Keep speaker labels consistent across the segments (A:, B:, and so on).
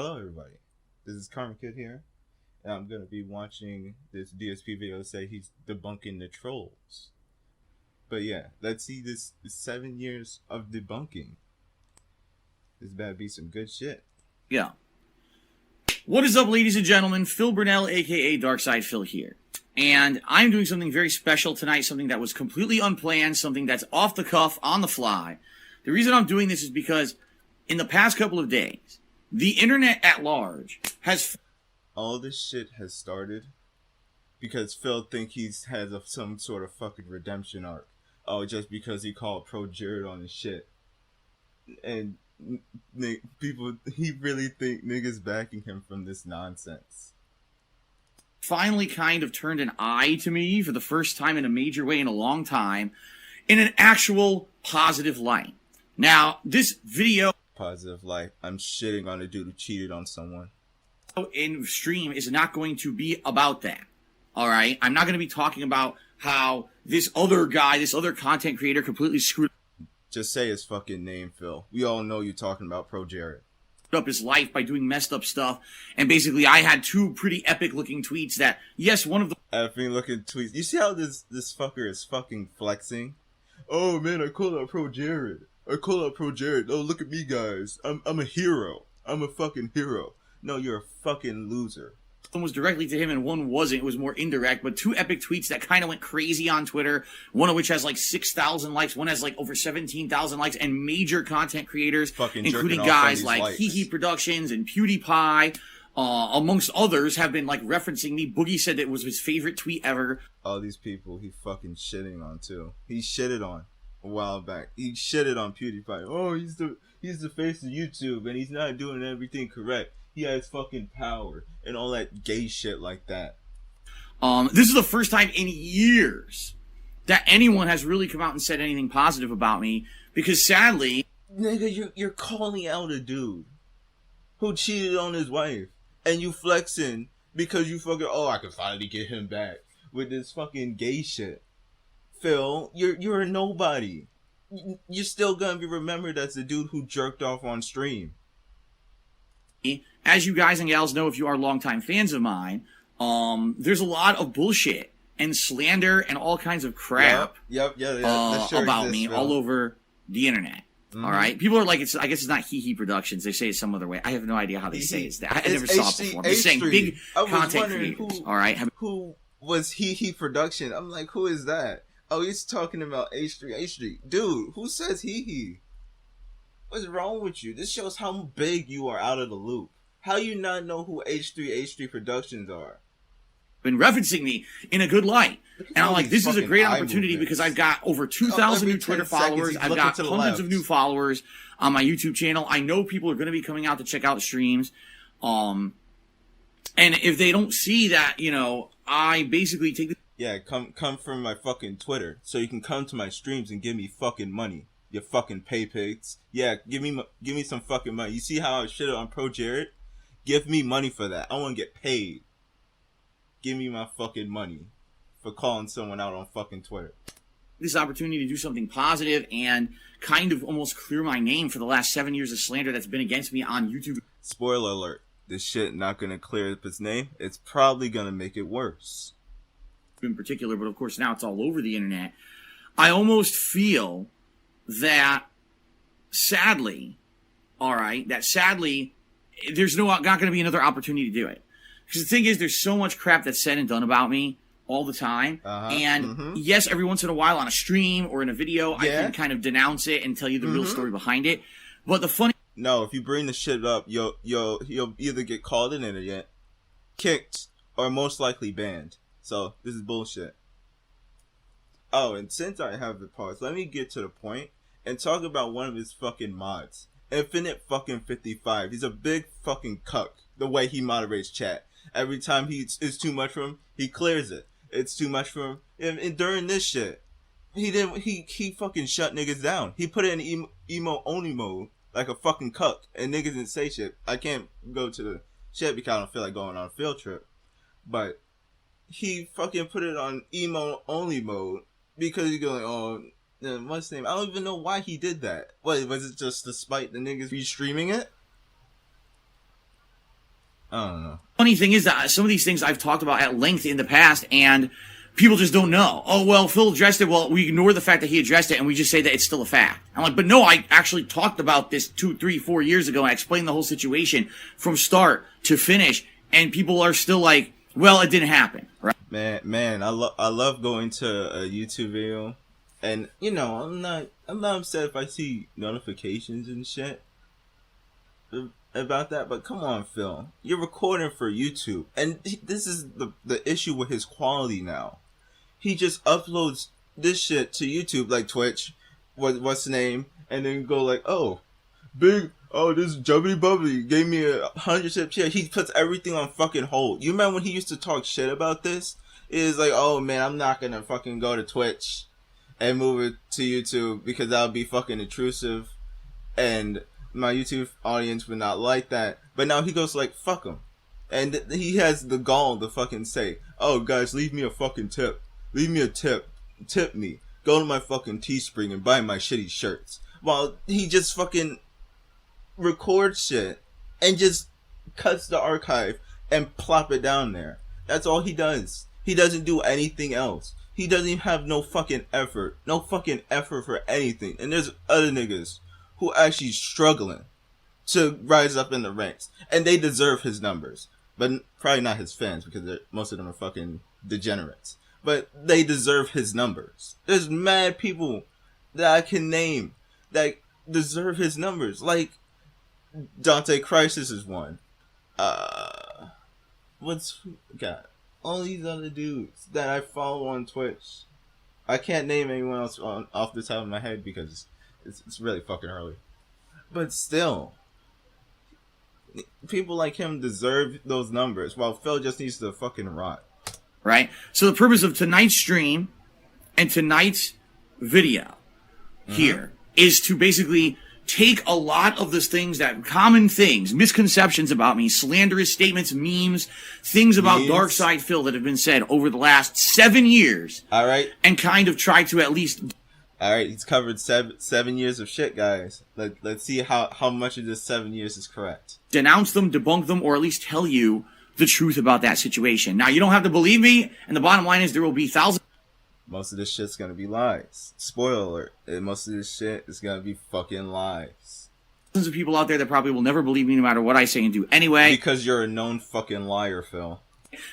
A: Hello, everybody. This is KarmaKid here, and I'm gonna be watching this DSP video say he's debunking the trolls. But yeah, let's see this 7 years of debunking. This better be some good shit.
B: Yeah. What is up, ladies and gentlemen? Phil Burnell, aka Darkside Phil here. And I'm doing something very special tonight, something that was completely unplanned, something that's off the cuff, on the fly. The reason I'm doing this is because in the past couple of days, the internet at large has...
A: All this shit has started because Phil think he's has some sort of fucking redemption arc. Oh, just because he called Pro Jared on his shit. And people, he really think niggas backing him from this nonsense.
B: finally kind of turned an eye to me for the first time in a major way in a long time, in an actual positive light. Now, this video...
A: Positive light. I'm shitting on a dude who cheated on someone.
B: ...in stream is not going to be about that. Alright? I'm not going to be talking about how this other guy, this other content creator completely screwed
A: Just say his fucking name, Phil. We all know you're talking about Pro Jared.
B: up his life by doing messed up stuff. And basically, I had two pretty epic looking tweets that, yes, one of the
A: Epic looking tweets. You see how this fucker is fucking flexing? Oh man, I called out Pro Jared. I called out Pro Jared. Oh, look at me, guys. I'm a hero. I'm a fucking hero. No, you're a fucking loser.
B: one was directly to him and one wasn't. It was more indirect, but two epic tweets that kind of went crazy on Twitter, one of which has like 6,000 likes, one has like over 17,000 likes, and major content creators,
A: Fucking
B: including
A: jerking off
B: guys
A: on
B: like
A: these likes.
B: Hee Productions and PewDiePie, amongst others, have been like referencing me. Boogie said it was his favorite tweet ever.
A: All these people he fucking shitting on too. He shitted on a while back. He shitted on PewDiePie. Oh, he's the face of YouTube and he's not doing everything correct. He has fucking power and all that gay shit like that.
B: This is the first time in years that anyone has really come out and said anything positive about me, because sadly,
A: Nigga, you're calling out a dude who cheated on his wife, and you flexing because you fucking, oh, I can finally get him back with this fucking gay shit. Phil, you're a nobody. You're still gonna be remembered as the dude who jerked off on stream.
B: as you guys and gals know, if you are longtime fans of mine, there's a lot of bullshit and slander and all kinds of crap
A: Yeah. That sure
B: about
A: exists,
B: me
A: Phil.
B: all over the internet.
A: Mhm.
B: All right, people are like, I guess it's not Hee Productions. They say it some other way. I have no idea how they say it. I never saw it before. I'm just saying, big content creators. All right,
A: Who was Hee Production? I'm like, who is that? Oh, he's talking about H3. Dude, who says Hee? What's wrong with you? This shows how big you are out of the loop. How you not know who H3 Productions are?
B: been referencing me in a good light. And I'm
A: all
B: like,
A: these
B: this is a
A: fucking
B: great
A: eye
B: opportunity
A: movements.
B: because I've got over 2,000
A: every
B: new Twitter
A: 10 seconds
B: followers.
A: he's
B: I've
A: looking
B: got
A: to the
B: hundreds of
A: left.
B: new followers on my YouTube channel. I know people are going to be coming out to check out the streams. And if they don't see that, you know, I basically take the
A: Yeah, come from my fucking Twitter, so you can come to my streams and give me fucking money. You fucking pay pigs. Yeah, give me some fucking money. You see how I shit on Pro Jared? Give me money for that. I want to get paid. Give me my fucking money for calling someone out on fucking Twitter.
B: this opportunity to do something positive and kind of almost clear my name for the last 7 years of slander that's been against me on YouTube
A: Spoiler alert. This shit not gonna clear up its name. It's probably gonna make it worse.
B: in particular, but of course now it's all over the internet. I almost feel that sadly, there's not going to be another opportunity to do it. Because the thing is, there's so much crap that's said and done about me all the time. And yes, every once in a while on a stream or in a video, I can kind of denounce it and tell you the real story behind it. But the funny
A: No, if you bring the shit up, you'll either get called an idiot, kicked, or most likely banned. So this is bullshit. Oh, and since I have the pause, let me get to the point and talk about one of his fucking mods. Infinite fucking 55. He's a big fucking cuck. The way he moderates chat. Every time it's too much for him, he clears it. It's too much for him. And during this shit, he fucking shut niggas down. He put it in emo only mode like a fucking cuck, and niggas didn't say shit. I can't go to the shit because I don't feel like going on a field trip. But he fucking put it on emo only mode because he's going, oh, what's his name? I don't even know why he did that. What, was it just to spite the niggas be streaming it? I don't know.
B: Funny thing is that some of these things I've talked about at length in the past, and people just don't know. Oh, well, Phil addressed it. Well, we ignore the fact that he addressed it, and we just say that it's still a fact. I'm like, but no, I actually talked about this 2, 3, 4 years ago, and I explained the whole situation from start to finish, and people are still like, well, it didn't happen, right?
A: Man, I love going to a YouTube video, and you know, I'm not upset if I see notifications and shit about that, but come on, Phil, you're recording for YouTube, and this is the issue with his quality now. He just uploads this shit to YouTube, like Twitch, what's the name, and then go like, oh, this Jubbly Bubbly gave me 100 tips. Yeah, he puts everything on fucking hold. You remember when he used to talk shit about this? It is like, oh man, I'm not gonna fucking go to Twitch and move it to YouTube because that would be fucking intrusive, and my YouTube audience would not like that. But now he goes like, fuck him. And he has the gall to fucking say, oh guys, leave me a fucking tip. Leave me a tip. Tip me. Go to my fucking Teespring and buy my shitty shirts. While he just fucking records shit and just cuts the archive and plop it down there. That's all he does. He doesn't do anything else. He doesn't even have no fucking effort. No fucking effort for anything. And there's other niggas who actually struggling to rise up in the ranks, and they deserve his numbers, but probably not his fans because most of them are fucking degenerates. But they deserve his numbers. There's mad people that I can name that deserve his numbers, like Dante Crisis is one. What's got all these other dudes that I follow on Twitch. I can't name anyone else off the top of my head because it's really fucking early. But still, people like him deserve those numbers, while Phil just needs to fucking rot.
B: Right? So the purpose of tonight's stream and tonight's video here is to basically take a lot of those things, that common things, misconceptions about me, slanderous statements, memes, things about Dark Side Phil that have been said over the last 7 years.
A: All right.
B: And kind of try to at least...
A: All right, he's covered 7 years of shit, guys. Let's see how much of this 7 years is correct.
B: Denounce them, debunk them, or at least tell you the truth about that situation. Now, you don't have to believe me, and the bottom line is there will be thousands...
A: Most of this shit's gonna be lies. Spoiler alert. Most of this shit is gonna be fucking lies.
B: Thousands of people out there that probably will never believe me no matter what I say and do anyway.
A: Because you're a known fucking liar, Phil.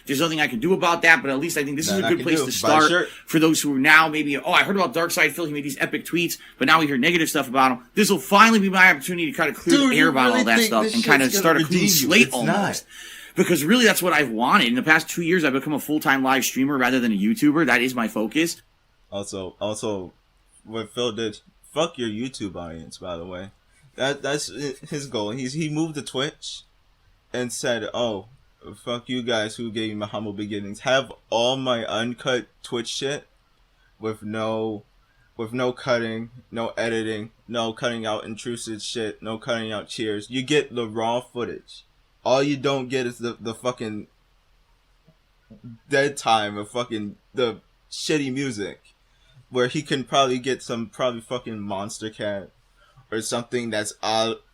B: There's nothing I can do about that, but at least I think this is a good place to start for those who are now maybe, oh, I heard about Dark Side Phil, he made these epic tweets, but now we hear negative stuff about him. This will finally be my opportunity to kind of clear the air about all that stuff and kind of start a clean slate almost. Because really that's what I've wanted. In the past 2 years, I've become a full-time live streamer rather than a YouTuber. That is my focus.
A: Also, what Phil did, fuck your YouTube audience, by the way. That's his goal. He moved to Twitch and said, oh, fuck you guys who gave me my humble beginnings. Have all my uncut Twitch shit with no cutting, no editing, no cutting out intrusive shit, no cutting out cheers. You get the raw footage. All you don't get is the fucking dead time of fucking the shitty music, where he can probably get some fucking Monster Cat or something that's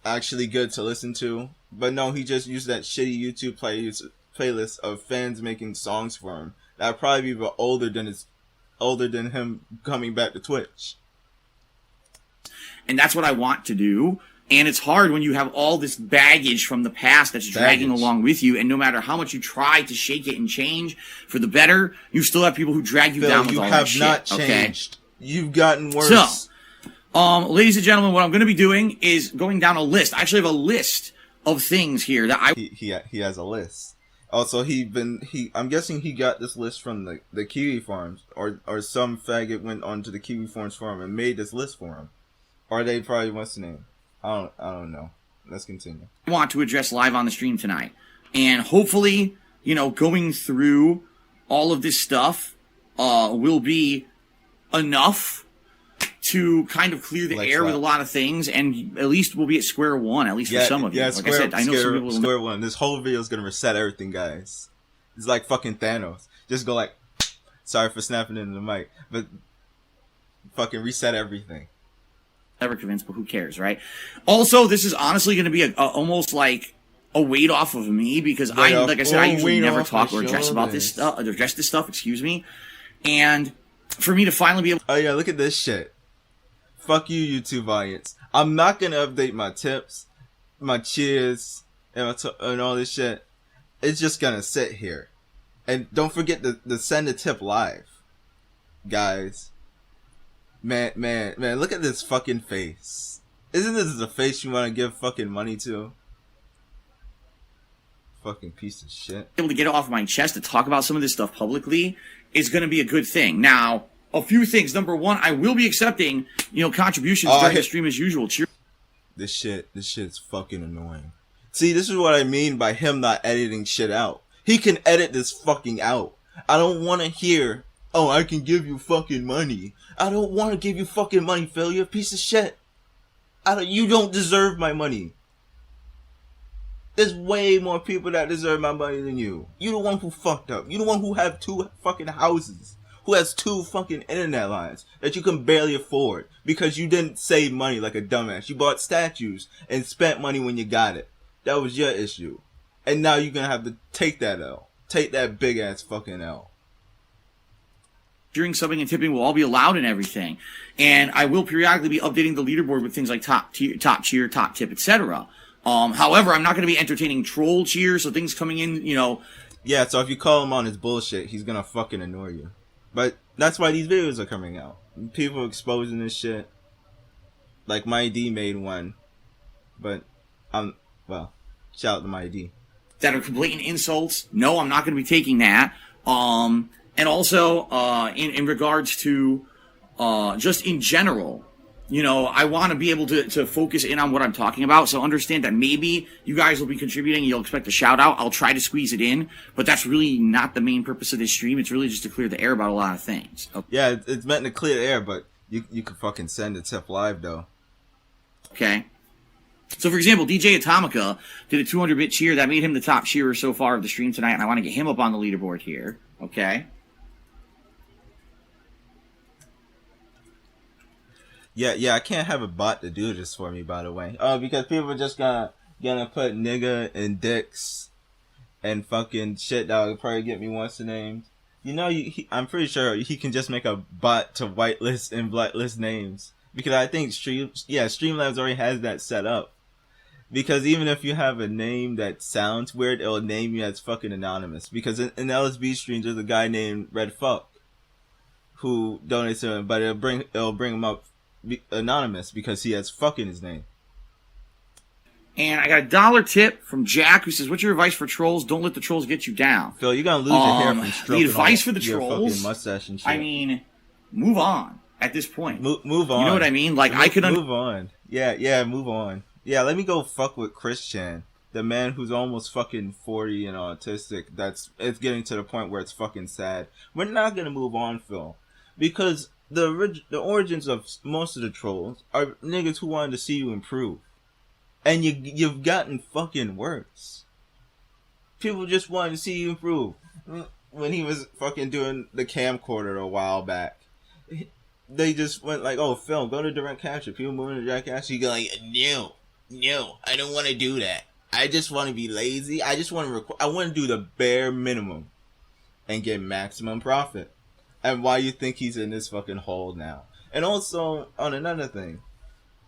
A: actually good to listen to. But no, he just used that shitty YouTube playlist of fans making songs for him. That'd probably be older than him coming back to Twitch.
B: And that's what I want to do. And it's hard when you have all this baggage from the past that's dragging along with you. And no matter how much you try to shake it and change for the better, you still have people who drag you down with all that shit. You have not changed.
A: Okay? You've gotten worse.
B: So, ladies and gentlemen, what I'm going to be doing is going down a list. I actually have a list of things here that
A: he has a list. Also, I'm guessing he got this list from the Kiwi Farms, or some faggot went onto the Kiwi Farms forum and made this list for him. Or they probably, what's the name? I don't know. Let's continue.
B: I want to address live on the stream tonight. And hopefully, going through all of this stuff will be enough to kind of clear the air with a lot of things, and at least we'll be at square one, at least for some of you. Like I said, I know some people will...
A: Square one. This whole video is going to reset everything, guys. It's like fucking Thanos. Just go like, sorry for snapping into the mic, but fucking reset everything.
B: Never convinced, but who cares, right? Also, this is honestly going to be almost like a weight off of me because I usually never talk or address about this stuff, and for me to finally be able.
A: Oh yeah, look at this shit. Fuck you, YouTube audience. I'm not gonna update my tips, my cheers, and all this shit. It's just gonna sit here, and don't forget to send a tip live, guys. Man, look at this fucking face. Isn't this the face you want to give fucking money to? Fucking piece of shit.
B: Able to get it off my chest to talk about some of this stuff publicly is going to be a good thing. Now, a few things. Number one, I will be accepting, contributions during the stream as usual. Cheers.
A: This shit's fucking annoying. See, this is what I mean by him not editing shit out. He can edit this fucking out. I don't want to hear, oh, I can give you fucking money. I don't want to give you fucking money, Phil. You're a piece of shit. You don't deserve my money. There's way more people that deserve my money than you. You the one who fucked up. You the one who have 2 fucking houses. Who has 2 fucking internet lines that you can barely afford because you didn't save money like a dumbass. You bought statues and spent money when you got it. That was your issue. And now you're gonna have to take that L. Take that big ass fucking L.
B: During subbing and tipping will all be allowed and everything. And I will periodically be updating the leaderboard with things like top cheer, top tip, etc. However, I'm not going to be entertaining troll cheers, so things coming in,
A: Yeah, so if you call him on his bullshit, he's gonna fucking annoy you. But that's why these videos are coming out. People exposing this shit. Like My D made one. But, shout out to My D.
B: That are blatant insults. No, I'm not going to be taking that. And also, in regards to, just in general, I want to be able to focus in on what I'm talking about. So understand that maybe you guys will be contributing. You'll expect a shout out. I'll try to squeeze it in, but that's really not the main purpose of this stream. It's really just to clear the air about a lot of things. Okay.
A: Yeah, it's meant to clear the air, but you could fucking send a tip live though.
B: Okay. So for example, DJ Atomica did a 200-bit cheer that made him the top cheerer so far of the stream tonight, and I want to get him up on the leaderboard here. Okay.
A: Yeah, I can't have a bot to do this for me, by the way. Because people are just gonna put nigga and dicks and fucking shit that would probably get me once the names. I'm pretty sure he can just make a bot to whitelist and blacklist names. Because I think Streamlabs already has that set up. Because even if you have a name that sounds weird, it'll name you as fucking anonymous. Because in LSB streams, there's a guy named Red Fuck who donates to him, but it'll bring him up anonymous because he has fuck in his name.
B: And I got a $1 tip from Jack who says, "What's your advice for trolls? Don't let the trolls get you down."
A: Phil, you're gonna lose your hair from stroking
B: the advice for the trolls,
A: fucking mustache and shit.
B: I mean, move on at this point.
A: Move on.
B: You know what I mean? Like I could
A: move on. Yeah, move on. Yeah, let me go fuck with Chris Chan, the man who's almost fucking 40 and autistic. It's getting to the point where it's fucking sad. We're not gonna move on, Phil, because the origins of most of the trolls are niggas who wanted to see you improve, and you've gotten fucking worse. People just wanted to see you improve. When he was fucking doing the camcorder a while back, they just went like, "Oh, Phil, go to direct capture." People moving to direct capture, you go like, "No, I don't want to do that. I just want to be lazy. I just want to I want to do the bare minimum and get maximum profit." And why you think he's in this fucking hole now. And also, on another thing,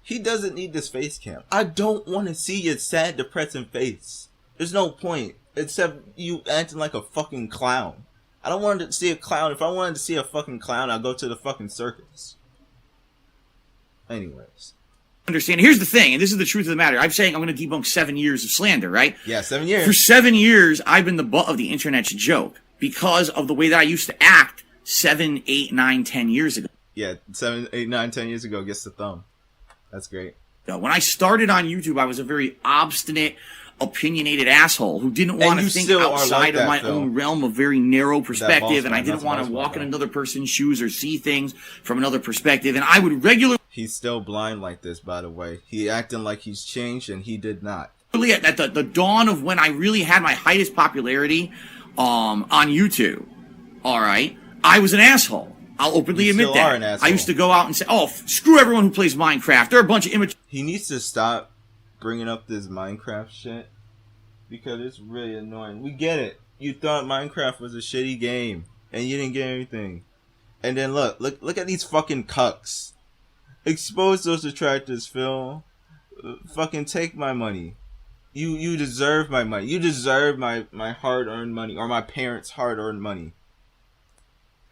A: he doesn't need this face cam. I don't want to see your sad, depressing face. There's no point, except you acting like a fucking clown. I don't want to see a clown. If I wanted to see a fucking clown, I'd go to the fucking circus. Anyways.
B: Understand, here's the thing, and this is the truth of the matter. I'm saying I'm going to debunk 7 years of slander, right?
A: Yeah, 7 years.
B: For 7 years, I've been the butt of the internet's joke because of the way that I used to act 7, 8, 9, 10 years ago.
A: Yeah, 7, 8, 9, 10 years ago gets the thumb. That's great.
B: When I started on YouTube, I was a very obstinate, opinionated asshole who didn't want to think outside of my own realm of very narrow perspective, and I didn't want to walk in another person's shoes or see things from another perspective, and I would regularly...
A: He's still blind like this, by the way. He acting like he's changed, and he did not.
B: At the dawn of when I really had my highest popularity on YouTube, all right, I was an asshole. I'll openly admit that. I used to go out and say, "Oh, screw everyone who plays Minecraft. They're a bunch of immature."
A: He needs to stop bringing up this Minecraft shit. because it's really annoying. We get it. You thought Minecraft was a shitty game, and you didn't get anything. And then look at these fucking cucks. Expose those detractors, Phil. Fucking take my money. You deserve my money. You deserve my hard-earned money, or my parents' hard-earned money.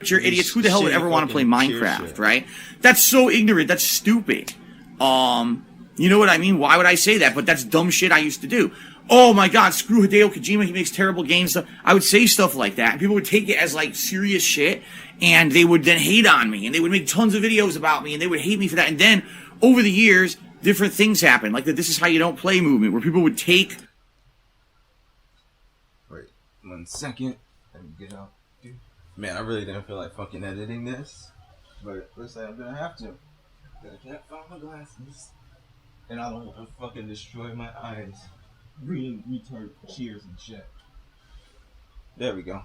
B: You're idiots. Who the hell would ever want to play Minecraft, right? That's so ignorant. That's stupid. You know what I mean? Why would I say that? But that's dumb shit I used to do. Oh my god, screw Hideo Kojima, he makes terrible games. I would say stuff like that. People would take it as like serious shit, and they would then hate on me, and they would make tons of videos about me, and they would hate me for that. And then, over the years, different things happened, like the "This is how you don't play" movement, where people would take...
A: Wait, 1 second. Let me get out. Man, I really didn't feel like fucking editing this, but listen, I'm gonna have to. I can't find my glasses, and I don't want to fucking destroy my eyes. Reading retard cheers and shit. There we go.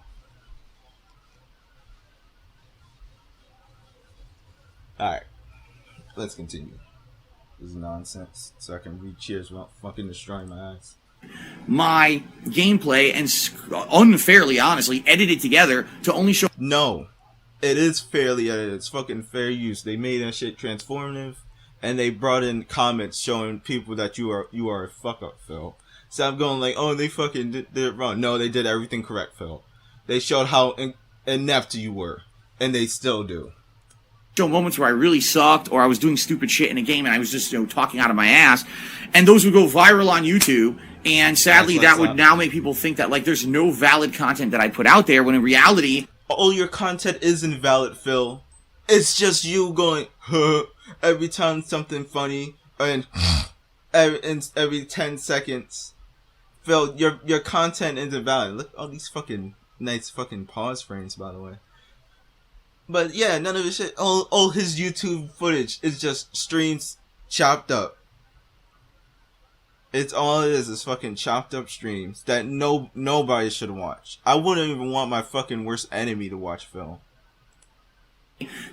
A: Alright. Let's continue. This is nonsense. So I can read cheers without fucking destroying my eyes.
B: My gameplay and unfairly, honestly, edited together to only show...
A: No. It is fairly edited. It's fucking fair use. They made that shit transformative, and they brought in comments showing people that you are a fuck up, Phil. So I'm going like, oh, they fucking did it wrong. No, they did everything correct, Phil. They showed how inept you were, and they still do.
B: Show moments where I really sucked, or I was doing stupid shit in a game, and I was just, talking out of my ass, and those would go viral on YouTube. And sadly, that would now make people think that like there's no valid content that I put out there, when in reality,
A: all your content is invalid, Phil. It's just you going, huh, every time something funny, and every 10 seconds. Phil, your content is invalid. Look at all these fucking nice fucking pause frames, by the way. But yeah, none of this shit. All his YouTube footage is just streams chopped up. It's all it is fucking chopped up streams that nobody should watch. I wouldn't even want my fucking worst enemy to watch, Phil.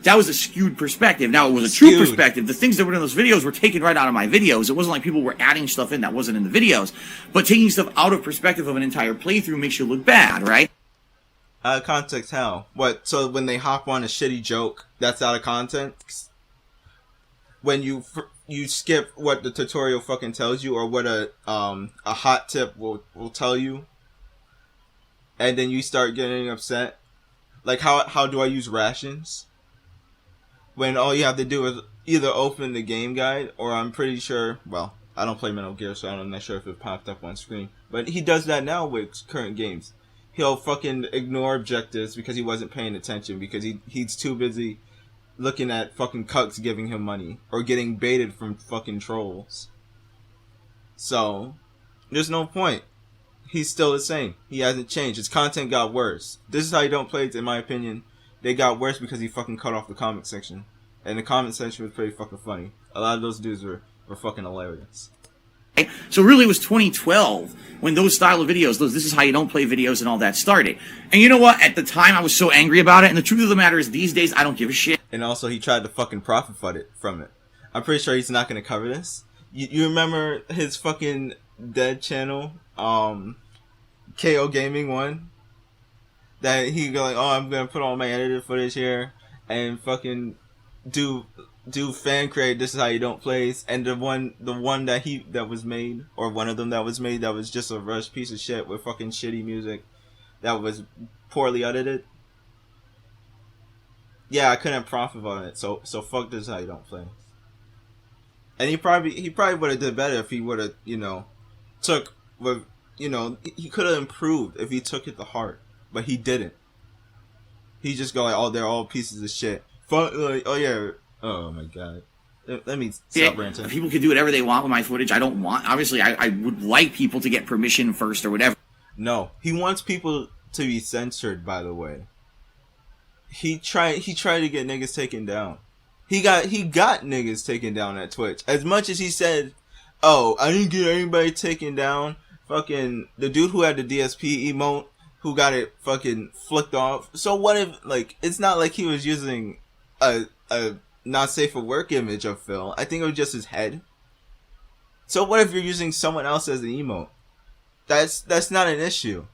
B: That was a skewed perspective. Now, it was a true perspective. The things that were in those videos were taken right out of my videos. It wasn't like people were adding stuff in that wasn't in the videos. But taking stuff out of perspective of an entire playthrough makes you look bad, right?
A: Out of context how? What, so when they hop on a shitty joke, that's out of context? When you skip what the tutorial fucking tells you, or what a hot tip will tell you, and then you start getting upset? Like, how do I use rations? When all you have to do is either open the game guide, or I'm pretty sure, well, I don't play Metal Gear, so I'm not sure if it popped up on screen. But he does that now with current games. He'll fucking ignore objectives because he wasn't paying attention, because he's too busy looking at fucking cucks giving him money, or getting baited from fucking trolls. So, there's no point. He's still the same. He hasn't changed. His content got worse. This is how you don't play it, in my opinion. They got worse because he fucking cut off the comment section. And the comment section was pretty fucking funny. A lot of those dudes were fucking hilarious.
B: So really it was 2012 when those style of videos, those "This is how you don't play" videos and all that started. And you know what? At the time I was so angry about it, and the truth of the matter is these days I don't give a shit.
A: And also he tried to fucking profit from it. I'm pretty sure he's not going to cover this. You remember his fucking dead channel? KO Gaming one, that he go like, oh, I'm gonna put all my edited footage here and fucking do fan create "This is how you don't plays," and the one that was made, or one of them that was made, that was just a rush piece of shit with fucking shitty music that was poorly edited. Yeah, I couldn't profit on it, so fuck "This is how you don't play." And he probably would have did better if he would have, took with. He could have improved if he took it to heart, but he didn't. He just go like, oh, they're all pieces of shit. Like, oh yeah, oh my god. Let me stop ranting.
B: People can do whatever they want with my footage. I don't want. Obviously, I would like people to get permission first or whatever.
A: No, he wants people to be censored. By the way, he tried to get niggas taken down. He got niggas taken down at Twitch. As much as he said, oh, I didn't get anybody taken down. Fucking the dude who had the DSP emote, who got it fucking flicked off. So what if, like, it's not like he was using a not safe for work image of Phil. I think it was just his head. So what if you're using someone else as an emote? That's not an issue.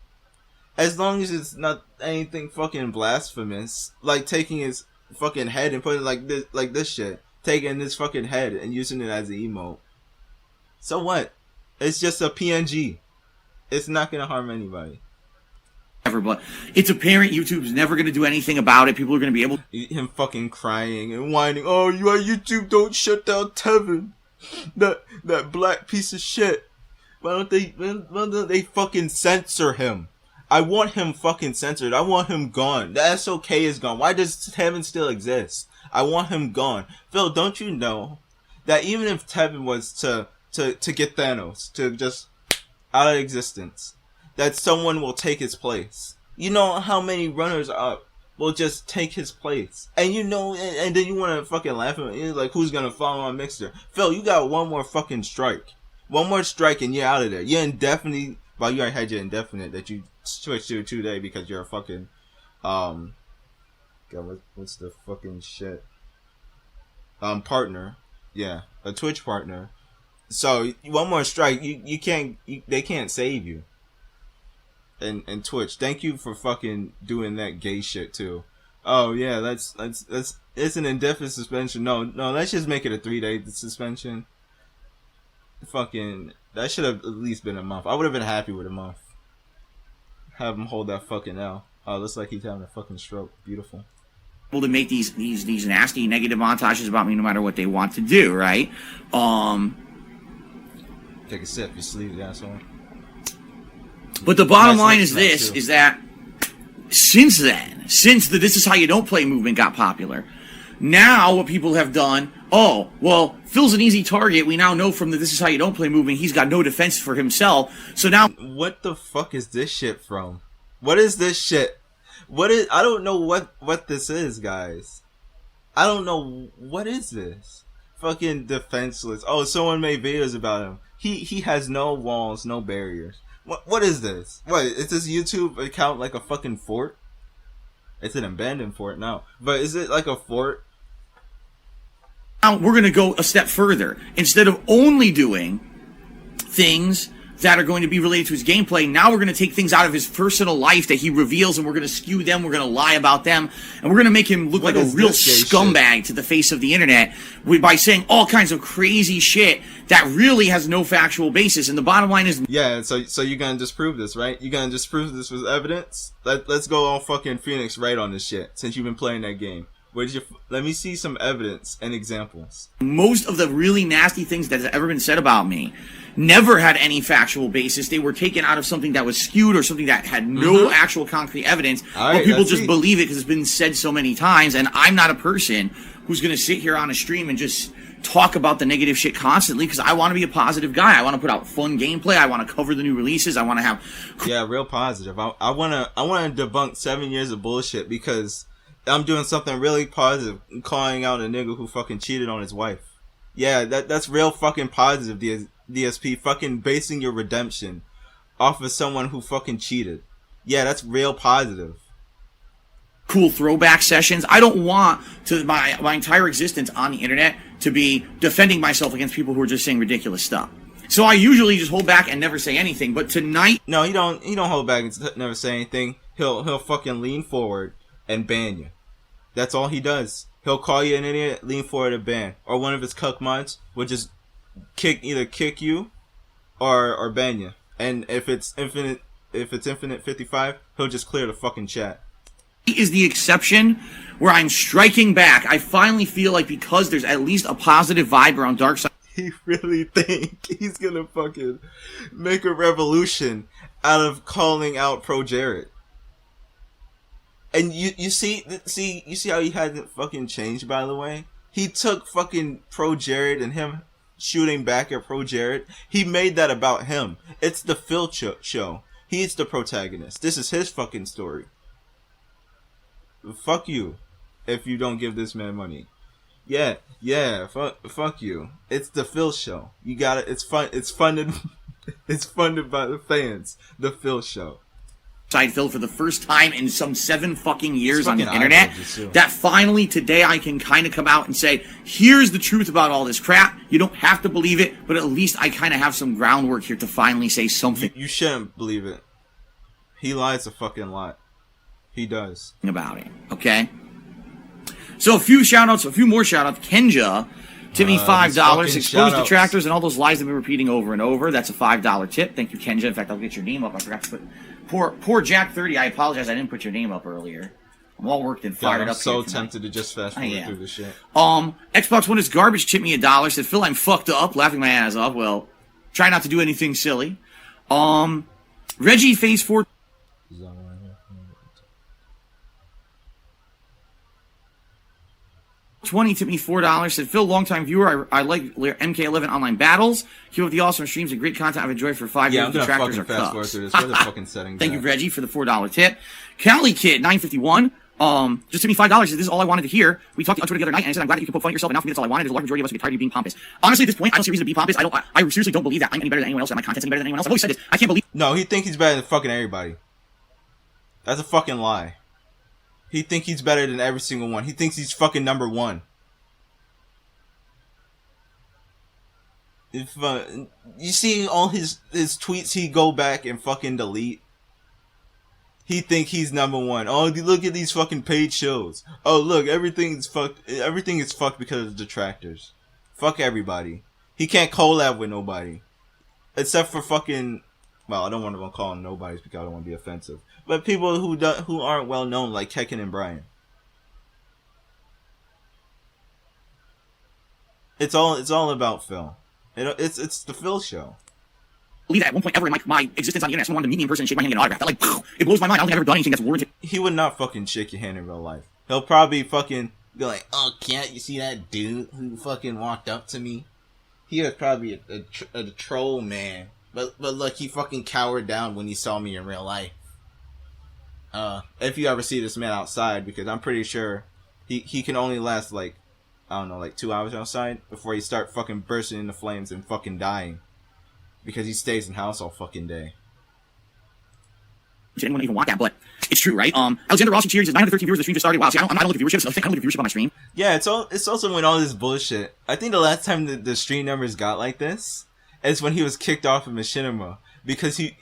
A: As long as it's not anything fucking blasphemous, like taking his fucking head and putting it like this shit, taking this fucking head and using it as an emote. So what? It's just a PNG. It's not gonna harm anybody.
B: But it's apparent YouTube's never going to do anything about it. People are going to be able
A: him fucking crying and whining. Oh, you on YouTube? Don't shut down Tevin, that black piece of shit. Why don't they fucking censor him? I want him fucking censored. I want him gone. The SOK is gone. Why does Tevin still exist? I want him gone. Phil, don't you know that even if Tevin was to get Thanos to just out of existence, that someone will take his place. You know how many runners up will just take his place. And you know, and then you want to fucking laugh at me. Like, who's going to follow on Mixer? Phil, you got one more fucking strike. One more strike and you're out of there. You're indefinitely, well, you already had your indefinite that you switched to today because you're a fucking, God, what's the fucking shit? Partner. Yeah, a Twitch partner. So, one more strike, you can't, they can't save you. And Twitch, thank you for fucking doing that gay shit too. Oh yeah, that's it's an indefinite suspension. No, let's just make it a 3-day suspension. Fucking, that should have at least been a month. I would have been happy with a month. Have him hold that fucking L. Oh, looks like he's having a fucking stroke. Beautiful.
B: To make these nasty negative montages about me no matter what they want to do, right?
A: Take a sip, you sleep, asshole.
B: But the bottom line is this, is that since the This Is How You Don't Play movement got popular, now what people have done, oh, well, Phil's an easy target. We now know from the This Is How You Don't Play movement, he's got no defense for himself. So now...
A: What the fuck is this shit from? What is this shit? I don't know what this is, guys. I don't know, what is this? Fucking defenseless. Oh, someone made videos about him. He has no walls, no barriers. What is this? What, is this YouTube account like a fucking fort? It's an abandoned fort now. But is it like a fort?
B: Now we're going to go a step further. Instead of only doing things that are going to be related to his gameplay, now we're going to take things out of his personal life that he reveals, and we're going to skew them, we're going to lie about them, and we're going to make him look like a real scumbag to the face of the internet by saying all kinds of crazy shit that really has no factual basis. And the bottom line is...
A: Yeah, so you're going to disprove this, right? You're going to disprove this with evidence? Let's go all fucking Phoenix right on this shit, since you've been playing that game. Let me see some evidence and examples.
B: Most of the really nasty things that have ever been said about me never had any factual basis. They were taken out of something that was skewed or something that had no actual concrete evidence. But people just believe it because it's been said so many times. And I'm not a person who's going to sit here on a stream and just talk about the negative shit constantly, because I want to be a positive guy. I want to put out fun gameplay. I want to cover the new releases. I want to have...
A: Yeah, real positive. I want to debunk 7 years of bullshit because... I'm doing something really positive, calling out a nigga who fucking cheated on his wife. Yeah, that's real fucking positive, DSP. Fucking basing your redemption off of someone who fucking cheated. Yeah, that's real positive.
B: Cool throwback sessions. I don't want to my entire existence on the internet to be defending myself against people who are just saying ridiculous stuff. So I usually just hold back and never say anything. But tonight...
A: No, he don't hold back and never say anything. He'll fucking lean forward and ban you. That's all he does. He'll call you an idiot, lean forward and ban. Or one of his cuck mods will just either kick you or ban you. And if it's infinite 55, he'll just clear the fucking chat.
B: He is the exception where I'm striking back. I finally feel like because there's at least a positive vibe around Darkseid.
A: He really think he's gonna fucking make a revolution out of calling out Pro Jared. And you see how he hasn't fucking changed, by the way? He took fucking Pro Jared and him shooting back at Pro Jared. He made that about him. It's the Phil show. He's the protagonist. This is his fucking story. Fuck you if you don't give this man money. Yeah, fuck you. It's the Phil show. You got it. It's funded it's funded by the fans. The Phil show.
B: Side Phil for the first time in some 7 fucking years on the
A: fucking
B: internet,
A: iPhones,
B: that finally today I can kind of come out and say, here's the truth about all this crap. You don't have to believe it, but at least I kind of have some groundwork here to finally say something.
A: You shouldn't believe it. He lies a fucking lot. He does.
B: About it, okay? So a few more shout outs. Kenja tipped me $5. Expose detractors and all those lies they've been repeating over and over. That's a $5 tip. Thank you, Kenja. In fact, I'll get your name up. I forgot to put... Poor Jack 30. I apologize. I didn't put your name up earlier. I'm all worked and fired up.
A: I'm so tempted to just fast forward through this shit.
B: Xbox One is garbage. Tipped me $1. Said, Phil, I'm fucked up. Laughing my ass off. Well, try not to do anything silly. Reggie Phase 4. 20 tipped me $4. Said, Phil, longtime viewer. I like MK11 online battles. Keep up the awesome streams and great content I've enjoyed for 5 years.
A: I'm gonna fucking fast forward through this. Where the fucking settings?
B: Thank you, Reggie, for the $4 tip. KarmaKid 951. Just tipped me $5. Said, this is all I wanted to hear. We talked on Twitter the other night, and I said, I'm glad that you can poke fun at yourself, and now for me, that's all I wanted. There's a large majority of us who get tired of you being pompous. Honestly, at this point, I don't see a reason to be pompous. I seriously don't believe that I'm any better than anyone else, that my content's any better than anyone else. I've always said this. I can't believe.
A: No, he thinks he's better than fucking everybody. That's a fucking lie. He thinks he's better than every single one. He thinks he's fucking number one. If you see all his tweets, he go back and fucking delete. He think he's number one. Oh, look at these fucking paid shows. Oh, look, everything is fucked because of detractors. Fuck everybody. He can't collab with nobody, except for fucking. Well, I don't want to call them nobodies because I don't want to be offensive. But people who aren't well known, like Kekken and Brian. It's all about Phil. It's the Phil show.
B: Believe that at one point ever in my existence on the internet, someone wanted to meet me in person and shake my hand and get an autograph. That, like, it blows my mind. I don't think I've ever done anything that's warranted.
A: He would not fucking shake your hand in real life. He'll probably fucking be like, "Oh, can't you see that dude who fucking walked up to me? He was probably a troll, man. But look, he fucking cowered down when he saw me in real life." If you ever see this man outside, because I'm pretty sure he can only last like, I don't know, like 2 hours outside before he start fucking bursting into flames and fucking dying. Because he stays in house all fucking day.
B: Anyone would even want that, but it's true, right? Alexander Rossi cheers. 913 viewers. The stream just started. Wow, see, I don't look at viewership, so I don't look at viewership on my stream.
A: Yeah, it's also when all this bullshit. I think the last time the stream numbers got like this is when he was kicked off of Machinima because he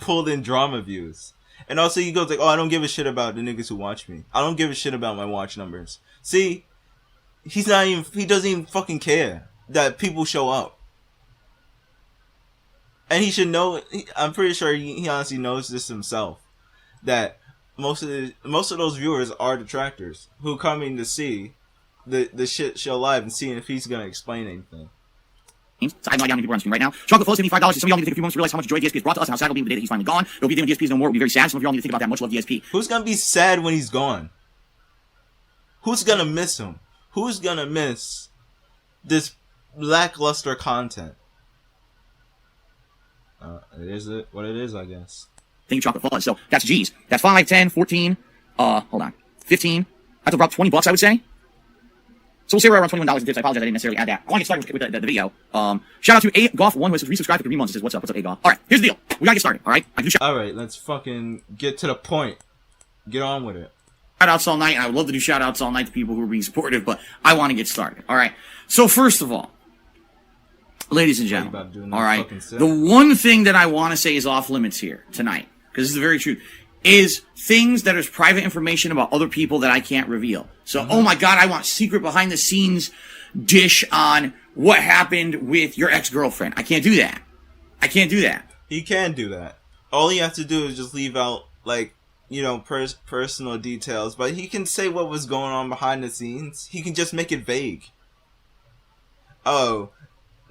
A: pulled in drama views. And also he goes like, "Oh, I don't give a shit about the niggas who watch me. I don't give a shit about my watch numbers." See, he doesn't even fucking care that people show up. And he should know. I'm pretty sure he honestly knows this himself. That most of those viewers are detractors who come in to see the shit show live and seeing if he's gonna explain anything.
B: I have no idea how many people are on stream right now. Chocolate Flow, $75. Some of y'all need to take a few moments to realize how much joy DSP has brought to us and how sad it'll be the day that he's finally gone. It'll be the day when DSP is no more. It'll be very sad. Some of y'all need to think about that. Much love, DSP.
A: Who's gonna be sad when he's gone? Who's gonna miss him? Who's gonna miss this lackluster content? It is what it is, I guess.
B: Thank you, Chocolate Flow. So that's G's. That's 5, 10, 14. Hold on, 15. That's about $20, I would say. So we'll say we're around $21 in tips. I apologize, I didn't necessarily add that. I want to get started with the video. Shout out to AGoff1 who has resubscribed for 3 months. Says, what's up, AGoff? All right, here's the deal. We gotta get started. All right.
A: All right, let's fucking get to the point. Get on with it.
B: Shout outs all night, and I would love to do shout outs all night to people who are being supportive, but I want to get started. All right. So first of all, ladies and gentlemen, all right, the one thing that I want to say is off limits here tonight, because this is the very truth, is things that is private information about other people that I can't reveal. So, oh my God, I want secret behind the scenes dish on what happened with your ex-girlfriend. I can't do that. I can't do that.
A: He can do that. All you have to do is just leave out, like, you know, personal details, but he can say what was going on behind the scenes. He can just make it vague. Oh,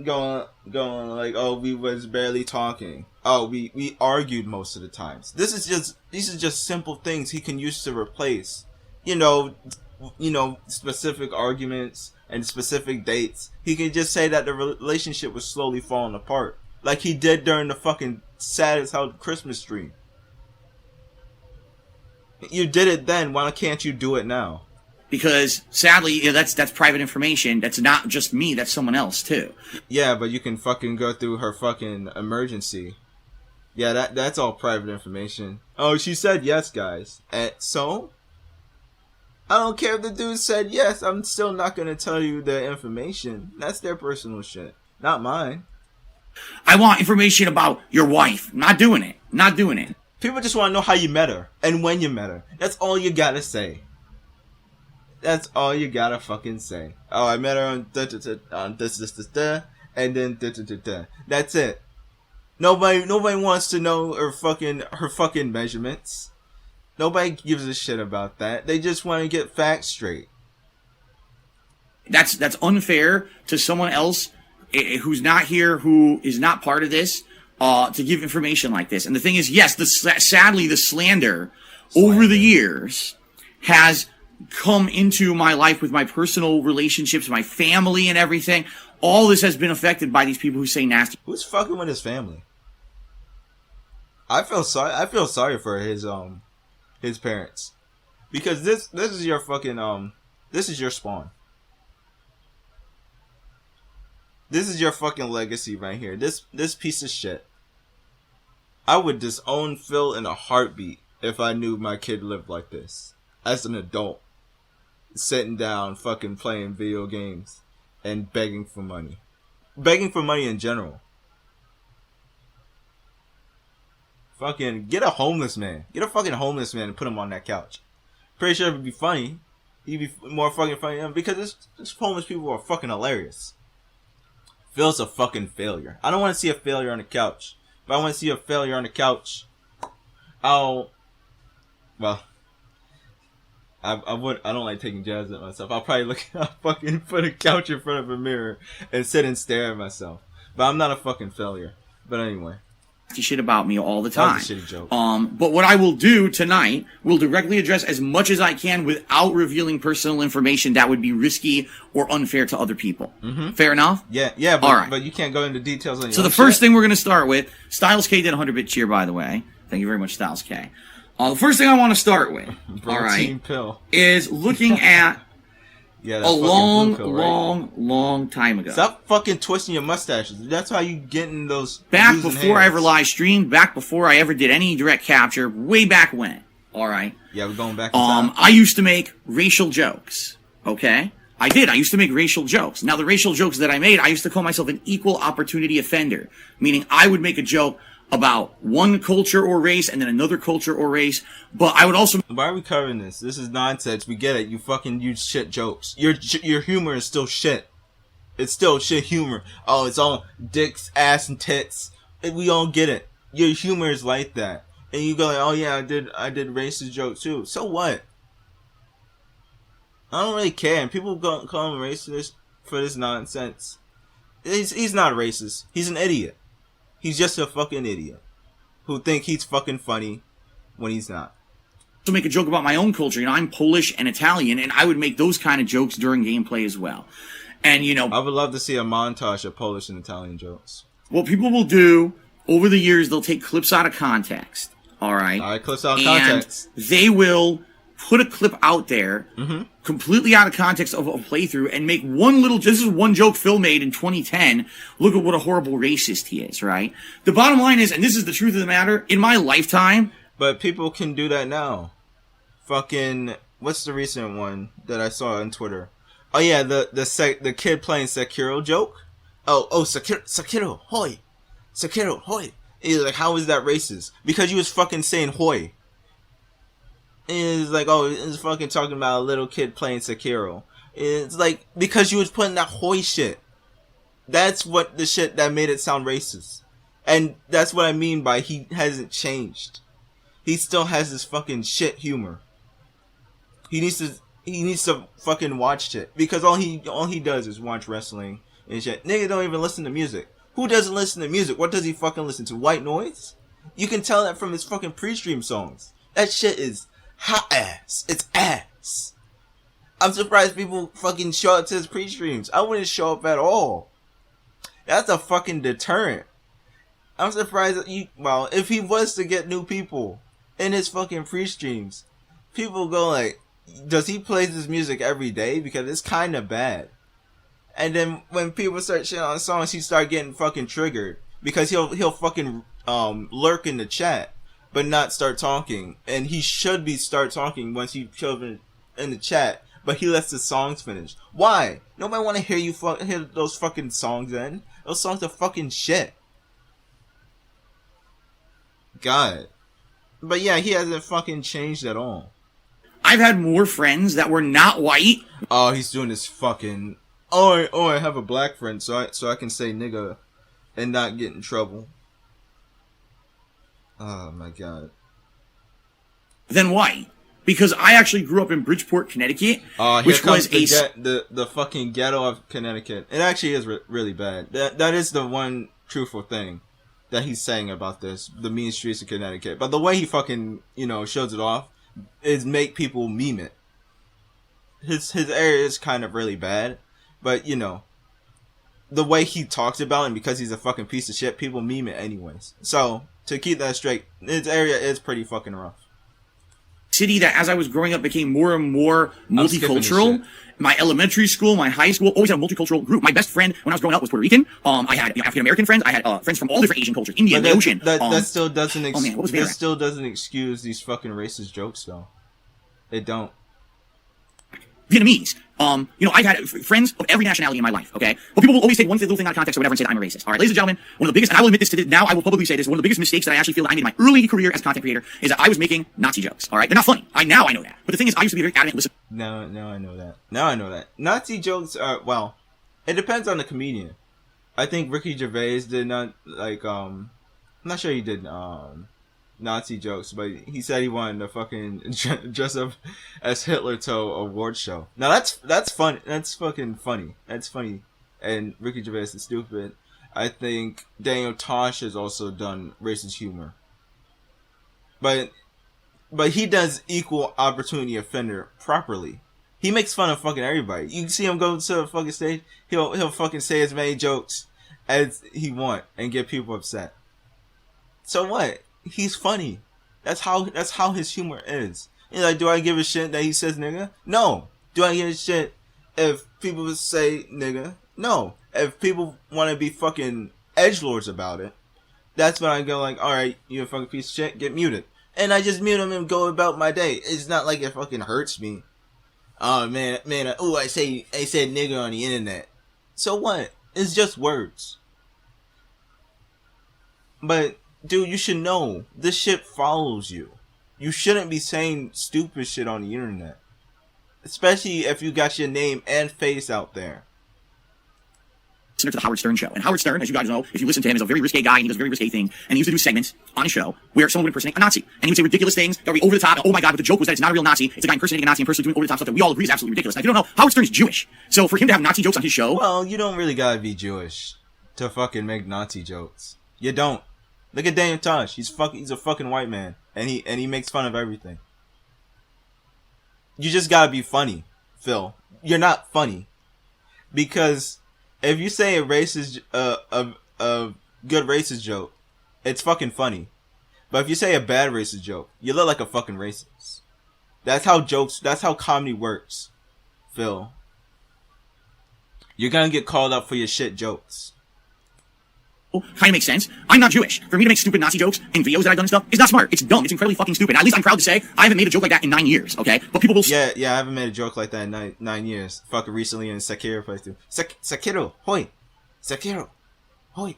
A: going like, oh, we was barely talking. Oh, we argued most of the times. These are just simple things he can use to replace, you know, specific arguments and specific dates. He can just say that the relationship was slowly falling apart, like he did during the fucking sad as hell Christmas stream. You did it then. Why can't you do it now?
B: Because sadly, you know, that's private information. That's not just me. That's someone else too.
A: Yeah, but you can fucking go through her fucking emergency Yeah, that's all private information. Oh, she said yes, guys. And so, I don't care if the dude said yes. I'm still not gonna tell you their information. That's their personal shit, not mine.
B: I want information about your wife. Not doing it. Not doing it.
A: People just want to know how you met her and when you met her. That's all you gotta say. That's all you gotta fucking say. Oh, I met her on this, and then That's it. Nobody wants to know her fucking measurements. Nobody gives a shit about that. They just want to get facts straight.
B: That's unfair to someone else who's not here, who is not part of this, to give information like this. And the thing is, yes, sadly, the slander over the years has come into my life with my personal relationships, my family and everything. All this has been affected by these people who say nasty.
A: Who's fucking with his family? I feel sorry for his parents, because this is your fucking this is your spawn. This is your fucking legacy right here. This piece of shit. I would disown Phil in a heartbeat if I knew my kid lived like this as an adult, sitting down, fucking playing video games and begging for money in general. Fucking get a homeless man. Get a fucking homeless man and put him on that couch. Pretty sure it would be funny. He'd be more fucking funny because this homeless people are fucking hilarious. Phil's a fucking failure. I don't want to see a failure on the couch. If I want to see a failure on the couch, I don't like taking jabs at myself. I'll fucking put a couch in front of a mirror and sit and stare at myself. But I'm not a fucking failure. But anyway.
B: Shit about me all the time.
A: That was a shitty joke.
B: But what I will do tonight will directly address as much as I can without revealing personal information that would be risky or unfair to other people. Mm-hmm. Fair enough?
A: Yeah, but, all right. But you can't go into details on your
B: So the first thing we're going to start with, Styles K did a 100-bit cheer, by the way. Thank you very much, Styles K. The first thing I want to start with, all right, is looking at a long time ago.
A: Stop fucking twisting your mustaches. That's how you get in those.
B: Back before I ever live streamed, back before I ever did any direct capture, way back when. All right.
A: Yeah, we're going back in time.
B: I used to make racial jokes. Okay. I did. I used to make racial jokes. Now, the racial jokes that I made, I used to call myself an equal opportunity offender, meaning I would make a joke about one culture or race and then another culture or race, but I would also...
A: Why are we covering this? This is nonsense. We get it. You fucking use shit jokes. Your humor is still shit. It's still shit humor. Oh, it's all dicks, ass, and tits. We all get it. Your humor is like that. And you go like, oh yeah, I did racist jokes too. So what? I don't really care. And people call him racist for this nonsense. He's not racist. He's an idiot. He's just a fucking idiot who think he's fucking funny when he's not.
B: To make a joke about my own culture, I'm Polish and Italian, and I would make those kind of jokes during gameplay as well. And
A: I would love to see a montage of Polish and Italian jokes.
B: What people will do over the years, they'll take clips out of context. All right,
A: clips out of context.
B: They will put a clip out there, completely out of context of a playthrough, and make this is one joke Phil made in 2010. Look at what a horrible racist he is, right? The bottom line is, and this is the truth of the matter, in my lifetime...
A: But people can do that now. Fucking, what's the recent one that I saw on Twitter? Oh yeah, the kid playing Sekiro joke? Oh, Sekiro, hoi. Sekiro, hoi. He's like, how is that racist? Because he was fucking saying hoi. It's like, oh, it's fucking talking about a little kid playing Sekiro. It's like, because you was putting that hoi shit. That's what the shit that made it sound racist. And that's what I mean by he hasn't changed. He still has this fucking shit humor. He needs to fucking watch shit. Because all he does is watch wrestling and shit. Nigga don't even listen to music. Who doesn't listen to music? What does he fucking listen to? White noise? You can tell that from his fucking pre-stream songs. That shit is hot ass. It's ass. I'm surprised people fucking show up to his pre-streams. I wouldn't show up at all. That's a fucking deterrent. I'm surprised that if he was to get new people in his fucking pre-streams, people go like, does he play this music every day? Because it's kind of bad. And then when people start shit on songs, he start getting fucking triggered. Because he'll fucking lurk in the chat, but not start talking. And he should be start talking once he shows in the chat, but he lets the songs finish. Why? Nobody want to hear you hear those fucking songs then. Those songs are fucking shit. God. But yeah, he hasn't fucking changed at all.
B: I've had more friends that were not white.
A: Oh, he's doing this fucking... I have a black friend, so I can say nigga and not get in trouble. Oh my god.
B: Than white. Because I actually grew up in Bridgeport, Connecticut, which was
A: the fucking ghetto of Connecticut. It actually is really bad. That is the one truthful thing that he's saying about this, the mean streets of Connecticut. But the way he fucking, shows it off is make people meme it. His area is kind of really bad, but the way he talks about it, and because he's a fucking piece of shit, people meme it anyways. So to keep that straight, his area is pretty fucking rough.
B: City that, as I was growing up, became more and more multicultural. My elementary school, my high school, always had a multicultural group. My best friend when I was growing up was Puerto Rican. I had African American friends. I had friends from all different Asian cultures, Indian, the ocean.
A: That still doesn't.
B: That
A: still doesn't excuse these fucking racist jokes, though. It don't.
B: Vietnamese. I've had friends of every nationality in my life, okay? But people will always take one little thing out of context or whatever and say that I'm a racist. All right, ladies and gentlemen, one of the biggest, and I will admit this now, I will publicly say this, one of the biggest mistakes that I actually feel that I made in my early career as a content creator is that I was making Nazi jokes, all right? They're not funny. I know that. But the thing is, I used to be very adamant, listen.
A: No, I know that. Now I know that. Nazi jokes are, well, it depends on the comedian. I think Ricky Gervais did not, I'm not sure he did, Nazi jokes, but he said he wanted to fucking dress up as Hitler to a award show. Now that's fun. That's fucking funny. That's funny. And Ricky Gervais is stupid. I think Daniel Tosh has also done racist humor. But he does equal opportunity offender properly. He makes fun of fucking everybody. You can see him go to the fucking stage. He'll fucking say as many jokes as he want and get people upset. So what? He's funny. That's how his humor is. Do I give a shit that he says nigga? No. Do I give a shit if people say nigga? No. If people want to be fucking edgelords about it, that's when I go like, alright, you a fucking piece of shit, get muted. And I just mute him and go about my day. It's not like it fucking hurts me. Oh man, I said nigga on the internet. So what? It's just words. But dude, you should know, this shit follows you. You shouldn't be saying stupid shit on the internet. Especially if you got your name and face out there.
B: To the Howard Stern show. And Howard Stern, as you guys know, if you listen to him, is a very risque guy, and he does very risque things. And he used to do segments on his show where someone would impersonate a Nazi. And he would say ridiculous things that would be over the top. And, oh my god, but the joke was that it's not a real Nazi. It's a guy impersonating a Nazi and personally doing over the top stuff that we all agree is absolutely ridiculous. And if you don't know, Howard Stern is Jewish. So for him to have Nazi jokes on his show...
A: Well, you don't really gotta be Jewish to fucking make Nazi jokes. You don't. Look at Daniel Tosh. He's a fucking white man. And he makes fun of everything. You just gotta be funny, Phil. You're not funny. Because if you say a racist, a good racist joke, it's fucking funny. But if you say a bad racist joke, you look like a fucking racist. That's how comedy works, Phil. You're gonna get called out for your shit jokes.
B: Kind of makes sense. I'm not Jewish. For me to make stupid Nazi jokes in videos that I've done and stuff is not smart. It's dumb. It's incredibly fucking stupid. At least I'm proud to say I haven't made a joke like that in 9 years, okay? But people will...
A: Yeah, I haven't made a joke like that in nine years. Fucking recently in Sekiro place too. Sekiro, hoi. Sekiro, hoi.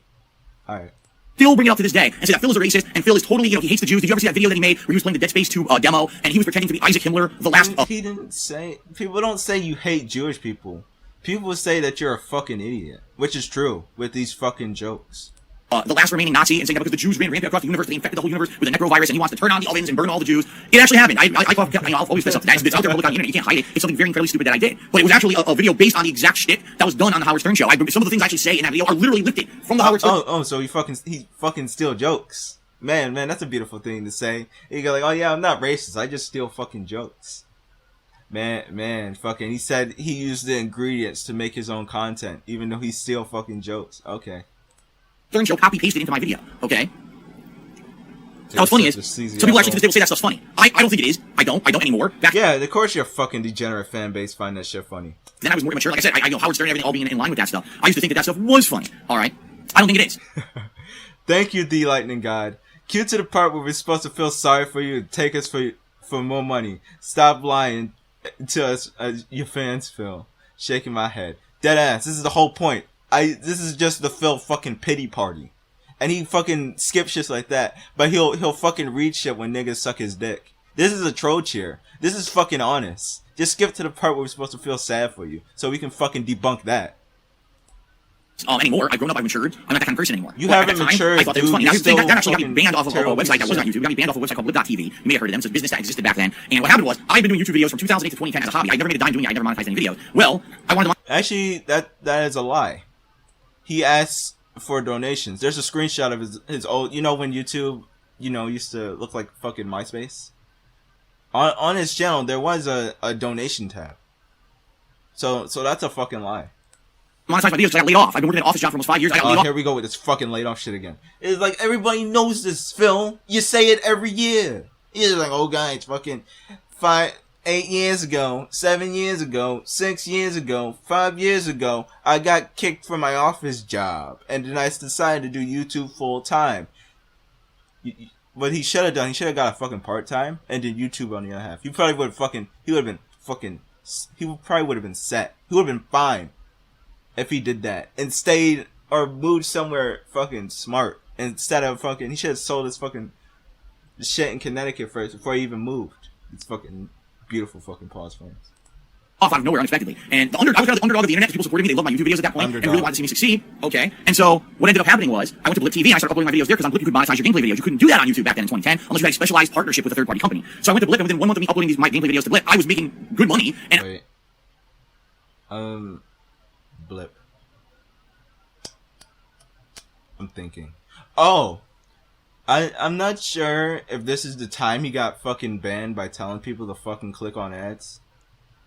A: Alright.
B: Still bring it up to this day and say that Phil is a racist and Phil is totally, he hates the Jews. Did you ever see that video that he made where he was playing the Dead Space 2 demo and he was pretending to be Isaac Himmler, the last...
A: He didn't say... People don't say you hate Jewish people. People say that you're a fucking idiot. Which is true with these fucking jokes.
B: The last remaining Nazi and saying that because the Jews ran rampant across the universe, they infected the whole universe with a necrovirus and he wants to turn on the ovens and burn all the Jews. It actually happened. I'll always fess up to that. It's out there public on the internet. You can't hide it. It's something very incredibly stupid that I did. But it was actually a video based on the exact shit that was done on the Howard Stern show. Some of the things I actually say in that video are literally lifted from the Howard Stern.
A: So he fucking steal jokes. Man, that's a beautiful thing to say. You go like, oh yeah, I'm not racist. I just steal fucking jokes. Man, fucking, he said he used the ingredients to make his own content, even though he steal fucking jokes. Okay.
B: Stern show copy pasted into my video, okay? Now what's funny is, some people actually to this day will say that stuff's funny. I don't think it is. I don't anymore.
A: Yeah, of course your fucking degenerate fan base find that shit funny.
B: Then I was more immature. Like I said, I know Howard Stern and everything all being in line with that stuff. I used to think that stuff was funny. Alright? I don't think it is.
A: Thank you, the Lightning God. Cue to the part where we're supposed to feel sorry for you and take us for more money. Stop lying to us as your fans feel. Shaking my head. Dead ass. This is the whole point. This is just the Phil fucking pity party. And he fucking skips shit like that. But he'll fucking read shit when niggas suck his dick. This is a troll cheer. This is fucking honest. Just skip to the part where we're supposed to feel sad for you. So we can fucking debunk that.
B: Anymore. I've grown up, I've matured. I'm not that kind of person anymore.
A: You haven't matured,
B: I thought that was funny. Now, that actually got me banned off of a website that
A: shit.
B: wasn't on YouTube. It got me banned off of a website called Blip.tv. You may have heard of them. It's a business that existed back then. And what happened was, I've been doing YouTube videos from 2008 to 2010 as a hobby. I never made a dime doing it. I never monetized any videos. Well, I wanted to...
A: Actually, that is a lie. He asked for donations. There's a screenshot of his old... You know when YouTube, used to look like fucking MySpace? On his channel, there was a donation tab. So that's a fucking lie.
B: Monetize my videos because I got laid off. I've been working in an office job for almost 5 years. I got laid off.
A: Here we go with this fucking laid off shit again. It's like everybody knows this, Phil. You say it every year. It's like, oh guys, fucking 8 years ago, 7 years ago, 6 years ago, 5 years ago, I got kicked from my office job, and then I decided to do YouTube full time. What he should have done, he should have got a fucking part time and did YouTube on the other half. He probably would have been set. He would have been fine if he did that and stayed or moved somewhere fucking smart instead of fucking. He should have sold his fucking shit in Connecticut first before he even moved. It's fucking beautiful fucking pause frames.
B: Off out of nowhere unexpectedly. And I was kind of the underdog of the internet. People supported me. They loved my YouTube videos at that point and really wanted to see me succeed. Okay. And so what ended up happening was I went to Blip TV and I started uploading my videos there because on Blip you could monetize your gameplay videos. You couldn't do that on YouTube back then in 2010 unless you had a specialized partnership with a third-party company. So I went to Blip and within 1 month of me uploading my gameplay videos to Blip, I was making good money. And
A: wait. Blip. I'm thinking. Oh. I'm not sure if this is the time he got fucking banned by telling people to fucking click on ads.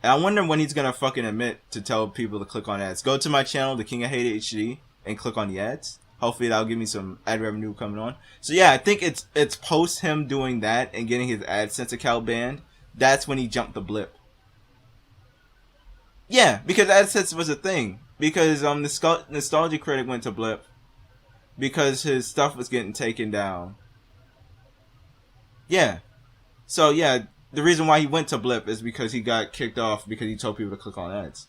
A: And I wonder when he's gonna fucking admit to tell people to click on ads. Go to my channel, The King of Hate HD, and click on the ads. Hopefully that'll give me some ad revenue coming on. So yeah, I think it's post him doing that and getting his AdSense account banned. That's when he jumped the Blip. Yeah, because AdSense was a thing. Because Nostalgia Critic went to Blip because his stuff was getting taken down. Yeah. So yeah. The reason why he went to Blip is because he got kicked off because he told people to click on ads.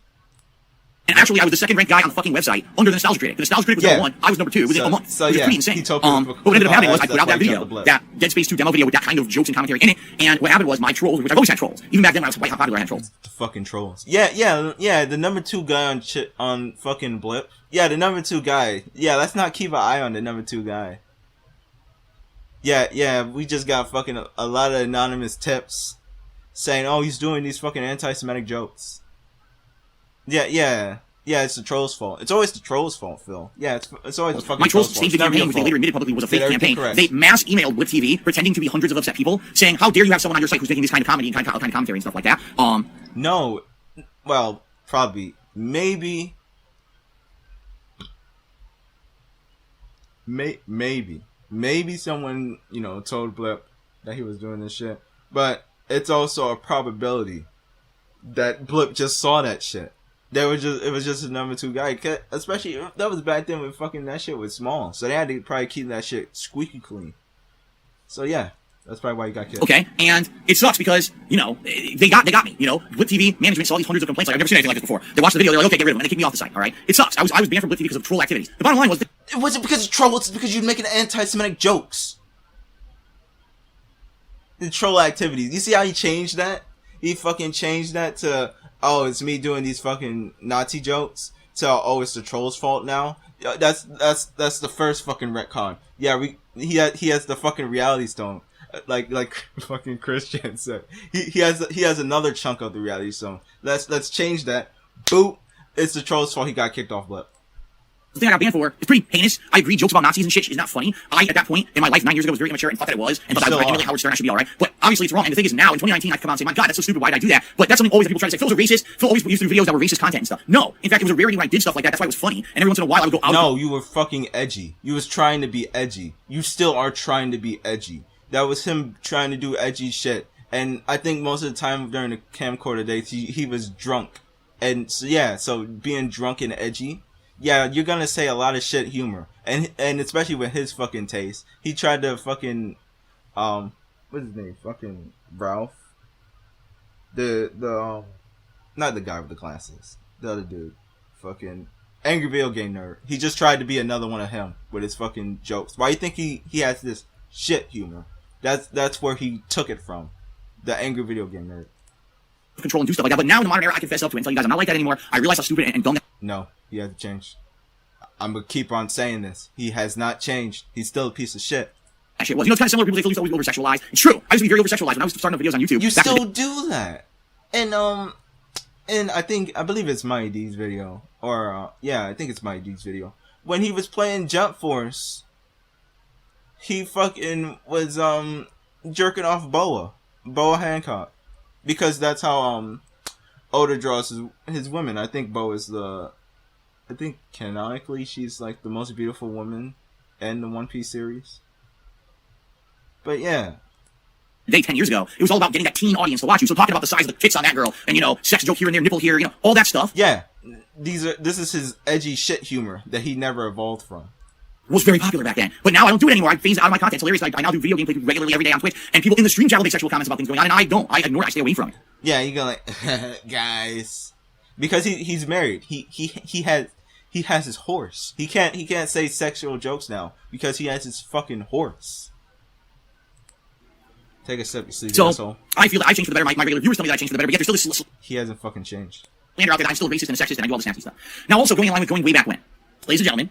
B: And actually, I was the second ranked guy on the fucking website under the Nostalgia Critic. The Nostalgia Critic was number 1. I was number 2 within a month.
A: So
B: it was
A: yeah,
B: pretty insane.
A: he told people
B: but what ended up happening was I put out that video, that Dead Space 2 demo video with that kind of jokes and commentary in it. And what happened was my trolls, which I've always had trolls. Even back then when I was white, how popular I had trolls.
A: The fucking trolls. Yeah. The number 2 guy on fucking Blip. Yeah, the number 2 guy. Yeah, let's not keep an eye on the number 2 guy. Yeah. We just got fucking a lot of anonymous tips saying, oh, he's doing these fucking anti-Semitic jokes. Yeah, it's the trolls' fault. It's always the trolls' fault, Phil. Yeah, it's always the fucking
B: my trolls
A: fault.
B: staged a campaign, which they later admitted publicly was a fake campaign.
A: Correct.
B: They mass emailed Blip TV, pretending to be hundreds of upset people, saying, how dare you have someone on your site who's making this kind of comedy and kind of commentary and stuff like that.
A: No. Well, probably. Maybe. Maybe someone, told Blip that he was doing this shit. But it's also a probability that Blip just saw that shit. It was just a number 2 guy. Especially, that was back then when fucking that shit was small. So they had to probably keep that shit squeaky clean. So yeah, that's probably why he got killed.
B: Okay, and it sucks because, they got me, Blip TV management saw these hundreds of complaints. Like, I've never seen anything like this before. They watched the video, they're like, okay, get rid of them, and they kicked me off the site, alright? It sucks. I was banned from Blip TV because of troll activities. The bottom line was...
A: It wasn't because of trolls, it's because you're making anti-Semitic jokes. The troll activities. You see how he changed that? He fucking changed that to, oh, it's me doing these fucking Nazi jokes, to, oh, it's the troll's fault now. That's the first fucking retcon. Yeah, he has the fucking reality stone, like fucking Christian said. He has another chunk of the reality stone. Let's change that. Boop. It's the troll's fault. He got kicked off Blip.
B: The thing I got banned for is pretty heinous. I agree, jokes about Nazis and shit is not funny. At that point in my life 9 years ago, was very immature and thought that it was, and thought I was like Howard Stern, I should be alright. But obviously it's wrong. And the thing is now, in 2019, I come out and say, my God, that's so stupid. Why did I do that? But that's something always that people try to say, Phil's a racist. Phil always used to do videos that were racist content and stuff. No. In fact, it was a rarity when I did stuff like that. That's why it was funny. And every once in a while, I would go out.
A: No, you were fucking edgy. You was trying to be edgy. You still are trying to be edgy. That was him trying to do edgy shit. And I think most of the time during the camcorder days, he was drunk. And so, yeah, so being drunk and edgy, yeah, you're gonna say a lot of shit humor, and especially with his fucking taste. He tried to fucking what's his name? Fucking Ralph. The not the guy with the glasses. The other dude. Fucking angry video game nerd. He just tried to be another one of him with his fucking jokes. Why do you think he has this shit humor? That's where he took it from. The angry video game nerd.
B: Control and do stuff like that. But now in the modern era, I confess up to it and tell you guys I'm not like that anymore. I realize how stupid and dumb that.
A: No, he hasn't changed. I'm gonna keep on saying this. He has not changed. He's still a piece of shit.
B: That shit was. You know, it's kind of similar. People say Phil used to always over-sexualized. It's true. I used to be very over-sexualized when I was starting videos on YouTube.
A: You still do that. And I believe it's Mighty D's video. Or, yeah, I think it's Mighty D's video. When he was playing Jump Force, he fucking was, jerking off Boa Hancock. Because that's how, Oda draws his women. I think Boa's I think canonically she's, like, the most beautiful woman in the One Piece series. But, yeah.
B: 10 years ago, it was all about getting that teen audience to watch you. So talking about the size of the tits on that girl, and, you know, sex joke here and there, nipple here, you know, all that stuff.
A: Yeah. This is his edgy shit humor that he never evolved from.
B: Was very popular back then. But now I don't do it anymore. I phase it out of my content. It's hilarious. I now do video game playthroughs regularly every day on Twitch, and people in the stream channel make sexual comments about things going on, and I don't. I ignore it. I stay away from it.
A: Yeah, you go like, guys. Because he's married. He has his horse. He can't say sexual jokes now because he has his fucking horse. Take a sip, you sleepy asshole.
B: I feel that I changed for the better. My regular viewers tell me that I changed for the better, but yet there's still this
A: He hasn't fucking changed.
B: slander out there that I'm still racist and a sexist and I do all this nasty stuff. Now, also going in line with going way back when, ladies and gentlemen,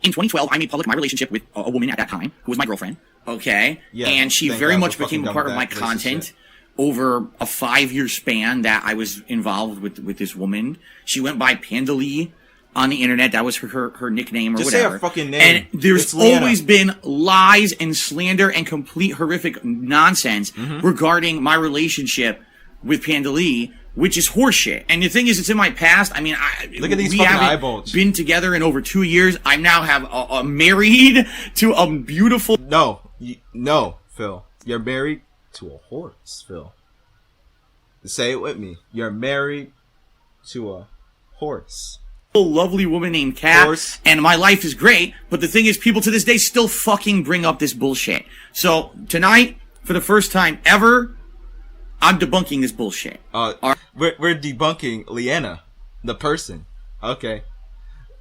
B: in 2012, I made public my relationship with a woman at that time who was my girlfriend. Okay,
A: yeah,
B: and she very much became a part of my content over a 5-year span that I was involved with this woman. She went by Panda Lee on the internet. That was her nickname or
A: just
B: whatever.
A: Say her fucking name.
B: And there's always been lies and slander and complete horrific nonsense regarding my relationship with Panda Lee, which is horseshit. And the thing is, it's in my past. I mean,
A: look at these
B: we
A: fucking
B: haven't
A: eyeballs.
B: Been together in over 2 years. I now have a married to a beautiful.
A: No, Phil. You're married to a horse, Phil. Say it with me. You're married to a horse.
B: Lovely woman named Kat, and my life is great, but the thing is, people to this day still fucking bring up this bullshit. So, tonight, for the first time ever, I'm debunking this bullshit.
A: We're debunking Leanna, the person. Okay.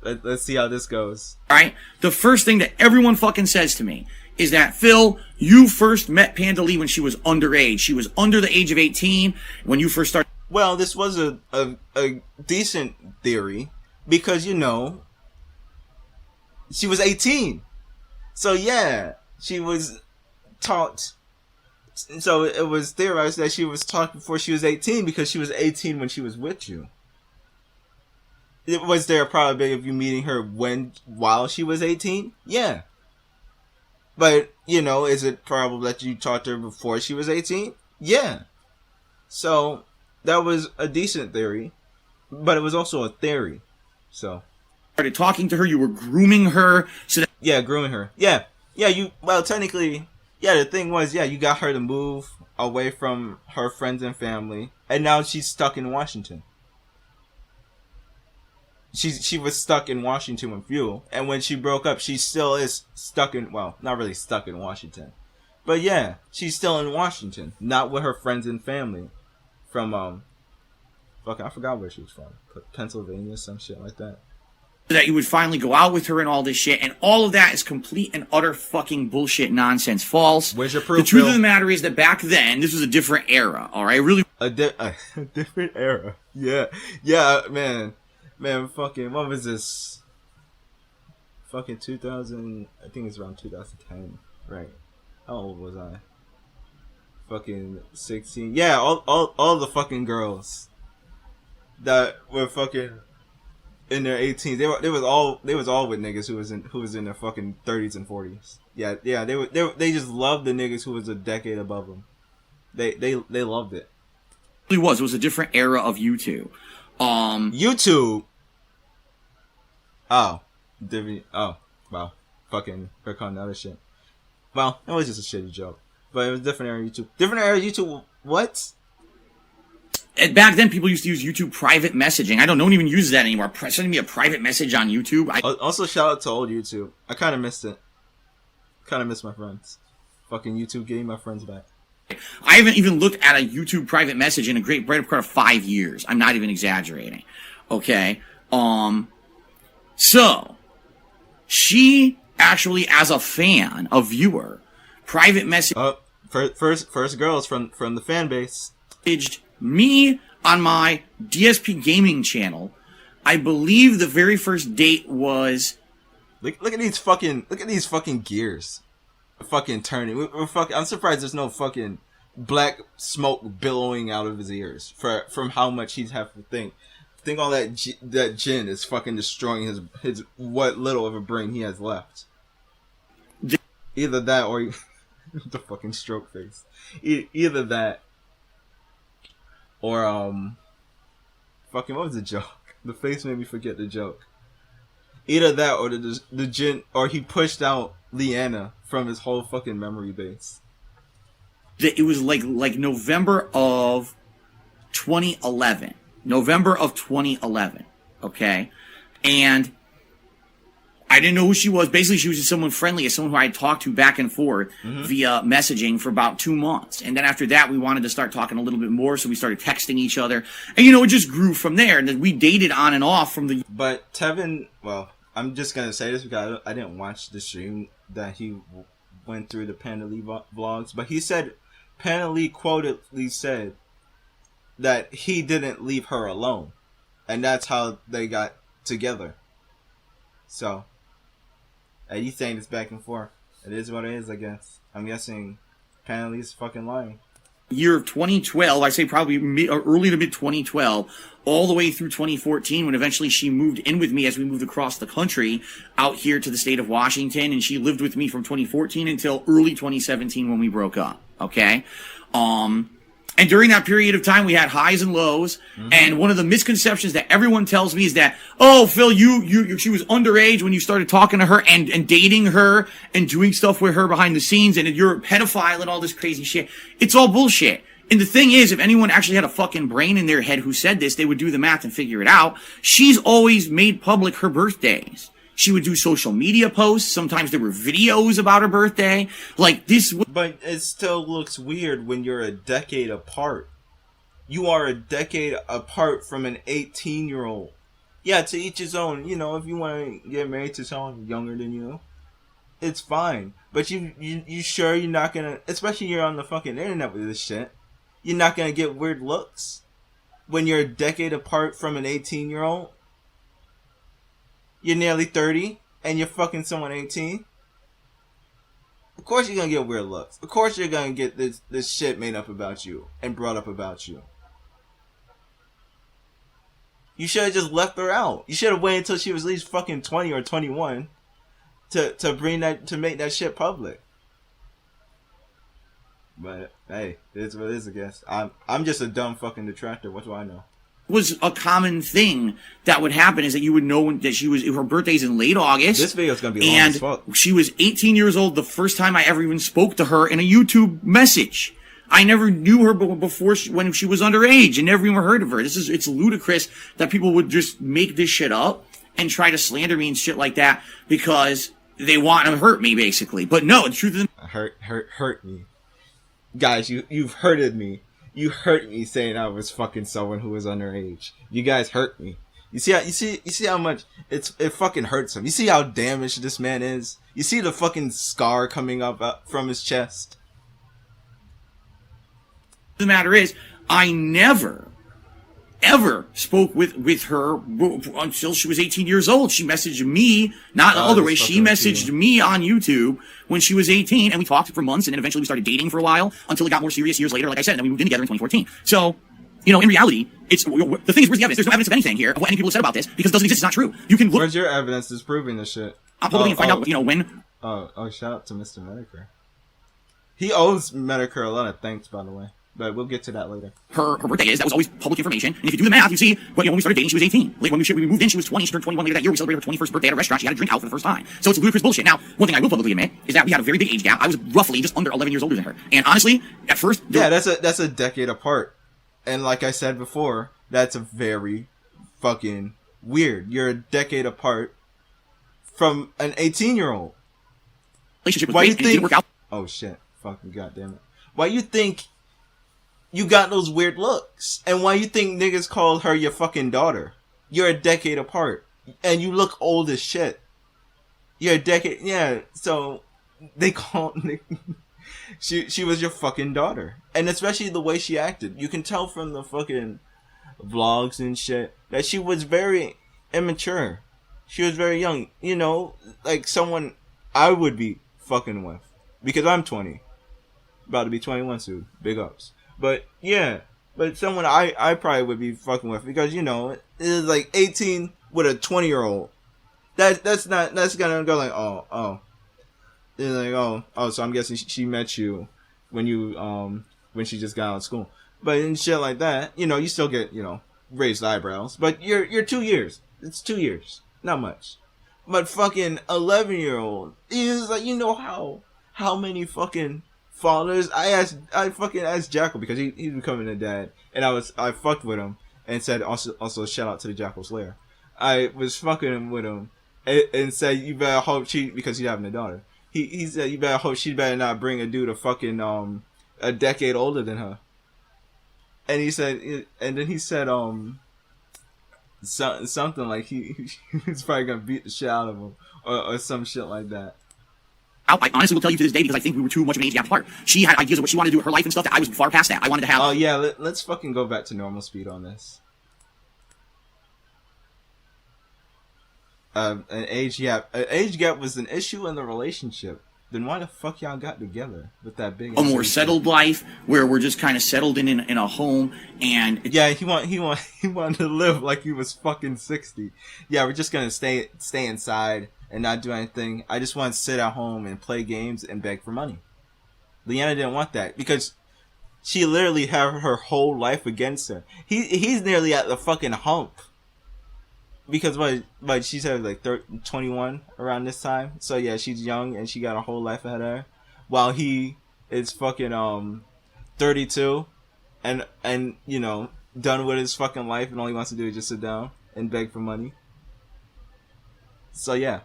A: Let's see how this goes.
B: Alright? The first thing that everyone fucking says to me is that, Phil, you first met Panda Lee when she was underage. She was under the age of 18 when you first started.
A: Well, this was a decent theory. Because, you know, she was 18. So, yeah, she was taught. So, it was theorized that she was taught before she was 18 because she was 18 when she was with you. Was there a probability of you meeting her while she was 18? Yeah. But, you know, is it probable that you taught her before she was 18? Yeah. So, that was a decent theory. But it was also a theory. So
B: started talking to her, you were grooming her, so that
A: grooming her. Technically, the thing was, you got her to move away from her friends and family, and now she's stuck in Washington. She was stuck in Washington with you, and when she broke up, she still is stuck in, well, not really stuck in Washington. But yeah, she's still in Washington, not with her friends and family from I forgot where she was from. Pennsylvania, some shit like that.
B: That you would finally go out with her and all this shit, and all of that is complete and utter fucking bullshit nonsense. False.
A: Where's your proof,
B: The truth
A: Bill?
B: of the matter is that back then, this was a different era, alright? Really.
A: A different era. Yeah, man, fucking, what was this? Fucking 2000, I think it's around 2010, right? How old was I? Fucking 16. Yeah, all the fucking girls that were fucking in their 18s. They was all with niggas who was in their fucking 30s and 40s. Yeah. They just loved the niggas who was a decade above them. They loved it.
B: It was a different era of YouTube.
A: YouTube. Oh, wow. Fucking they're calling that shit. Well, it was just a shitty joke, but it was a different era of YouTube. Different era of YouTube. What?
B: Back then, people used to use YouTube private messaging. I don't. No one even uses that anymore. Sending me a private message on YouTube.
A: Also, shout out to old YouTube. I kind of missed it. Kind of miss my friends. Fucking YouTube getting my friends back.
B: I haven't even looked at a YouTube private message in a great part of 5 years. I'm not even exaggerating. Okay. So she actually, as a fan, a viewer, private message.
A: First girls from the fan base.
B: Me on my DSP gaming channel. I believe the very first date was.
A: Look at these fucking gears. Fucking turning. I'm surprised there's no fucking black smoke billowing out of his ears from how much he'd have to think. Think all that gin is fucking destroying his what little of a brain he has left. Either that or the fucking stroke face. Either that or fucking what was the joke? The face made me forget the joke. Either that or the gin, or he pushed out Leanna from his whole fucking memory base.
B: It was like November of 2011. November of 2011. Okay? And I didn't know who she was. Basically, she was just someone friendly, someone who I had talked to back and forth via messaging for about 2 months. And then after that, we wanted to start talking a little bit more, so we started texting each other. And, it just grew from there. And then we dated on and off from the...
A: But Tevin, well, I'm just going to say this because I didn't watch the stream that he went through the Panda Lee vlogs. But he said, Panda Lee quotedly said that he didn't leave her alone. And that's how they got together. So... you saying it's back and forth. It is what it is, I guess. I'm guessing Panelly's fucking lying.
B: Year of 2012, I say probably early to mid 2012, all the way through 2014, when eventually she moved in with me as we moved across the country out here to the state of Washington, and she lived with me from 2014 until early 2017 when we broke up. Okay? And during that period of time, we had highs and lows. And one of the misconceptions that everyone tells me is that, oh, Phil, she was underage when you started talking to her and dating her and doing stuff with her behind the scenes, and you're a pedophile and all this crazy shit. It's all bullshit. And the thing is, if anyone actually had a fucking brain in their head who said this, they would do the math and figure it out. She's always made public her birthdays. She would do social media posts. Sometimes there were videos about her birthday. Like this.
A: But it still looks weird when you're a decade apart. You are a decade apart from an 18-year-old. Yeah, to each his own. If you want to get married to someone younger than you, it's fine. But you sure you're not gonna, especially you're on the fucking internet with this shit, you're not gonna get weird looks when you're a decade apart from an 18-year-old? You're nearly 30, and you're fucking someone 18. Of course you're gonna get weird looks. Of course you're gonna get this shit made up about you and brought up about you. You should have just left her out. You should have waited until she was at least fucking 20 or 21 to make that shit public. But hey, it's what it is, I guess. I'm just a dumb fucking detractor. What do I know?
B: Was a common thing that would happen is that you would know that her birthday's in late August.
A: This video's gonna be long as fuck.
B: She was 18 years old the first time I ever even spoke to her in a YouTube message. I never knew her before when she was underage and never even heard of her. It's ludicrous that people would just make this shit up and try to slander me and shit like that because they want to hurt me, basically. But no, the truth is...
A: Hurt me. Guys, you've hurted me. You hurt me saying I was fucking someone who was underage. You guys hurt me. You see how much it fucking hurts him. You see how damaged this man is. You see the fucking scar coming up from his chest.
B: The matter is, I never, ever spoke with her until she was 18 years old. She messaged me, not the other way. She messaged me on YouTube when she was 18, and we talked for months, and then eventually we started dating for a while until it got more serious years later, like I said, and then we moved in together in 2014. So, in reality, the thing is, where's the evidence? There's no evidence of anything here of what any people have said about this because it doesn't exist. It's not true. You can look.
A: Where's your evidence that's proving this shit?
B: I'm hoping and find out, when.
A: Oh, shout out to Mr. Medicare. He owes Medicare a lot of thanks, by the way. But we'll get to that later.
B: Her birthday is. That was always public information. And if you do the math, you see, when we started dating, she was 18. Like, when we moved in, she was 20. She turned 21 later that year. We celebrated her 21st birthday at a restaurant. She had a drink out for the first time. So it's ludicrous bullshit. Now, one thing I will publicly admit is that we had a very big age gap. I was roughly just under 11 years older than her. And honestly, at first...
A: Yeah, that's a decade apart. And like I said before, that's a very fucking weird. You're a decade apart from an 18-year-old.
B: Relationship was
A: Why
B: great,
A: you
B: and it didn't
A: think?
B: work out.
A: Oh shit! Fucking goddamn it! Why you think you got those weird looks? And why you think niggas called her your fucking daughter? You're a decade apart, and you look old as shit. You're a decade, yeah. So they called she was your fucking daughter, and especially the way she acted. You can tell from the fucking vlogs and shit that she was very immature. She was very young. You know, like someone I would be fucking with because I'm 20, about to be 21 soon. Big ups. But yeah, but someone I probably would be fucking with because, you know, it's like 18 with a 20-year-old. That's gonna go like, oh. It's like, oh, so I'm guessing she met you when when she just got out of school. But in shit like that, you know, you still get, you know, raised eyebrows. But you're 2 years. It's 2 years. Not much. But fucking 11-year-old is like, you know how many fucking fathers I fucking asked Jackal because he's becoming a dad, and I fucked with him and said also shout out to the Jackal Slayer. I was fucking with him and said you better hope because he's having a daughter. He said you better hope she better not bring a dude a fucking a decade older than her. And he said, and then he said something like he's probably gonna beat the shit out of him or some shit like that.
B: I honestly will tell you to this day because I think we were too much of an age gap apart. She had ideas of what she wanted to do with her life and stuff that I was far past that. I wanted to have.
A: Oh yeah, let's fucking go back to normal speed on this. An age gap was an issue in the relationship. Then why the fuck y'all got together with that big?
B: A more settled life where we're just kind of settled in a home and
A: yeah, he wanted to live like he was fucking 60. Yeah, we're just gonna stay inside and not do anything. I just want to sit at home and play games and beg for money. Leanna didn't want that because she literally had her whole life against her. He's nearly at the fucking hump. Because but she said like 21 around this time. So yeah, she's young and she got a whole life ahead of her. While he is fucking 32 and you know, done with his fucking life and all he wants to do is just sit down and beg for money. So yeah.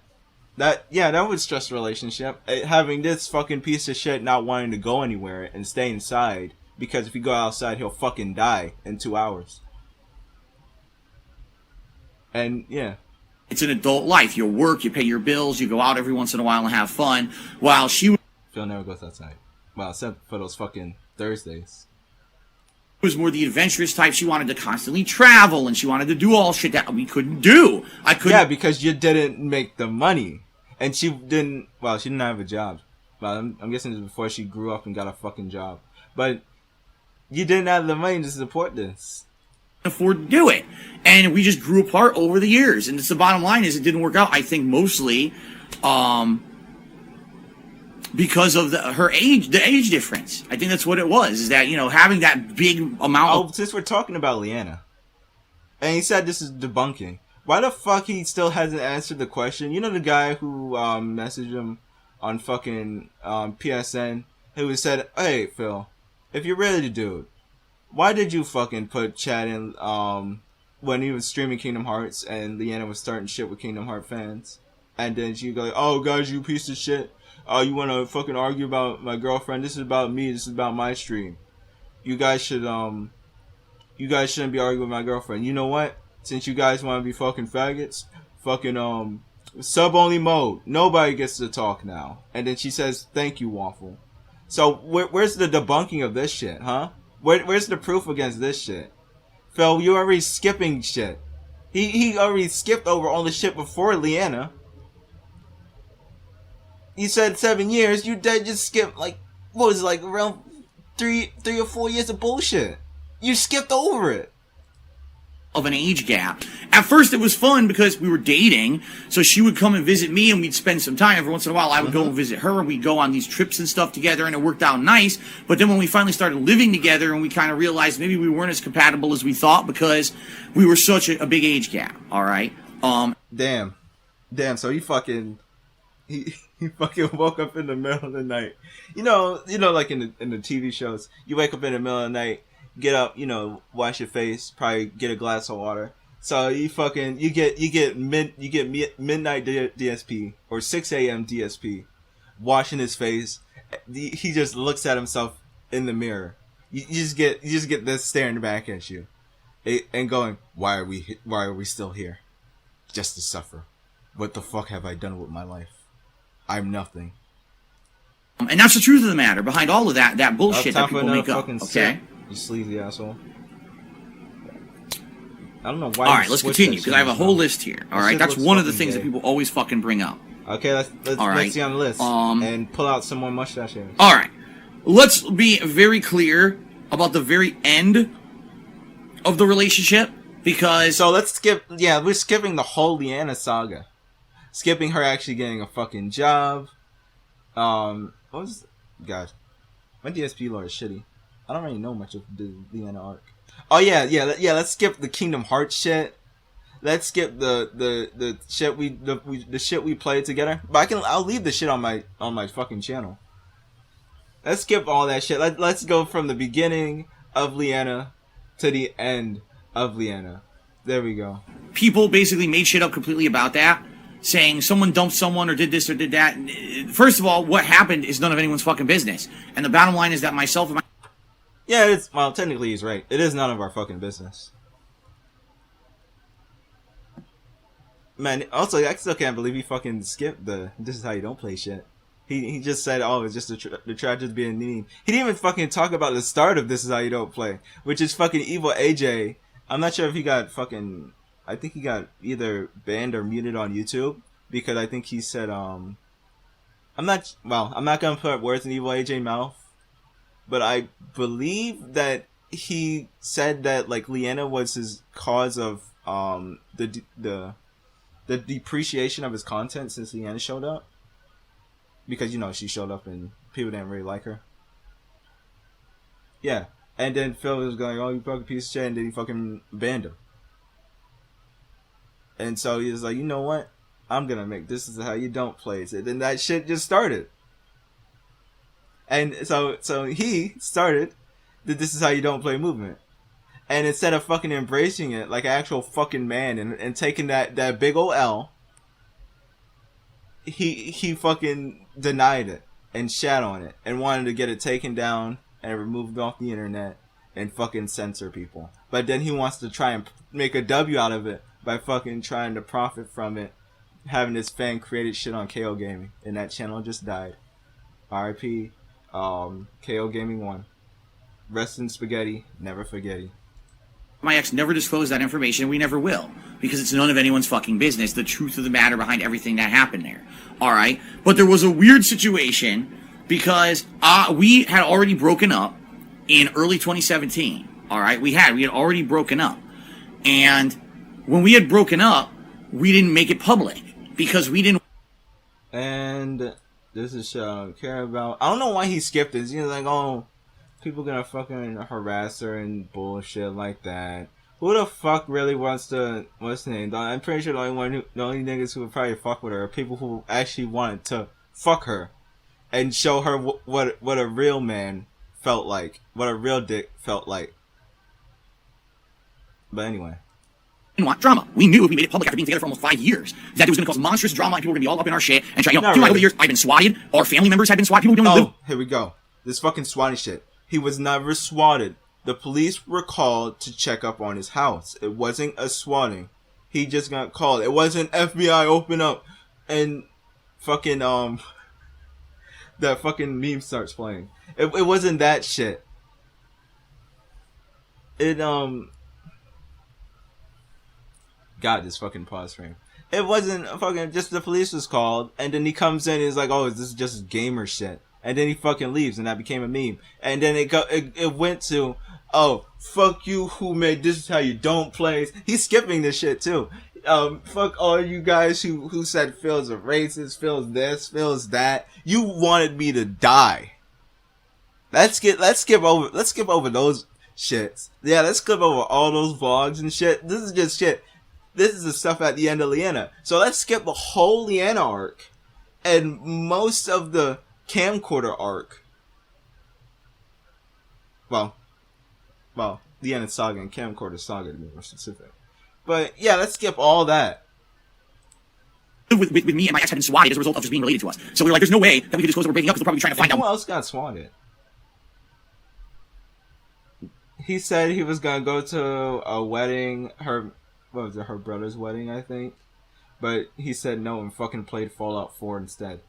A: That would stress the relationship. Having this fucking piece of shit not wanting to go anywhere and stay inside because if he go outside he'll fucking die in 2 hours. And yeah,
B: it's an adult life. You work, you pay your bills, you go out every once in a while and have fun. While she
A: Phil never goes outside. Well, except for those fucking Thursdays.
B: Was more the adventurous type. She wanted to constantly travel and she wanted to do all shit that we couldn't do. I couldn't.
A: Yeah, because you didn't make the money, and she didn't. Well, she didn't have a job. Well, I'm guessing it was before she grew up and got a fucking job. But you didn't have the money to support this.
B: Afford to do it, and we just grew apart over the years. And it's the bottom line is it didn't work out. I think mostly because of her age, the age difference. I think that's what it was. Is that, you know, having that big amount.
A: Oh, since we're talking about Leanna, and he said this is debunking. Why the fuck he still hasn't answered the question? You know the guy who messaged him on fucking PSN who said, "Hey Phil, if you're ready to do it, why did you fucking put Chad in when he was streaming Kingdom Hearts and Leanna was starting shit with Kingdom Hearts fans?" And then she go like, "Oh guys, you piece of shit. You want to fucking argue about my girlfriend? This is about me. This is about my stream. You guys shouldn't be arguing with my girlfriend. You know what? Since you guys want to be fucking faggots, fucking sub only mode. Nobody gets to talk now." And then she says, "Thank you, Waffle." So where's the debunking of this shit, huh? Where's the proof against this shit? Phil, you already skipping shit. He already skipped over all the shit before Leanna. You said 7 years. You dead just skipped like what was it, like around three or 4 years of bullshit. You skipped over it.
B: Of an age gap. At first it was fun because we were dating, so she would come and visit me and we'd spend some time. Every once in a while I would go and visit her and we'd go on these trips and stuff together and it worked out nice. But then when we finally started living together and we kind of realized maybe we weren't as compatible as we thought because we were such a big age gap. Alright?
A: Damn. So he fucking woke up in the middle of the night. You know, like in the TV shows, you wake up in the middle of the night, get up, wash your face, probably get a glass of water. So you get midnight DSP or 6 a.m. DSP, washing his face. He just looks at himself in the mirror. You just get this staring back at you, and going, why are we still here? Just to suffer. What the fuck have I done with my life? I'm nothing.
B: And that's the truth of the matter behind all of that bullshit that people make up. Okay,
A: set, you sleazy asshole. I don't know why.
B: All right, let's continue because I have a whole list here. All right, that's one of the things that people always fucking bring up.
A: Okay, let's see on the list and pull out some more mustache hairs.
B: All right, let's be very clear about the very end of the relationship because.
A: So let's skip. Yeah, we're skipping the whole Leanna saga. Skipping her actually getting a fucking job. What was? God, my DSP lore is shitty. I don't really know much of the Leanna arc. Oh yeah. Let's skip the Kingdom Hearts shit. Let's skip the shit the shit we played together. But I'll leave the shit on my fucking channel. Let's skip all that shit. Let's go from the beginning of Leanna to the end of Leanna. There we go.
B: People basically made shit up completely about that, saying someone dumped someone or did this or did that. First of all, what happened is none of anyone's fucking business. And the bottom line is that myself and my...
A: Yeah, technically he's right. It is none of our fucking business. Man, also, I still can't believe he fucking skipped the "this is how you don't play" shit. He just said, oh, it's just the tragedy being mean. He didn't even fucking talk about the start of "This Is How You Don't Play," which is fucking Evil AJ. I'm not sure if he got fucking... I think he got either banned or muted on YouTube because I think he said, I'm not gonna put words in Evil AJ mouth, but I believe that he said that like Leanna was his cause of the depreciation of his content since Leanna showed up, because she showed up and people didn't really like her. Yeah, and then Phil was going, "Oh, you fucking piece of shit," and then he fucking banned him. And so he was like, "You know what? I'm gonna make This Is How You Don't Play." And then that shit just started. And so he started the "This Is How You Don't Play" movement. And instead of fucking embracing it like an actual fucking man and taking that big ol' L, he fucking denied it and shat on it and wanted to get it taken down and removed off the internet and fucking censor people. But then he wants to try and make a W out of it by fucking trying to profit from it, having this fan created shit on KO Gaming, and that channel just died. RIP, KO Gaming 1. Rest in spaghetti, never forgetty.
B: My ex never disclosed that information, and we never will, because it's none of anyone's fucking business, the truth of the matter behind everything that happened there. Alright? But there was a weird situation, because we had already broken up in early 2017. Alright? We had already broken up. And when we had broken up, we didn't make it public, because we didn't...
A: And this is shit I don't care about. I don't know why he skipped this. Like, oh... people gonna fucking harass her and bullshit like that. Who the fuck really wants to... what's the name? I'm pretty sure the only niggas who would probably fuck with her are people who actually wanted to fuck her and show her what a real man felt like, what a real dick felt like. But anyway.
B: Didn't want drama. We knew if we made it public after being together for almost 5 years that it was going to cause monstrous drama and people were going to be all up in our shit and try. Throughout the years, I've been swatted. Our family members have been swatted. People don't live.
A: Here we go. This fucking swatting shit. He was never swatted. The police were called to check up on his house. It wasn't a swatting. He just got called. It wasn't FBI open up and fucking that fucking meme starts playing. It wasn't that shit. God, this fucking pause frame. It wasn't fucking just the police was called and then he comes in and is like, "Oh, this is just gamer shit." And then he fucking leaves, and that became a meme. And then it went to, "Oh, fuck you, who made This Is How You Don't Play." He's skipping this shit too. Fuck all you guys who said Phil's a racist, Phil's this, Phil's that. You wanted me to die. Let's skip over those shits. Yeah, let's skip over all those vlogs and shit. This is just shit. This is the stuff at the end of Leanna. So let's skip the whole Leanna arc and most of the camcorder arc. Well, Well, the Ennis saga and camcorder saga to be more specific. But yeah, let's skip all that.
B: With me and my ex had been swatted as a result of just being related to us. So we were like, there's no way that we could disclose that we're breaking up because they're probably trying to find out.
A: Who else got swatted? He said he was gonna go to a wedding. What was it? Her brother's wedding, I think. But he said no and fucking played Fallout 4 instead.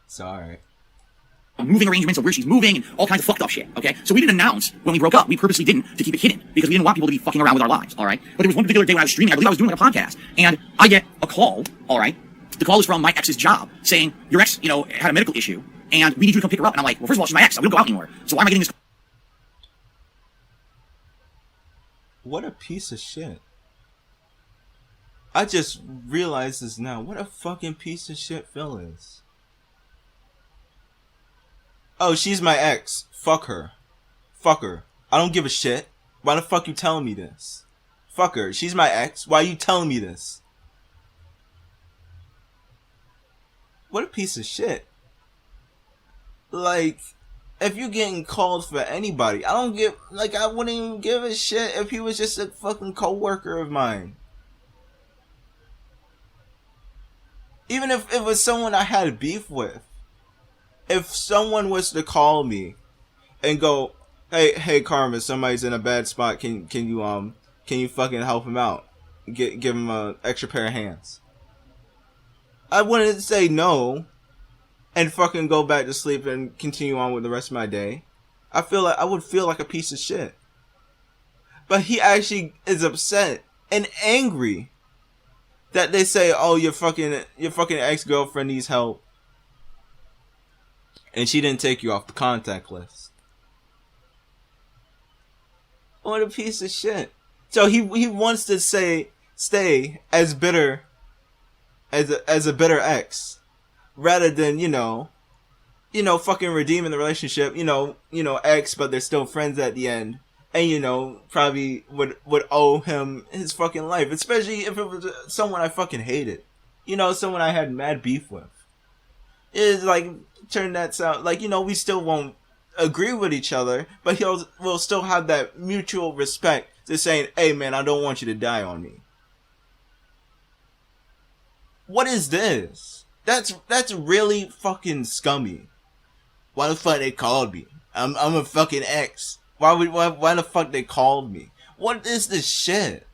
A: Sorry.
B: Moving arrangements of where she's moving and all kinds of fucked up shit, okay? So we didn't announce when we broke up. We purposely didn't to keep it hidden because we didn't want people to be fucking around with our lives, all right? But there was one particular day when I was streaming, I believe I was doing like a podcast, and I get a call, all right? The call is from my ex's job saying, your ex, had a medical issue and we need you to come pick her up. And I'm like, well, first of all, she's my ex. We don't go out anymore. So why am I getting this?
A: What a piece of shit. I just realized this now. What a fucking piece of shit Phil is. Oh, she's my ex. Fuck her. Fuck her. I don't give a shit. Why the fuck you telling me this? Fuck her. She's my ex. Why are you telling me this? What a piece of shit. Like, if you're getting called for anybody, I wouldn't even give a shit if he was just a fucking coworker of mine. Even if it was someone I had beef with. If someone was to call me and go, hey Karma, somebody's in a bad spot, can you fucking help him out? Give him an extra pair of hands. I wouldn't say no and fucking go back to sleep and continue on with the rest of my day. I would feel like a piece of shit. But he actually is upset and angry that they say, oh, your fucking ex-girlfriend needs help. And she didn't take you off the contact list. What a piece of shit. So he wants to stay as bitter as a bitter ex, rather than fucking redeeming the relationship. Ex, but they're still friends at the end, and probably would owe him his fucking life, especially if it was someone I fucking hated, someone I had mad beef with. It's like turn that sound like we still won't agree with each other, but we'll still have that mutual respect to saying, hey man, I don't want you to die on me. What is this? That's really fucking scummy. Why the fuck they called me? I'm a fucking ex. Why the fuck they called me? What is this shit?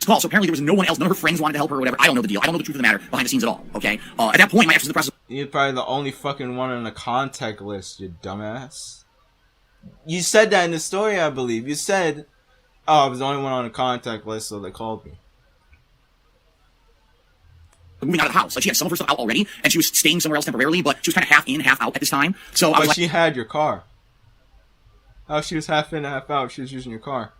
B: Call. So apparently there was no one else, none of her friends wanted to help her or whatever. I don't know the deal. I don't know the truth of the matter behind the scenes at all, okay? At that point, my ex was in the process.
A: You're probably the only fucking one on the contact list, you dumbass. You said that in the story, I believe. You said, oh, I was the only one on the contact list, so they called me.
B: Moving out of the house. Like, she had some of her stuff out already, and she was staying somewhere else temporarily, but she was kind of half in, half out at this time. So I was
A: like, she had your car. Oh, she was half in, half out. She was using your car.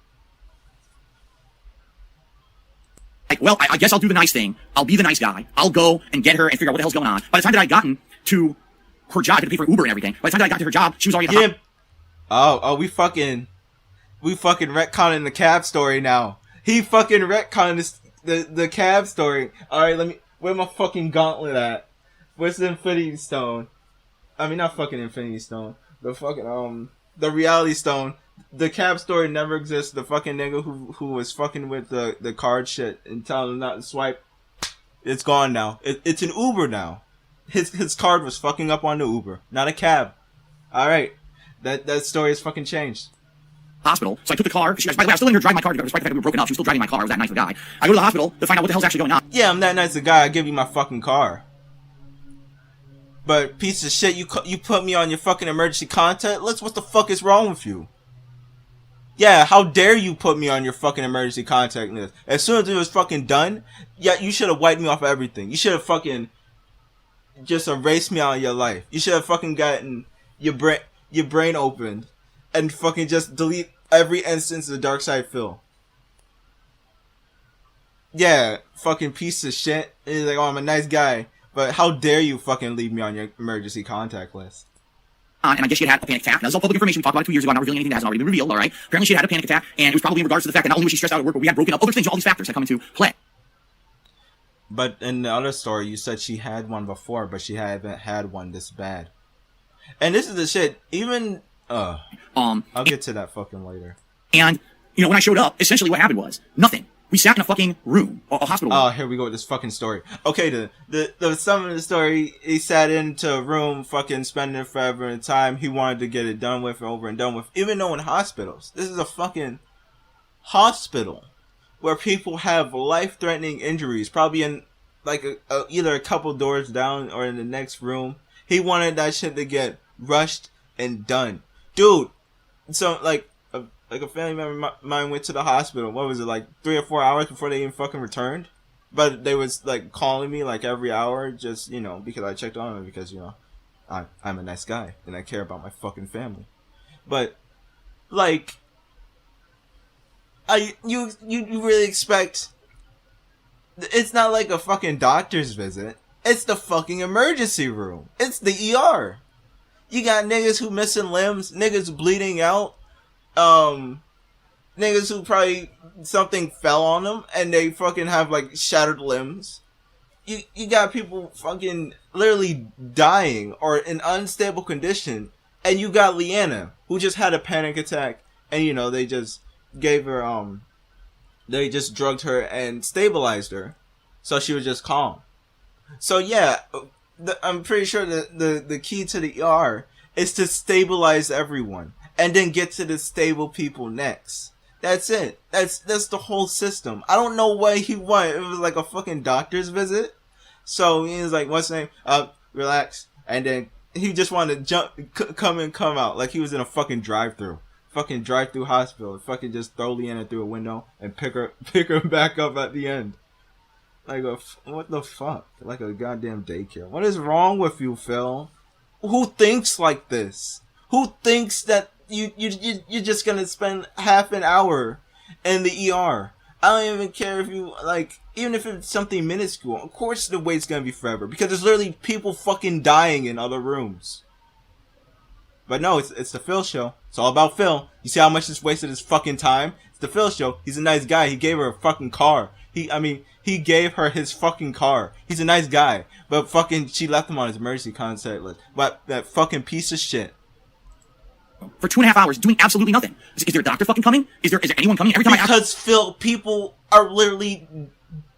B: Like, well, I guess I'll do the nice thing. I'll be the nice guy. I'll go and get her and figure out what the hell's going on. By the time that I'd gotten to her job, I had to pay for Uber and everything. By the time that I got to her job, she was already at the house.
A: We fucking retconning the cab story now. He fucking retconned the cab story. Alright, where my fucking gauntlet at? Where's the Infinity Stone? I mean, not fucking Infinity Stone. The fucking, the Reality Stone. The cab story never exists. The fucking nigga who was fucking with the card shit and telling him not to swipe, it's gone now. It's an Uber now. His card was fucking up on the Uber, not a cab. Alright. That story has fucking changed.
B: Hospital. So I took the car. By the way, I was still letting her drive my car despite the fact that we were broken up. She was still driving my car. I was that nice of a guy. I go to the hospital to find out what the hell's actually going on.
A: Yeah, I'm that nice of a guy. I give you my fucking car. But piece of shit, you put me on your fucking emergency contact list? What the fuck is wrong with you? Yeah, how dare you put me on your fucking emergency contact list? As soon as it was fucking done, yeah, you should have wiped me off of everything. You should have fucking just erased me out of your life. You should have fucking gotten your brain opened and fucking just delete every instance of the dark side Phil. Yeah, fucking piece of shit. And he's like, oh, I'm a nice guy. But how dare you fucking leave me on your emergency contact list?
B: And I guess she had a panic attack. Now, this is all public information. We talked about it 2 years ago. I'm not revealing anything that hasn't already been revealed, all right? Apparently, she had a panic attack, and it was probably in regards to the fact that not only was she stressed out at work, but we had broken up. Other things, all these factors had come into play.
A: But in the other story, you said she had one before, but she haven't had one this bad. And this is the shit. Even I'll get to that fucking later.
B: And, when I showed up, essentially what happened was nothing. We sat in a fucking room, a hospital room.
A: Oh, here we go with this fucking story. Okay, the sum of the story, he sat into a room, fucking spending forever in time. He wanted to get it done with, over and done with. Even though in hospitals, this is a fucking hospital where people have life-threatening injuries, probably in like either a couple doors down or in the next room. He wanted that shit to get rushed and done, dude. So like a family member of mine went to the hospital. What was it, like 3 or 4 hours before they even fucking returned? But they was like calling me like every hour, just because I checked on them, because I'm a nice guy and I care about my fucking family. But like, you really expect? It's not like a fucking doctor's visit. It's the fucking emergency room. It's the ER. You got niggas who missing limbs, niggas bleeding out, niggas who probably something fell on them and they fucking have like shattered limbs. You got people fucking literally dying or in unstable condition, and you got Leanna who just had a panic attack, and they just gave her they just drugged her and stabilized her, so she was just calm. So yeah, I'm pretty sure the key to the ER is to stabilize everyone and then get to the stable people next. That's it. That's the whole system. I don't know what he wanted. It was like a fucking doctor's visit. So he was like, what's the name? Relax. And then he just wanted to come in, come out. Like he was in a fucking drive-thru. Fucking drive-thru hospital. Fucking just throw Leanna through a window and pick her back up at the end. Like what the fuck? Like a goddamn daycare. What is wrong with you, Phil? Who thinks like this? Who thinks that you're just gonna spend half an hour in the ER? I don't even care if you even if it's something minuscule. Of course the wait's gonna be forever, because there's literally people fucking dying in other rooms. But no, it's the Phil show. It's all about Phil. You see how much this wasted his fucking time? It's the Phil show. He's a nice guy. He gave her a fucking car. He gave her his fucking car. He's a nice guy. But fucking, she left him on his emergency contact list. But that fucking piece of shit.
B: For 2.5 hours doing absolutely nothing. Is there a doctor fucking coming? Is there anyone coming? Every time
A: because Phil, people are literally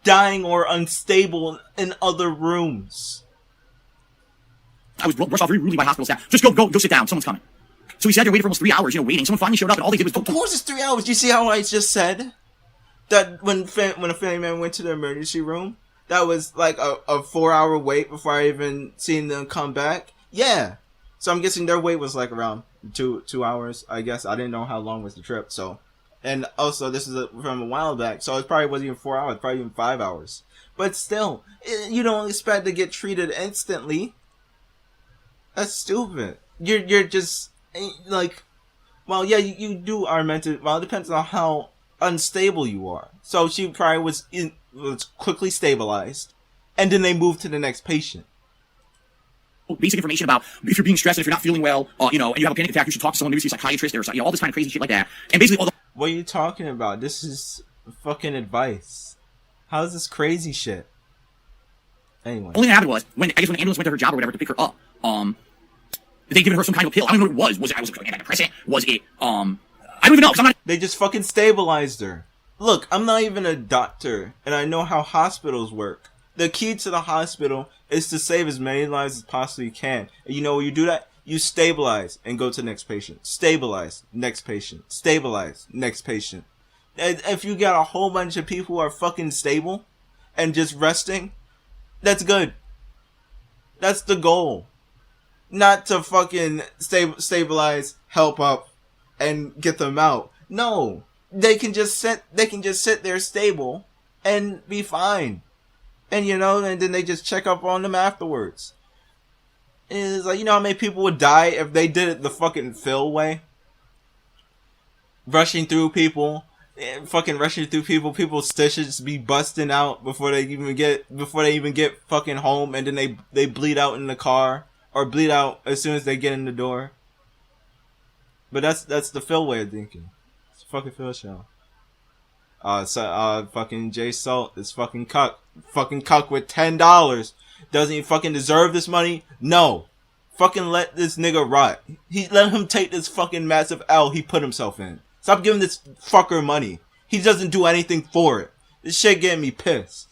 A: dying or unstable in other rooms.
B: I was brushed off very rudely by hospital staff. Just go sit down. Someone's coming. So we sat there waiting for almost 3 hours, waiting. Someone finally showed up, and all they did was...
A: Of course it's 3 hours. Do you see how I just said? That when a family man went to the emergency room, that was like a 4-hour wait before I even seen them come back. Yeah. So I'm guessing their wait was like around two hours, I guess. I didn't know how long was the trip, so. And also, this is from a while back, so it probably wasn't even 4 hours, probably even 5 hours. But still, you don't expect to get treated instantly. That's stupid. You're just, like, well, yeah, you do are meant to, well, it depends on how unstable you are. So she probably was quickly stabilized, and then they moved to the next patient.
B: Basic information about if you're being stressed and if you're not feeling well, and you have a panic attack, you should talk to someone, maybe see a psychiatrist or all this kind of crazy shit like that. And basically all the...
A: What are you talking about? This is fucking advice. How is this crazy shit? Anyway.
B: Only thing that happened was, when the ambulance went to her job or whatever to pick her up, they given her some kind of pill. I don't know what it was. Was it antidepressant? Was it, I don't even know, 'cause I'm not...
A: They just fucking stabilized her. Look, I'm not even a doctor, and I know how hospitals work. The key to the hospital is to save as many lives as possibly you can. And you know when you do that? You stabilize and go to the next patient. Stabilize, next patient. Stabilize, next patient. And if you got a whole bunch of people who are fucking stable and just resting, that's good. That's the goal. Not to fucking stabilize, help up, and get them out. No. They can just sit there stable and be fine. And and then they just check up on them afterwards. And it's like, how many people would die if they did it the fucking Phil way? Rushing through people, people's stitches be busting out before they even get fucking home, and then they bleed out in the car, or bleed out as soon as they get in the door. But that's the Phil way of thinking. It's a fucking Phil show. Fucking Jay Salt is fucking cuck with $10. Doesn't he fucking deserve this money? No. Fucking let this nigga rot. He let him take this fucking massive L he put himself in. Stop giving this fucker money. He doesn't do anything for it. This shit getting me pissed.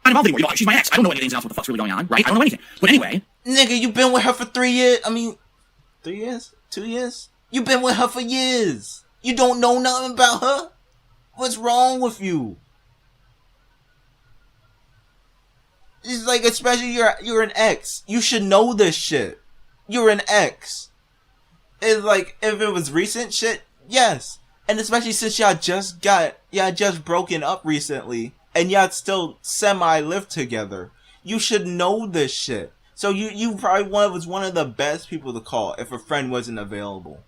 B: I'm not involved anymore. She's my ex. I don't know anything else what the fuck's really going on, right? I don't know anything. But anyway.
A: Nigga, you been with her for 3 years. 3 years? 2 years? You been with her for years. You don't know nothing about her? What's wrong with you? It's like, especially you're an ex. You should know this shit. You're an ex. It's like, if it was recent shit, yes. And especially since y'all just broken up recently, and y'all still semi-live together, you should know this shit. So you probably was one of the best people to call if a friend wasn't available.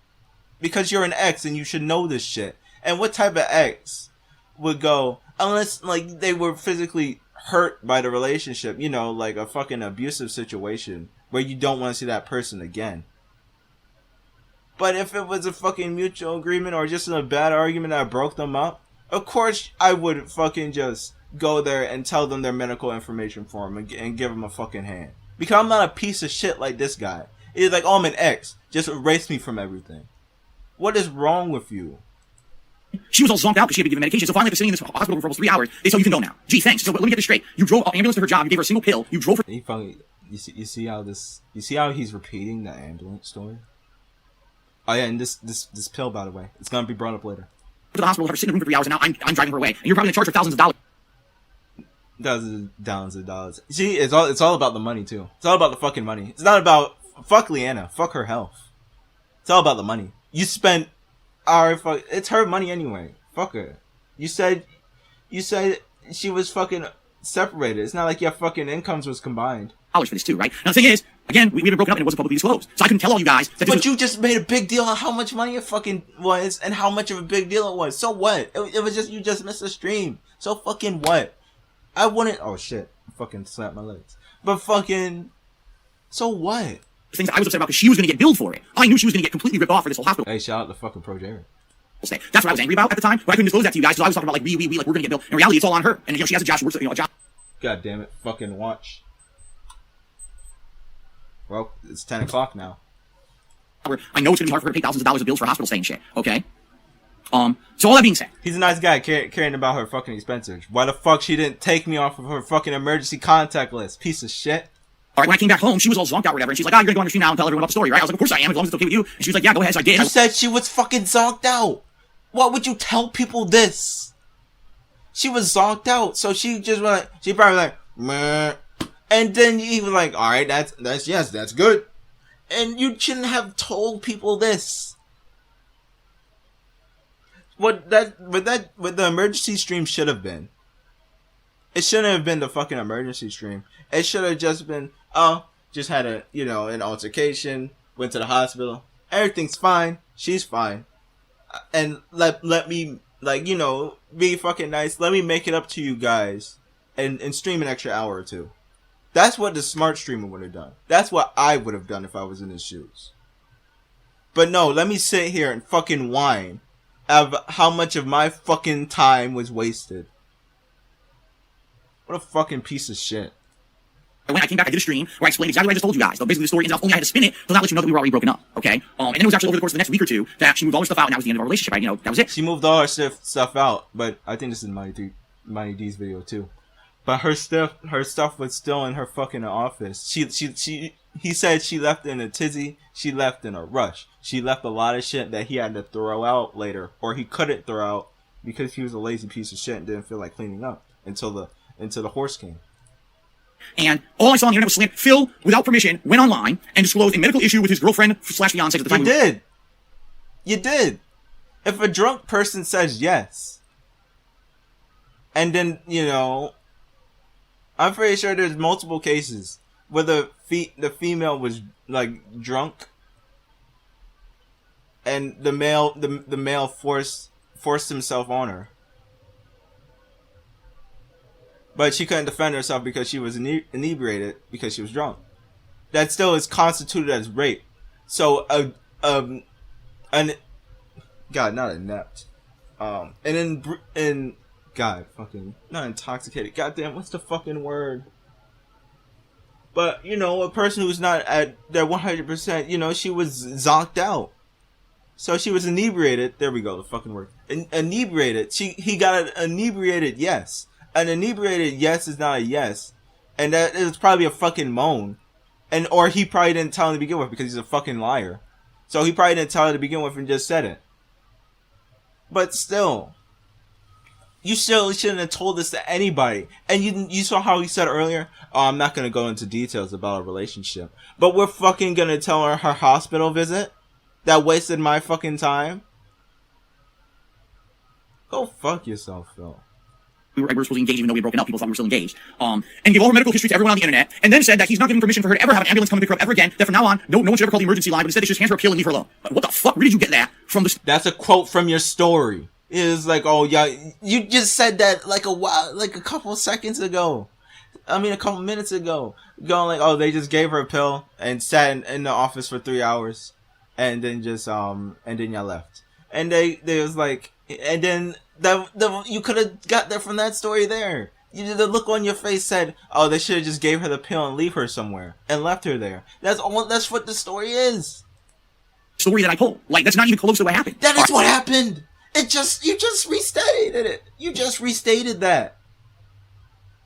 A: Because you're an ex and you should know this shit. And what type of ex would go, unless like they were physically hurt by the relationship, you know, like a fucking abusive situation where you don't want to see that person again. But if it was a fucking mutual agreement or just a bad argument that broke them up, of course I would fucking just go there and tell them their medical information for them and give them a fucking hand. Because I'm not a piece of shit like this guy. It's like, oh, I'm an ex. Just erase me from everything. What is wrong with you?
B: She was all zonked out because she had been given medication. So finally, after sitting in this hospital for almost 3 hours, they said, you can go now. Gee, thanks. So let me get this straight. You drove an ambulance to her job. You gave her a single pill. You drove her.
A: You see how he's repeating the ambulance story? Oh yeah, and this pill, by the way, it's gonna be brought up later.
B: To the hospital, let her sit in a room for 3 hours, and now I'm driving her away. And you're probably gonna charge her thousands of dollars.
A: Thousands of dollars. See, it's all about the money too. It's all about the fucking money. It's not about fuck Leanna, fuck her health. It's all about the money. You spent it's her money anyway. Fuck her. You said she was fucking separated. It's not like your fucking incomes was combined.
B: For this too, right? Now the thing is, again, we've been broken up and it wasn't publicly disclosed, so I couldn't tell all you guys that.
A: But you just made a big deal on how much money it fucking was and how much of a big deal it was. So what? It was just you just missed a stream. So fucking what? I wouldn't. Oh shit! I fucking slapped my legs. But fucking. So what?
B: Things I was upset about because she was going to get billed for it. I knew she was going to get completely ripped off for this whole hospital.
A: Hey, shout out to fucking Pro Jerry.
B: That's what I was angry about at the time, but I couldn't disclose that to you guys because I was talking about like we're going to get billed. In reality, it's all on her, and you know she has a job. She works, a job.
A: God damn it! Fucking watch. Well, it's 10 o'clock now.
B: I know it's going to be hard for her to pay thousands of dollars of bills for hospital stay and shit, okay? So all that being said.
A: He's a nice guy caring about her fucking expenses. Why the fuck she didn't take me off of her fucking emergency contact list? Piece of shit.
B: Alright, when I came back home, she was all zonked out or whatever, and she's like, you're going to go on your stream now and tell everyone about the story, right? I was like, of course I am, as long as it's okay with you. And she was like, yeah, go ahead, so I did.
A: You said she was fucking zonked out. Why would you tell people this? She was zonked out, so she just went, she probably like, meh. And then he was like, alright, that's yes, that's good. And you shouldn't have told people this. What the emergency stream should have been. It shouldn't have been the fucking emergency stream. It should have just been, just had an altercation, went to the hospital. Everything's fine. She's fine. And let me, be fucking nice. Let me make it up to you guys and stream an extra hour or two. That's what the smart streamer would have done. That's what I would have done if I was in his shoes. But no, let me sit here and fucking whine of how much of my fucking time was wasted. What a fucking piece of shit.
B: When I came back, I did a stream where I explained exactly what I just told you guys. So basically the story ends up, only I had to spin it to not let you know that we were already broken up, okay? And then it was actually over the course of the next week or two that she moved all her stuff out and that was the end of our relationship. That was it.
A: She moved all her stuff out, but I think this is Mighty D's video too. But her stuff was still in her fucking office. He said she left in a tizzy. She left in a rush. She left a lot of shit that he had to throw out later, or he couldn't throw out because he was a lazy piece of shit and didn't feel like cleaning up until the horse came.
B: And all I saw on the internet was slant. Phil, without permission, went online and disclosed a medical issue with his girlfriend / fiance at the time.
A: You did. If a drunk person says yes, and then I'm pretty sure there's multiple cases where the female was like drunk, and the male forced himself on her, but she couldn't defend herself because she was inebriated because she was drunk. That still is constituted as rape. So not inept, and God, fucking not intoxicated. Goddamn, what's the fucking word? But, you know, a person who's not at their 100%, you know, she was zonked out. So she was inebriated. There we go, the fucking word. Inebriated. He got an inebriated yes. An inebriated yes is not a yes. And that is probably a fucking moan. Or he probably didn't tell him to begin with because he's a fucking liar. So he probably didn't tell her to begin with and just said it. But still, you still shouldn't have told this to anybody. And you saw how he said earlier, oh, I'm not going to go into details about our relationship. But we're fucking going to tell her hospital visit? That wasted my fucking time? Go fuck yourself, Phil.
B: We were supposed to engage even though we were broken up. People thought we were still engaged. And gave all her medical history to everyone on the internet, and then said that he's not giving permission for her to ever have an ambulance come and pick her up ever again, that from now on, no one should ever call the emergency line, but instead they should just hand her a pill and leave her alone. What the fuck? Where did you get that from?
A: That's a quote from your story. It is like, oh yeah, you just said that like a couple seconds ago. I mean, a couple minutes ago. Going like, oh, they just gave her a pill and sat in the office for 3 hours. And then just, and then y'all left. And they was like, and then you could have got that from that story there. The look on your face said, oh, they should have just gave her the pill and leave her somewhere. And left her there. That's what the story is.
B: Story that I told. Like, that's not even close to what happened.
A: That is what happened! You just restated it. You just restated that.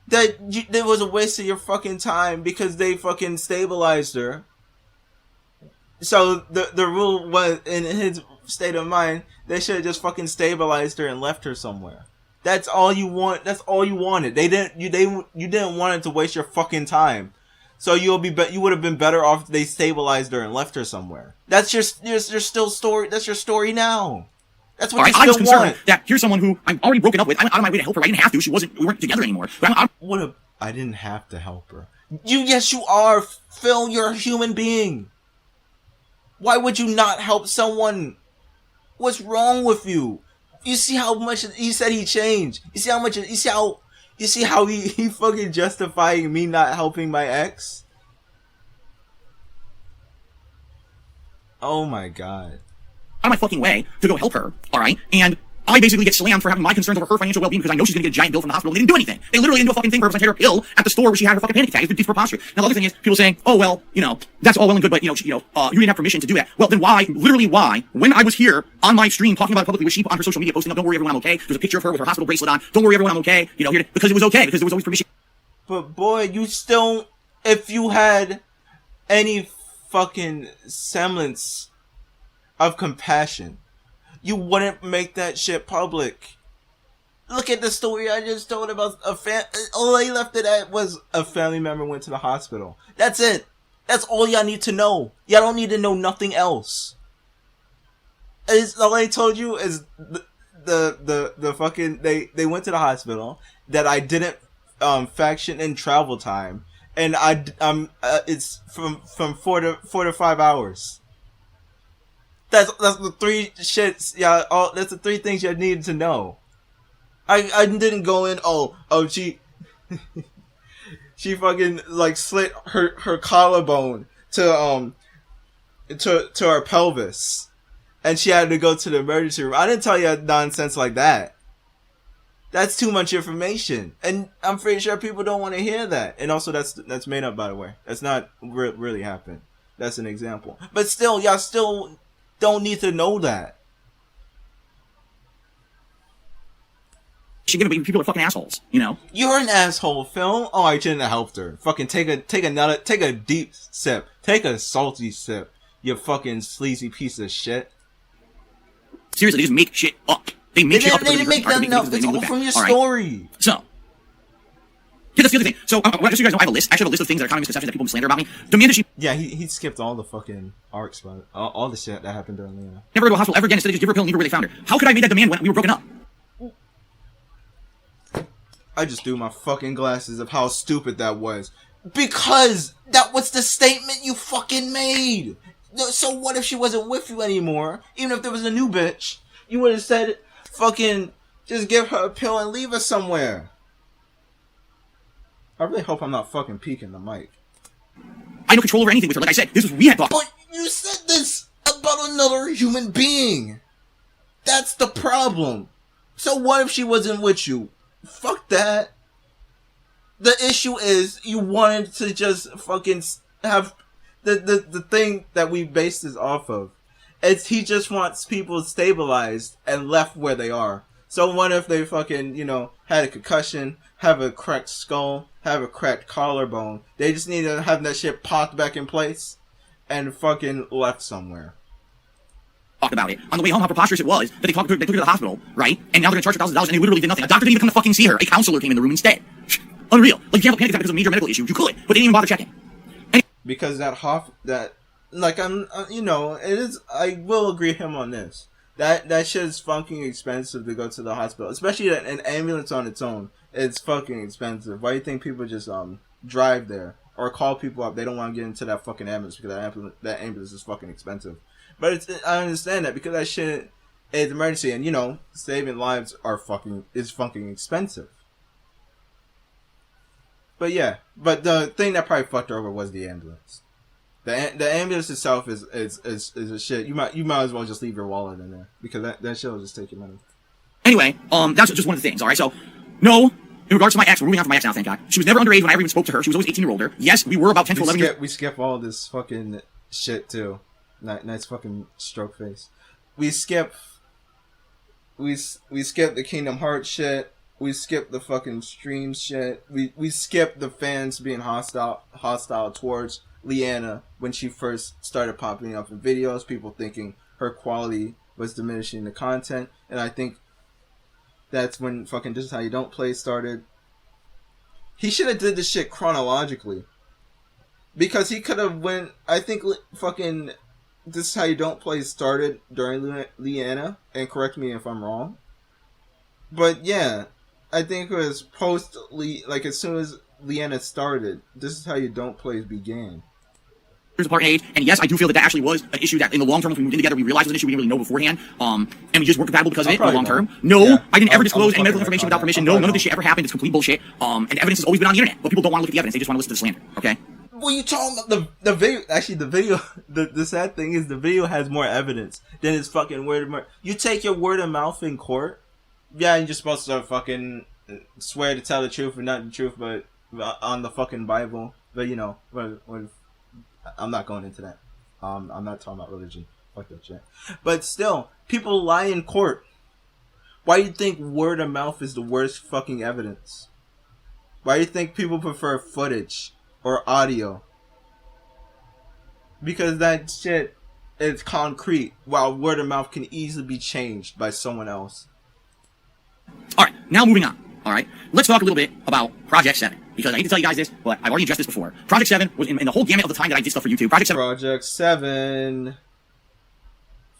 A: There was a waste of your fucking time because they fucking stabilized her. So the rule was, in his state of mind, they should have just fucking stabilized her and left her somewhere. That's all you want. That's all you wanted. You didn't want it to waste your fucking time. So you would have been better off if they stabilized her and left her somewhere. That's your still story. That's your story now. That's what you still want. I was concerned
B: that here's someone who I'm already broken up with. I went out of my way to help her. I didn't have to. We weren't together anymore. But
A: I didn't have to help her. Yes, you are, Phil. You're a human being. Why would you not help someone? What's wrong with you? You see how much he said he changed. You see how he fucking justifying me not helping my ex? Oh my god.
B: Out of my fucking way to go help her, alright? And I basically get slammed for having my concerns over her financial well-being because I know she's gonna get a giant bill from the hospital. They didn't do anything. They literally didn't do a fucking thing for her. I had her pill at the store where she had her fucking panic attack. It's preposterous. Now the other thing is, people saying, oh well, that's all well and good, but you didn't have permission to do that. Well, then why, when I was here on my stream talking about it publicly, was she on her social media posting up, don't worry everyone, I'm okay. There's a picture of her with her hospital bracelet on. Don't worry everyone, I'm okay. Because it was okay, because there was always permission.
A: But boy, if you had any fucking semblance of compassion, you wouldn't make that shit public. Look at the story I just told about all they left it at was a family member went to the hospital. That's it. That's all y'all need to know. Y'all don't need to know nothing else. All I told you is the fucking they went to the hospital, that I didn't faction in travel time, and it's from 4 to 5 hours. That's the three shits, yeah. That's the three things you needed to know. I didn't go in. Oh, she fucking like slit her collarbone to her pelvis, and she had to go to the emergency room. I didn't tell you nonsense like that. That's too much information, and I'm pretty sure people don't want to hear that. And also, that's made up, by the way. That's not really happened. That's an example. But still, y'all still don't need to know that.
B: People are fucking assholes,
A: You're an asshole, Phil. Oh, I shouldn't have helped her. Fucking take a deep sip. Take a salty sip. You fucking sleazy piece of shit.
B: Seriously, they just make shit up. They make shit up.
A: They didn't make nothing up. It's all from your story.
B: So, yeah, that's the other thing. So, just so you guys know, I have a list. I actually have a list of things that are common misconceptions that people slander about me. Demand that she...
A: Yeah, he skipped all the fucking arcs, but all the shit that happened during the...
B: Never go to a hospital ever again. Instead, they just give her a pill and leave her where they found her. How could I make that demand when we were broken up?
A: I just threw my fucking glasses of how stupid that was. Because that was the statement you fucking made. So what if she wasn't with you anymore? Even if there was a new bitch, you would have said, fucking, just give her a pill and leave her somewhere. I really hope I'm not fucking peeking the mic.
B: I had no control over anything with her. Like I said, this was we had thought.
A: But you said this about another human being. That's the problem. So what if she wasn't with you? Fuck that. The issue is you wanted to just fucking have the thing that we based this off of. It's he just wants people stabilized and left where they are. So what if they fucking, had a concussion, have a cracked skull, have a cracked collarbone? They just need to have that shit popped back in place and fucking left somewhere.
B: Talked about it on the way home, how preposterous it was that they took her to the hospital, right? And now they're gonna charge her $1,000 and they literally did nothing. A doctor didn't even come to fucking see her. A counselor came in the room instead. Unreal. Like, you can't have a panic attack because of a major medical issue. You could, but they didn't even bother checking.
A: Because it is, I will agree with him on this. That shit is fucking expensive to go to the hospital. Especially an ambulance on its own. It's fucking expensive. Why do you think people just, drive there? Or call people up? They don't want to get into that fucking ambulance because that ambulance is fucking expensive. But I understand that because that shit is emergency. And, saving lives is fucking expensive. But yeah, the thing that probably fucked her over was the ambulance. The ambulance itself is a shit. You might as well just leave your wallet in there because that shit will just take your money.
B: Anyway, that's just one of the things. All right, so no, in regards to my ex, we're moving on from my ex now. Thank God. She was never underage when I ever even spoke to her. She was always 18 or older. Yes, we were about 10 to 11 years.
A: We skip all this fucking shit too. Nice fucking stroke face. We skip the Kingdom Hearts shit. We skip the fucking stream shit. We skip the fans being hostile towards Leanna when she first started popping up in videos. People thinking her quality was diminishing the content, and I think that's when fucking This Is How You Don't Play started. He should have did this shit chronologically, because he could have went. I think fucking This Is How You Don't Play started during Leanna, and correct me if I'm wrong. But yeah, I think it was like as soon as Leanna started, This Is How You Don't Play began.
B: Apart in age, and yes, I do feel that actually was an issue that in the long term, when we moved in together, we realized was an issue we didn't really know beforehand, and we just weren't compatible because of it in the long term. No, yeah, I didn't ever disclose any medical information without permission. No, none of this shit ever happened. It's complete bullshit. And the evidence has always been on the internet, but people don't want to look at the evidence. They just want to listen to the slander. Okay.
A: Well, you talking about the video? Actually, the video. The sad thing is the video has more evidence than his fucking word of mouth. You take your word of mouth in court. Yeah, you're supposed to fucking swear to tell the truth or not the truth, but on the fucking Bible. But what I'm not going into that. I'm not talking about religion. Fuck that shit. But still, people lie in court. Why do you think word of mouth is the worst fucking evidence? Why do you think people prefer footage or audio? Because that shit is concrete, while word of mouth can easily be changed by someone else.
B: Alright, now moving on. Alright, let's talk a little bit about Project 7. Because I hate to tell you guys this, but I've already addressed this before. Project 7 was in the whole gamut of the time that I did stuff for YouTube.
A: Project 7.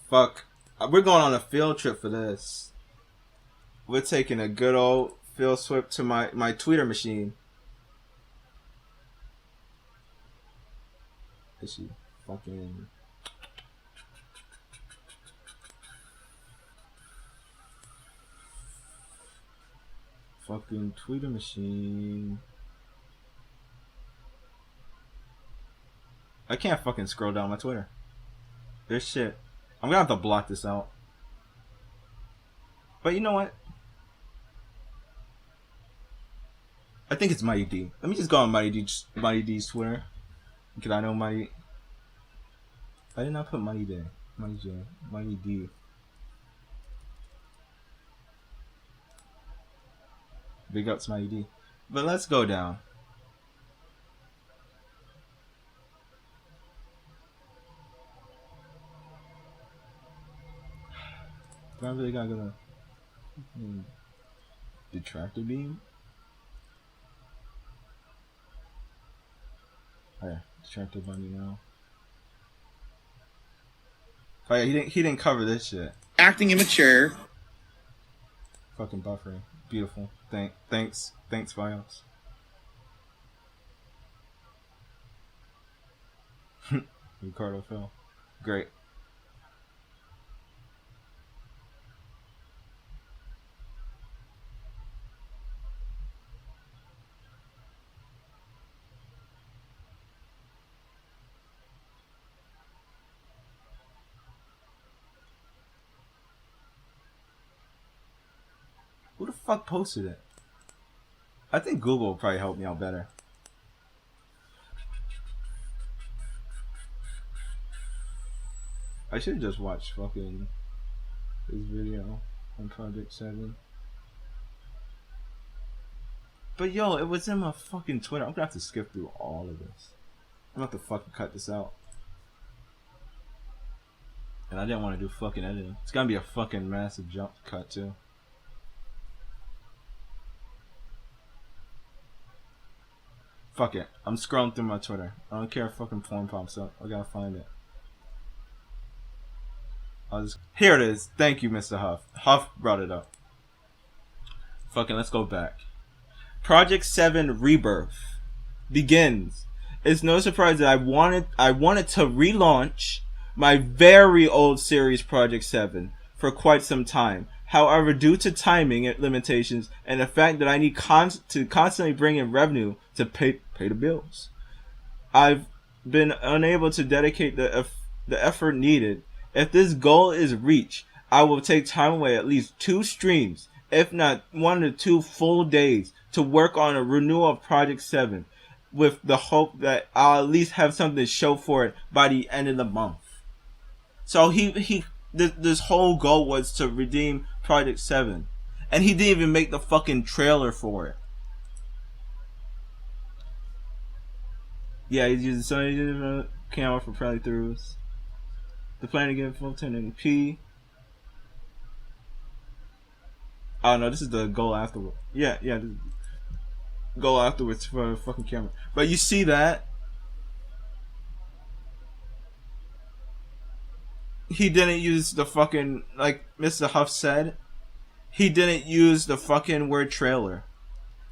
A: Fuck. We're going on a field trip for this. We're taking a good old field trip to my tweeter machine. Is she fucking... Fucking tweeter machine. I can't fucking scroll down my Twitter. There's shit. I'm gonna have to block this out. But you know what? I think it's Mighty D. Let me just go on Mighty D's Twitter. Because I know Mighty... I did not put Mighty there. Mighty D. Big ups Mighty D. But let's go down. Do I really gotta go to detractor beam? Oh yeah, detractor bunny now. Oh yeah, he didn't cover this shit.
B: Acting immature.
A: Fucking buffering. Beautiful. Thanks, Fios. Ricardo fell. Great. Who the fuck posted it? I think Google will probably help me out better. I should have just watched fucking this video on Project 7. But yo, it was in my fucking Twitter. I'm gonna have to skip through all of this. I'm gonna have to fucking cut this out. And I didn't want to do fucking editing. It's gonna be a fucking massive jump cut too. Fuck it. I'm scrolling through my Twitter. I don't care if fucking porn pops up. I gotta find it. Here it is. Thank you, Mr. Huff. Huff brought it up. Fucking let's go back. Project 7 Rebirth begins. It's no surprise that I wanted to relaunch my very old series Project 7 for quite some time. However, due to timing limitations and the fact that I need to constantly bring in revenue to pay the bills, I've been unable to dedicate the effort needed. If this goal is reached, I will take time away at least 2 streams, if not 1 to 2 full days, to work on a renewal of Project 7, with the hope that I'll at least have something to show for it by the end of the month. So this whole goal was to redeem Project 7, and he didn't even make the fucking trailer for it. Yeah, he's using Sony camera for playthroughs. The plan to get full 1080p. Oh no, this is the goal afterward. Yeah. Goal afterwards for a fucking camera. But you see that? He didn't use the fucking, like Mr. Huff said, he didn't use the fucking word trailer.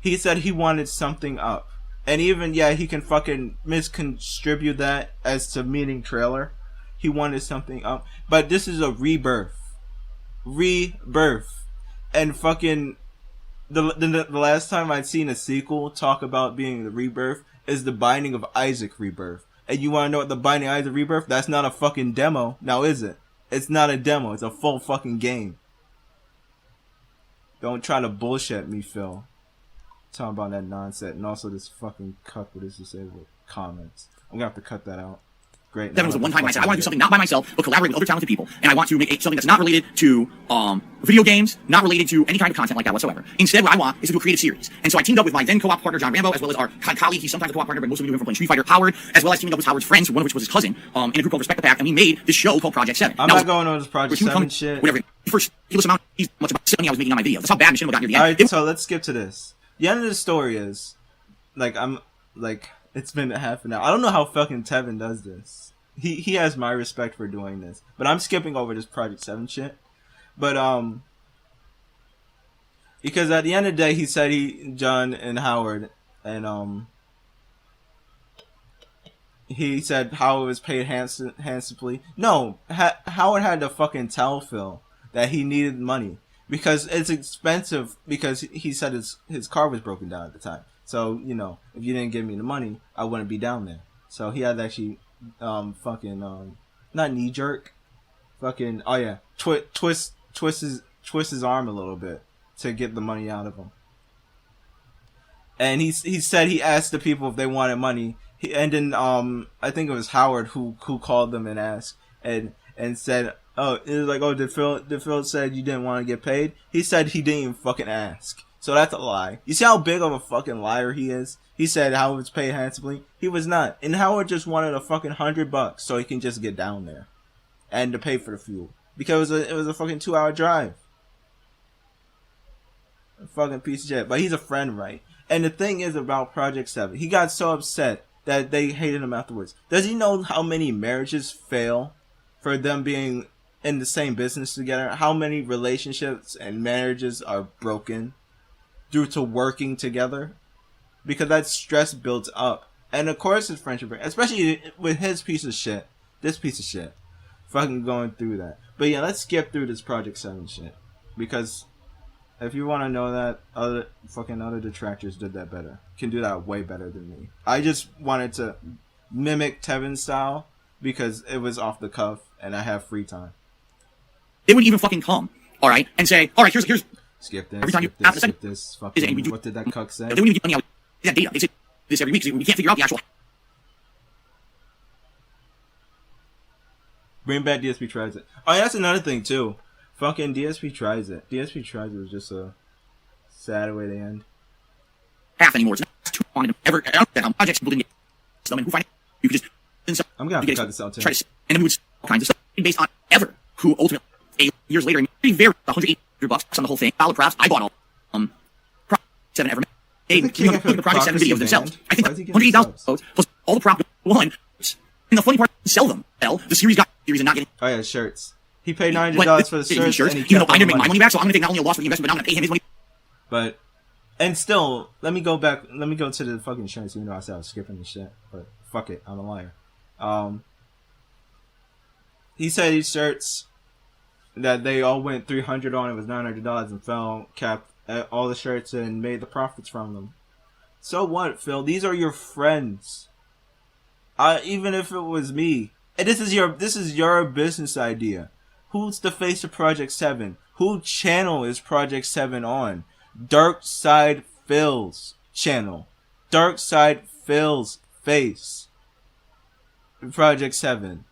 A: He said he wanted something up. And even, yeah, he can fucking misconstribute that as to meaning trailer. He wanted something up. But this is a rebirth. And fucking the last time I'd seen a sequel talk about being the rebirth is the Binding of Isaac Rebirth. And you want to know what the Binding of Isaac Rebirth? That's not a fucking demo. Now is it? It's not a demo. It's a full fucking game. Don't try to bullshit me, Phil. Talking about that nonsense. And also this fucking cup with this disabled comments. I'm gonna have to cut that out. Great.
B: That was a one-time mindset. I want to do something not by myself, but collaborate with other talented people. And I want to make something that's not related to video games, not related to any kind of content like that whatsoever. Instead, what I want is to do a creative series. And so I teamed up with my then co-op partner, John Rambo, as well as our colleague, he's sometimes a co-op partner, but most of you know him from playing Street Fighter, Howard, as well as teaming up with Howard's friends, one of which was his cousin, in a group called Respect the Pack, and we made this show called Project 7.
A: I'm not going on this Project 7 shit.
B: Whatever. First, he's much about the money I was making on my video. That's how bad Machinima got near the end.
A: Alright, so let's skip to this. The end of the story is, it's been half an hour. I don't know how fucking Tevin does this. He has my respect for doing this. But I'm skipping over this Project 7 shit. But, because at the end of the day, he said John and Howard, and, he said Howard was paid handsomely. No, Howard had to fucking tell Phil that he needed money. Because it's expensive, because he said his car was broken down at the time. So, you know, if you didn't give me the money, I wouldn't be down there. So he had to actually, not knee jerk, fucking, oh yeah, twist his arm a little bit to get the money out of him. And he said he asked the people if they wanted money. And then, I think it was Howard who called them and asked, and said, oh, it was like, oh, did Phil said you didn't want to get paid? He said he didn't even fucking ask. So that's a lie. You see how big of a fucking liar he is? He said Howard was paid handsomely. He was not. And Howard just wanted a fucking $100 so he can just get down there. And to pay for the fuel. Because it was a fucking 2-hour drive. A fucking piece of shit. But he's a friend, right? And the thing is about Project 7. He got so upset that they hated him afterwards. Does he know how many marriages fail for them being in the same business together? How many relationships and marriages are broken due to working together? Because that stress builds up. And of course his friendship, especially with his piece of shit. This piece of shit. Fucking going through that. But yeah, let's skip through this Project 7 shit. Because if you want to know that, other detractors did that better. Can do that way better than me. I just wanted to mimic Tevin's style because it was off the cuff and I have free time.
B: They wouldn't even fucking come, alright, and say, alright, here's
A: Skip this.
B: Every time
A: Skip
B: you have
A: this.
B: to
A: Skip this. Fucking. What did that cuck say?
B: They don't even get money out. That data. They say this every week because we can't figure out the actual.
A: Bring back DSP tries it. Oh, yeah, that's another thing too. Fucking DSP tries it. DSP tries it was just a sad way to end.
B: Half anymore. It's not too long ever. Projects people didn't get them, and who find it? You could just.
A: I'm gonna have to cut this out too.
B: Try to, and then we would all kinds of stuff based on ever who ultimately 8 years later, pretty very $180 on the whole thing. Follow props. I bought all Prop 7 ever. Hey, look at the Project 7 videos themselves. I think $180 plus all the prop one. And the funny part, sell them. Hell, the series got series and not getting.
A: Oh yeah, shirts. He paid $900 for the shirts, and he
B: even though I didn't make my money back, so I'm gonna take not only a loss for the investment, but I'm gonna pay him his money.
A: But, and still, let me go back. Let me go to the fucking shirts. Even though I said I was skipping the shit, but fuck it, I'm a liar. He said these shirts that they all went 300 on. It was $900 and Phil capped all the shirts and made the profits from them. So what, Phil? These are your friends. Even if it was me, and this is your business idea. Who's the face of Project 7? Who channel is Project 7 on? Dark Side Phil's channel. Dark Side Phil's face. Project 7.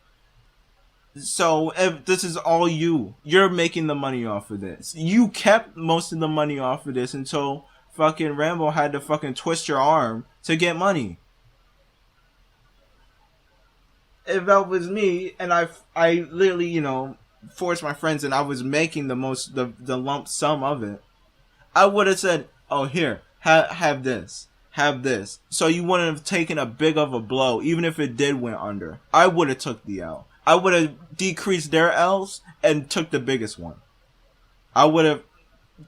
A: So if this is all you're making the money off of this. You kept most of the money off of this until fucking Rambo had to fucking twist your arm to get money. If that was me, and I literally, forced my friends, and I was making the lump sum of it, I would have said, "Oh, here, have this, so you wouldn't have taken a big of a blow, even if it did went under. I would have took the L. I would have decreased their L's and took the biggest one. I would have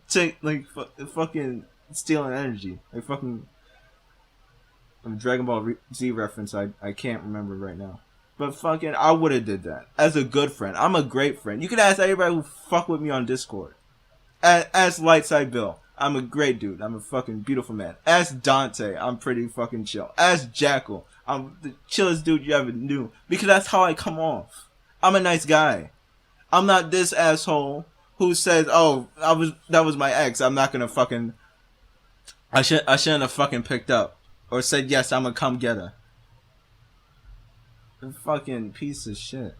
A: taken fucking stealing energy, like fucking Dragon Ball Z reference. I can't remember right now. But fucking, I would have did that. As a good friend. I'm a great friend. You can ask everybody who fuck with me on Discord. Ask Lightside Bill. I'm a great dude. I'm a fucking beautiful man. Ask Dante. I'm pretty fucking chill. Ask Jackal. I'm the chillest dude you ever knew. Because that's how I come off. I'm a nice guy. I'm not this asshole who says, "Oh, that was my ex. I'm not gonna fucking... I shouldn't have fucking picked up." Or said, "Yes, I'm gonna come get her." A fucking piece of shit.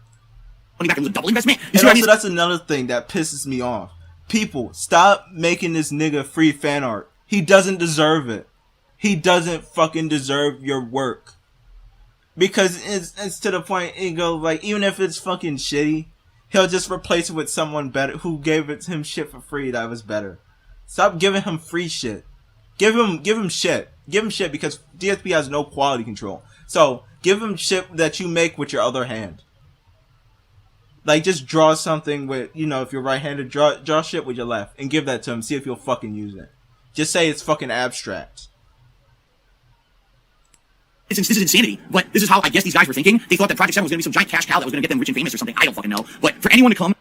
B: Money back, it was a double investment.
A: And also, that's another thing that pisses me off. People, stop making this nigga free fan art. He doesn't deserve it. He doesn't fucking deserve your work. Because it's to the point, it goes like, even if it's fucking shitty, he'll just replace it with someone better who gave it to him shit for free that was better. Stop giving him free shit. Give him shit. Give him shit because DSP has no quality control. So, give him shit that you make with your other hand. Like, just draw something with, if you're right-handed, draw shit with your left. And give that to him. See if you'll fucking use it. Just say it's fucking abstract.
B: This is insanity. But this is how I guess these guys were thinking. They thought that Project 7 was going to be some giant cash cow that was going to get them rich and famous or something. I don't fucking know. But for anyone to come...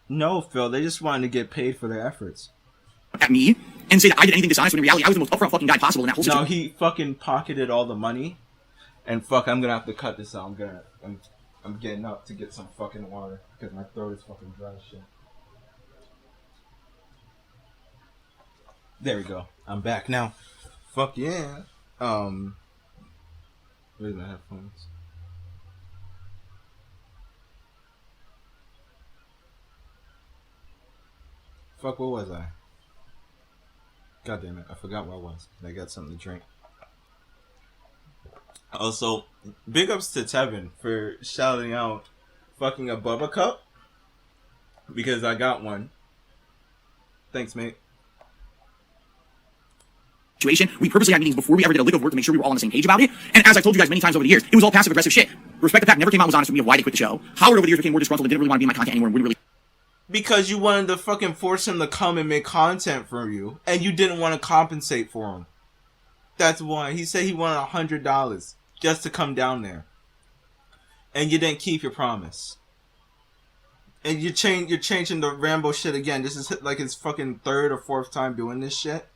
A: No, Phil. They just wanted to get paid for their efforts.
B: At me and say that I did anything dishonest when in reality I was the most upfront fucking guy possible in that whole situation.
A: No, he fucking pocketed all the money. And fuck, I'm gonna have to cut this out. I'm getting up to get some fucking water because my throat is fucking dry as shit. There we go. I'm back now. Fuck yeah. Where's my headphones? Fuck, where was I? God damn it, I forgot where I was. I got something to drink. Also, big ups to Tevin for shouting out fucking a Bubba cup. Because I got one. Thanks, mate.
B: Situation. We purposely had meetings before we ever did a lick of work to make sure we were all on the same page about it. And as I've told you guys many times over the years, it was all passive aggressive shit. Respect the fact never came out was honest with me of why they quit the show. Howard over the years became more disgruntled and didn't really want to be in my content anymore and wouldn't really...
A: Because you wanted to fucking force him to come and make content for you. And you didn't want to compensate for him. That's why. He said he wanted $100 just to come down there. And you didn't keep your promise. And you're changing the Rambo shit again. This is like his fucking third or fourth time doing this shit.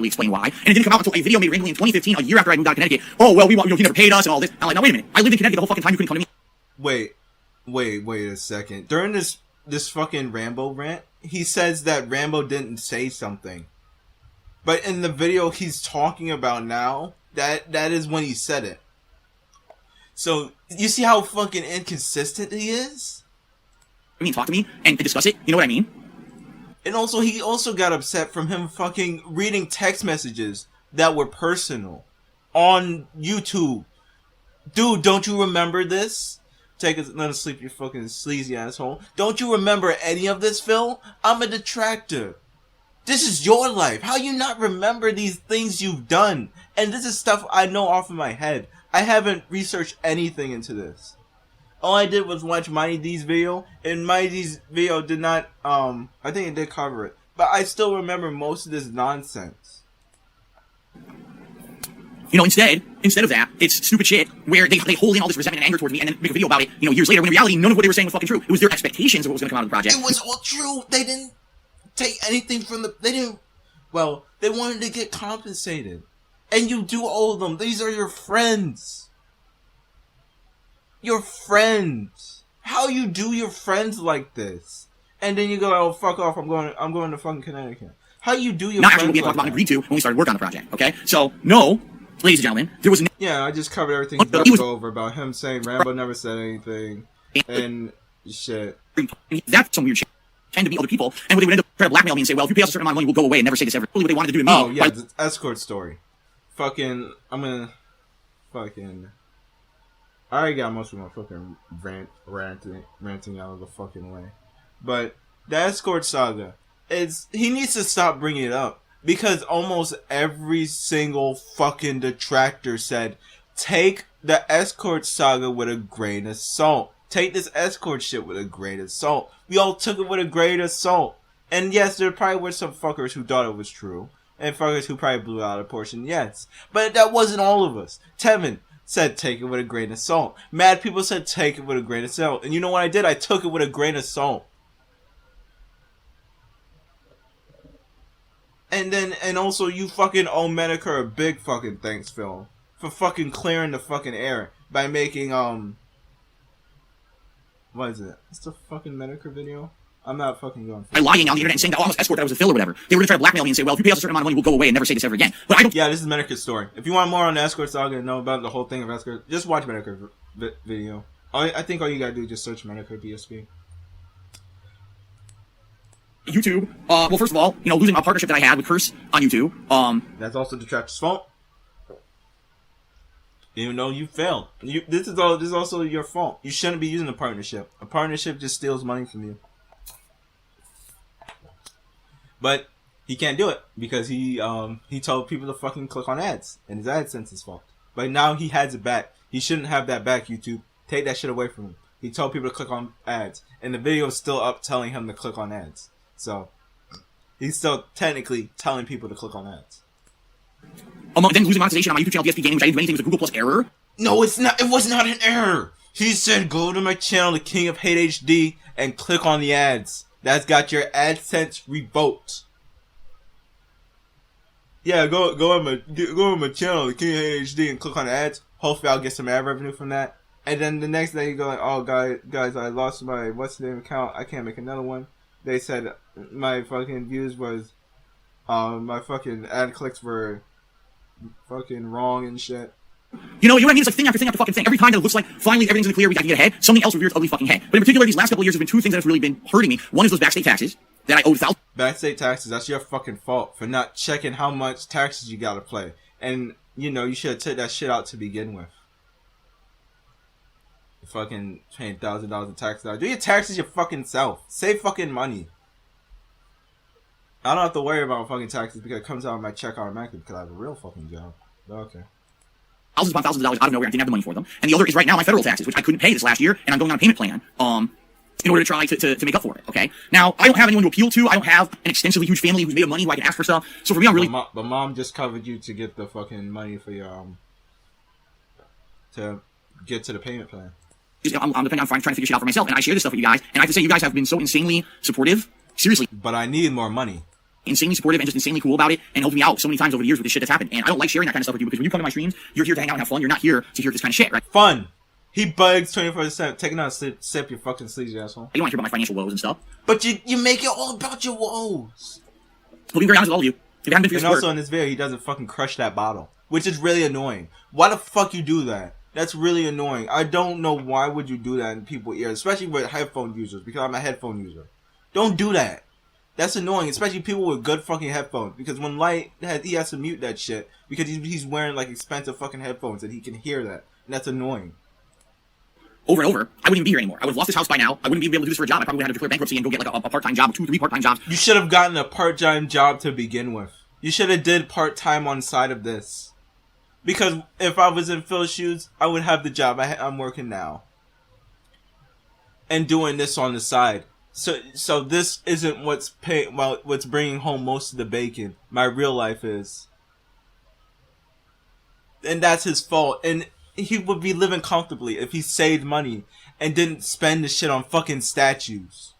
B: Explain why. And it didn't come out until a video made randomly in 2015, a year after I moved out of Connecticut. Oh, well, you never paid us and all this. I'm like, no, wait a minute. I lived in Connecticut the whole fucking time. You couldn't come to me.
A: Wait a second. During this fucking Rambo rant, he says that Rambo didn't say something. But in the video he's talking about now, that is when he said it. So, you see how fucking inconsistent he is?
B: I mean, talk to me and discuss it. You know what I mean?
A: And also, he also got upset from him fucking reading text messages that were personal on YouTube. Dude, don't you remember this? Let us sleep, you fucking sleazy asshole. Don't you remember any of this, Phil? I'm a detractor. This is your life. How you not remember these things you've done? And this is stuff I know off of my head. I haven't researched anything into this. All I did was watch Mighty D's video, and Mighty D's video did not, I think it did cover it. But I still remember most of this nonsense.
B: You know, instead of that, it's stupid shit where they hold in all this resentment and anger towards me and then make a video about it, you know, years later, when in reality, none of what they were saying was fucking true. It was their expectations of what was going to come out of the project.
A: It was all true. They didn't take anything from they wanted to get compensated. And you do owe them. These are your friends. Your friends. How you do your friends like this? And then you go, oh, fuck off, I'm going to fucking Connecticut. How you do your
B: not
A: friends
B: actually what we had
A: like
B: talked about and
A: that?
B: agreed to when we started work on the project, okay? So, no, ladies and gentlemen, there was no...
A: Yeah, I just covered everything he's about to go over about him saying Rambo never said anything and shit.
B: That's some weird shit. Tend to be other people, and what they would end up trying to blackmail me and say, well, if you pay us a certain amount of money, we'll go away and never say this ever. Really what they wanted to do to me.
A: Oh, yeah, the escort story. Fucking, I'm gonna... Fucking... I already got most of my fucking ranting out of the fucking way. But the escort saga, he needs to stop bringing it up. Because almost every single fucking detractor said, take the escort saga with a grain of salt. Take this escort shit with a grain of salt. We all took it with a grain of salt. And yes, there probably were some fuckers who thought it was true. And fuckers who probably blew out a portion, yes. But that wasn't all of us. Tevin said take it with a grain of salt. Mad people said take it with a grain of salt. And you know what I did? I took it with a grain of salt. And also you fucking owe Medicare a big fucking thanks, Phil. For fucking clearing the fucking air. By making, what is it? It's the fucking Medicare video? I'm not fucking going for
B: by lying on the internet and saying that, oh, I was escort, that was a fill or whatever. They were going to try to blackmail me and say, well, if you pay us a certain amount of money, we'll go away and never say this ever again. But I don't...
A: Yeah, this is Medicare's story. If you want more on the escort saga and know about the whole thing of escort, just watch Medicare video. I think all you gotta do is just search Medicare BSB.
B: YouTube, well, first of all, you know, losing a partnership that I had with Curse on YouTube,
A: That's also Detractor's fault. Even though you failed. This is also your fault. You shouldn't be using a partnership. A partnership just steals money from you. But he can't do it because he told people to fucking click on ads, and his AdSense is fault. But now he has it back. He shouldn't have that back, YouTube. Take that shit away from him. He told people to click on ads, and the video is still up telling him to click on ads. So he's still technically telling people to click on ads.
B: Then losing monetization on my YouTube channel, DSP Gaming, which I didn't do anything, was a Google Plus error.
A: No, it's not. It was not an error. He said go to my channel, The King of Hate HD, and click on the ads. That's got your AdSense revoked. Yeah, go on my channel, The King of Hate HD, and click on the ads. Hopefully, I'll get some ad revenue from that. And then the next day, you go like, oh, guys, I lost my what's the name account. I can't make another one. They said my fucking views was, my fucking ad clicks were fucking wrong and shit.
B: You know what I mean? It's like thing after thing after fucking thing. Every time that it looks like finally everything's in the clear, we got to get ahead, something else will rear its ugly fucking head. But in particular, these last couple of years have been two things that have really been hurting me. One is those backstate taxes that I owed thousands.
A: Backstate taxes, that's your fucking fault for not checking how much taxes you gotta pay. And, you know, you should have took that shit out to begin with. You're fucking paying $1,000 in taxes. Do your taxes your fucking self. Save fucking money. I don't have to worry about fucking taxes because it comes out of my check automatically because I have a real fucking job. But okay.
B: Thousands upon thousands of dollars out of nowhere. I didn't have the money for them. And the other is right now my federal taxes, which I couldn't pay this last year, and I'm going on a payment plan, in order to try to make up for it, okay? Now, I don't have anyone to appeal to. I don't have an extensively huge family who's made of money who I can ask for stuff. So for me, I'm really...
A: But mom just covered you to get the fucking money for your, to get to the payment plan.
B: I'm depending on trying to figure shit out for myself, and I share this stuff with you guys, and I have to say you guys have been so insanely supportive. Seriously.
A: But I need more money.
B: Insanely supportive and just insanely cool about it and helped me out so many times over the years with this shit that's happened. And I don't like sharing that kind of stuff with you because when you come to my streams, you're here to hang out and have fun. You're not here to hear this kind of shit, right?
A: Fun. He begs 24/7. Take another sip, you fucking sleazy asshole.
B: You don't want to hear about my financial woes and stuff.
A: But you make it all about your woes.
B: I'll be very honest with all of you. If it hadn't been for your
A: And
B: support,
A: also in this video, he doesn't fucking crush that bottle, which is really annoying. Why the fuck you do that? That's really annoying. I don't know why would you do that in people's ears, especially with headphone users, because I'm a headphone user. Don't do that. That's annoying, especially people with good fucking headphones, because when Light, he has to mute that shit, because he's wearing like expensive fucking headphones and he can hear that, and that's annoying.
B: Over and over, I wouldn't even be here anymore. I would have lost this house by now. I wouldn't be able to do this for a job. I probably would have to declare bankruptcy and go get like a part-time job, 2-3 part-time jobs.
A: You should have gotten a part-time job to begin with. You should have did part-time on side of this. Because if I was in Phil's shoes, I would have the job I'm working now. And doing this on the side. So this isn't what's bringing home most of the bacon. My real life is. And that's his fault. And he would be living comfortably if he saved money and didn't spend the shit on fucking statues.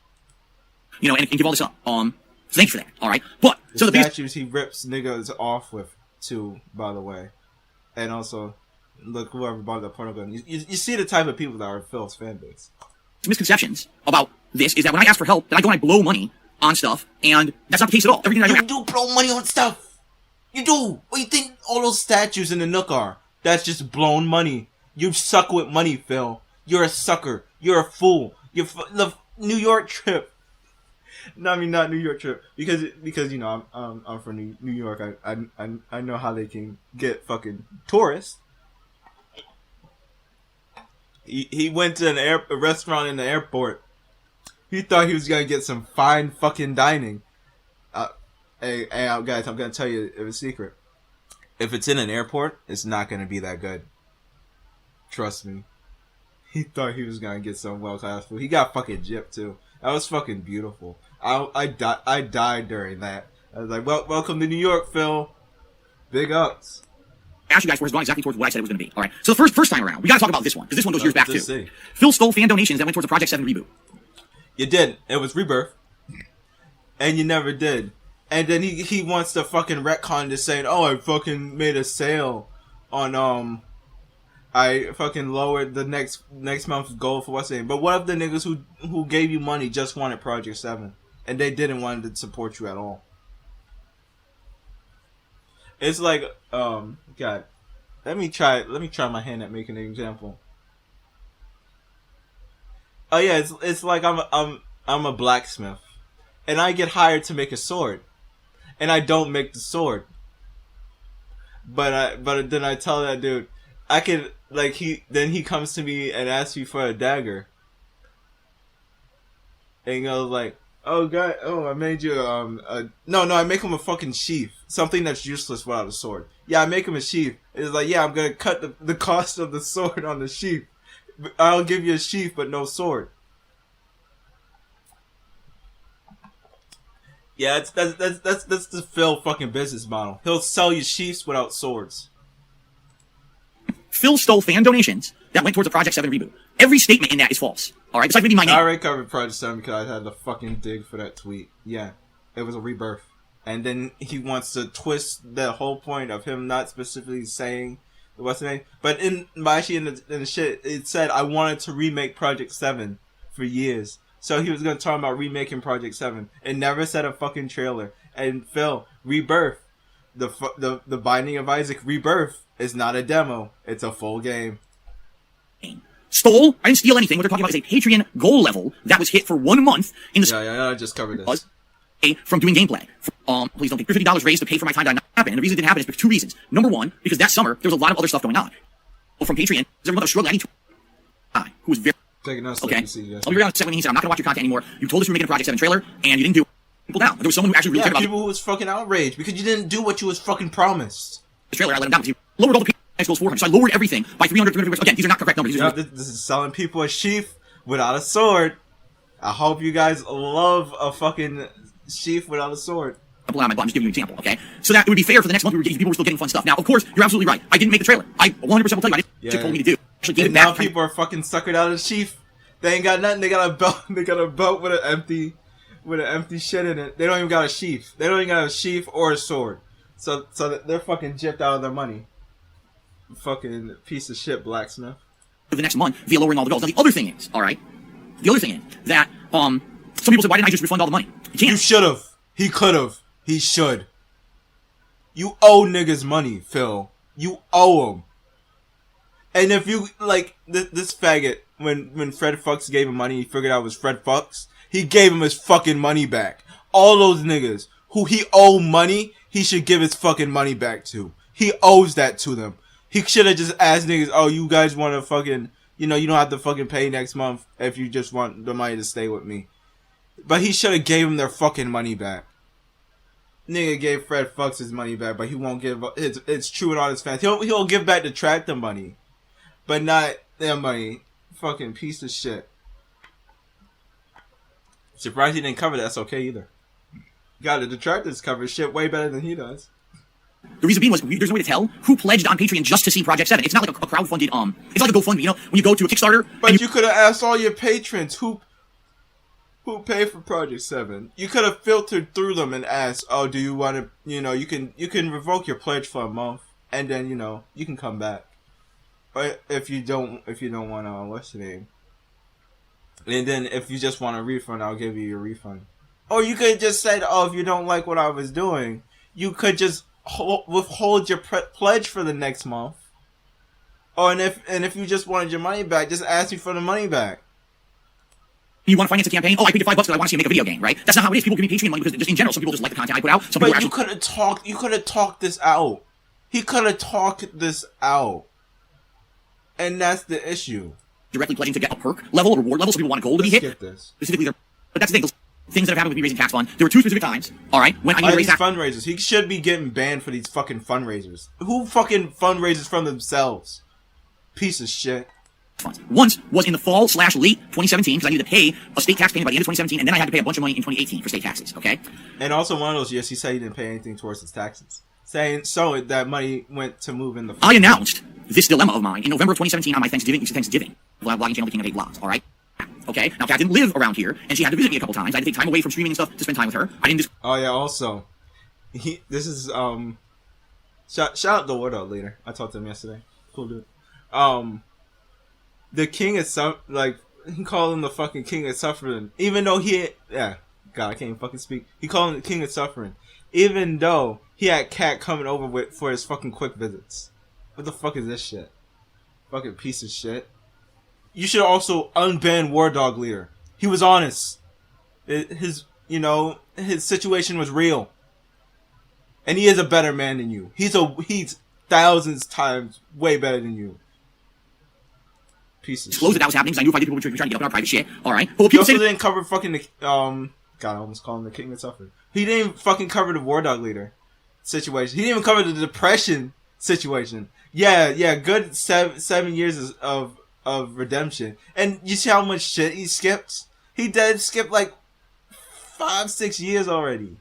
B: You know, and give all this up. So thanks for that, alright? But,
A: the
B: so the
A: statues he rips niggas off with, too, by the way. And also, look, whoever bought the porno gun. You see the type of people that are Phil's fan base.
B: Misconceptions about this is that when I ask for help, then I go and I blow money on stuff, and that's not the case at all. Everything I
A: You do blow money on stuff! You do! What do you think all those statues in the Nook are? That's just blown money. You suck with money, Phil. You're a sucker. You're a fool. The New York trip. No, I mean not New York trip because you know I'm from New York. I know how they can get fucking tourists. He went to a restaurant in the airport. He thought he was gonna get some fine fucking dining. Hey guys, I'm gonna tell you a secret. If it's in an airport, it's not gonna be that good. Trust me. He thought he was gonna get some well-class food. He got fucking gypped too. That was fucking beautiful. I died during that. I was like, welcome to New York, Phil. Big ups.
B: Ask you guys for has gone exactly towards what I said it was going to be. All right. So the first time around, we got to talk about this one because this one goes years back too.
A: See.
B: Phil stole fan donations that went towards the Project 7 reboot.
A: You did. It was Rebirth, and you never did. And then he wants to fucking retcon this, saying, "Oh, I fucking made a sale on I fucking lowered the next month's goal for what's name." But what if the niggas who gave you money just wanted Project 7 and they didn't want to support you at all? It's like, God, let me try my hand at making an example. Oh yeah, it's like I'm a blacksmith, and I get hired to make a sword, and I don't make the sword. But then I tell that dude, I could he comes to me and asks me for a dagger, and he goes like, "Oh God, I made you no, I make him a fucking sheath, something that's useless without a sword. Yeah, I make him a sheath. It's like, yeah, I'm gonna cut the cost of the sword on the sheath. I'll give you a sheath but no sword." Yeah, that's the Phil fucking business model. He'll sell you sheaths without swords.
B: Phil stole fan donations that went towards the Project 7 reboot. Every statement in that is false. All right, besides maybe my name.
A: I already covered Project 7 because I had to fucking dig for that tweet. Yeah, it was a rebirth. And then he wants to twist the whole point of him not specifically saying what's the name. But actually in the shit, it said I wanted to remake Project 7 for years. So he was going to talk about remaking Project 7. It never said a fucking trailer. And Phil, Rebirth, the Binding of Isaac Rebirth is not a demo. It's a full game.
B: Stole? I didn't steal anything. What they're talking about is a Patreon goal level that was hit for 1 month in the...
A: Yeah, I just covered this.
B: From doing gameplay. Please don't take $50 raised to pay for my time to not happen. And the reason it didn't happen is for 2 reasons. Number 1, because that summer, there was a lot of other stuff going on. From Patreon, there's everyone that was struggling. Who was very... Okay. I'll be around 7 when he said, "I'm not going to watch your content anymore. You told us you were making a Project 7 trailer, and you didn't do people down." There was someone who actually really cared about
A: people who was fucking outraged because you didn't do what you was fucking promised.
B: the trailer. I let him down because he lowered all the Patreon goals for him. So I lowered everything by 300. Again, these are not correct numbers.
A: This is selling people a sheath without a sword. I hope you guys love a fucking sheath without a sword.
B: I'm just giving you an example, okay? So that it would be fair for the next month people were still getting fun stuff. Now, of course, you're absolutely right. I didn't make the trailer. I 100% will tell you I did what you told me to do. Actually gave
A: and
B: it
A: now
B: back.
A: People are fucking suckered out of the sheath. They ain't got nothing. They got a belt. They got a belt with an empty shit in it. They don't even got a sheath. They don't even got a sheath or a sword. So they're fucking gypped out of their money. Fucking piece of shit blacksmith.
B: the next month via lowering all the bills. Now, the other thing is, all right, the other thing is that some people say, why didn't I just refund all the money? You can't.
A: You should have. He could have. He should. You owe niggas money, Phil. You owe them. And if you, like, this faggot, when Fred Fucks gave him money, he figured out it was Fred Fucks, he gave him his fucking money back. All those niggas who he owe money, he should give his fucking money back to. He owes that to them. He should have just asked niggas, oh, you guys want to fucking, you don't have to fucking pay next month if you just want the money to stay with me. But he should have gave them their fucking money back. Nigga gave Fred Fucks his money back, but he won't give it's true and honest fans. He'll give back the tractor money, but not their money. Fucking piece of shit. Surprised he didn't cover that. That's okay either. Got the detractors cover shit way better than he does.
B: The reason being was there's no way to tell who pledged on Patreon just to see Project 7. It's not like a crowdfunded it's like a GoFundMe. When you go to a Kickstarter.
A: But you could have asked all your patrons who paid for Project 7. You could have filtered through them and asked, oh, do you want to, you can revoke your pledge for a month and then, you can come back. But if you don't want to, what's the name? And then if you just want a refund, I'll give you your refund. Or you could just say, oh, if you don't like what I was doing, you could just withhold your pledge for the next month. Oh, and if you just wanted your money back, just ask me for the money back.
B: You want to finance a campaign? Oh, I paid you $5 because I want to see you make a video game, right? That's not how it is. People give me Patreon money because just in general, some people just like the content I put out. Some people
A: you could have talked this out. He could have talked this out. And that's the issue.
B: Directly pledging to get a perk level, a reward level, so people want a goal to be hit.
A: Skip this.
B: Specifically, but that's the thing. Those things that have happened with me raising tax fund. There were two specific times. All right, when I need to raise tax
A: fundraisers. He should be getting banned for these fucking fundraisers. Who fucking fundraisers from themselves? Piece of shit.
B: Funds. Once was in the fall/late 2017 because I needed to pay a state tax payment by the end of 2017, and then I had to pay a bunch of money in 2018 for state taxes. Okay.
A: And also one of those years, he said he didn't pay anything towards his taxes, saying that money went to move in the.
B: I announced this dilemma of mine in November of 2017 on my Thanksgiving blogging channel, The King of Hate Blogs. All right. Okay. Now, Kat didn't live around here, and she had to visit me a couple times. I had to take time away from streaming and stuff to spend time with her. I didn't.
A: Oh yeah. Also, this is shout out to Wardo later. I talked to him yesterday. Cool dude. The king is he called him the fucking king of suffering, even though God, I can't even fucking speak. He called him the king of suffering, even though he had Cat coming over for his fucking quick visits. What the fuck is this shit? Fucking piece of shit. You should also unban War Dog Leader. He was honest. His situation was real, and he is a better man than you. He's thousands times way better than you.
B: Disclosed that was happening because I knew if I did, people would try to get up in our private shit. All right,
A: but he also didn't cover fucking the God, I almost called him the king of suffering. He didn't fucking cover the War Dog Leader situation. He didn't even cover the depression situation. Yeah, good 7 years of redemption, and you see how much shit he skipped. He skipped like 5-6 years already.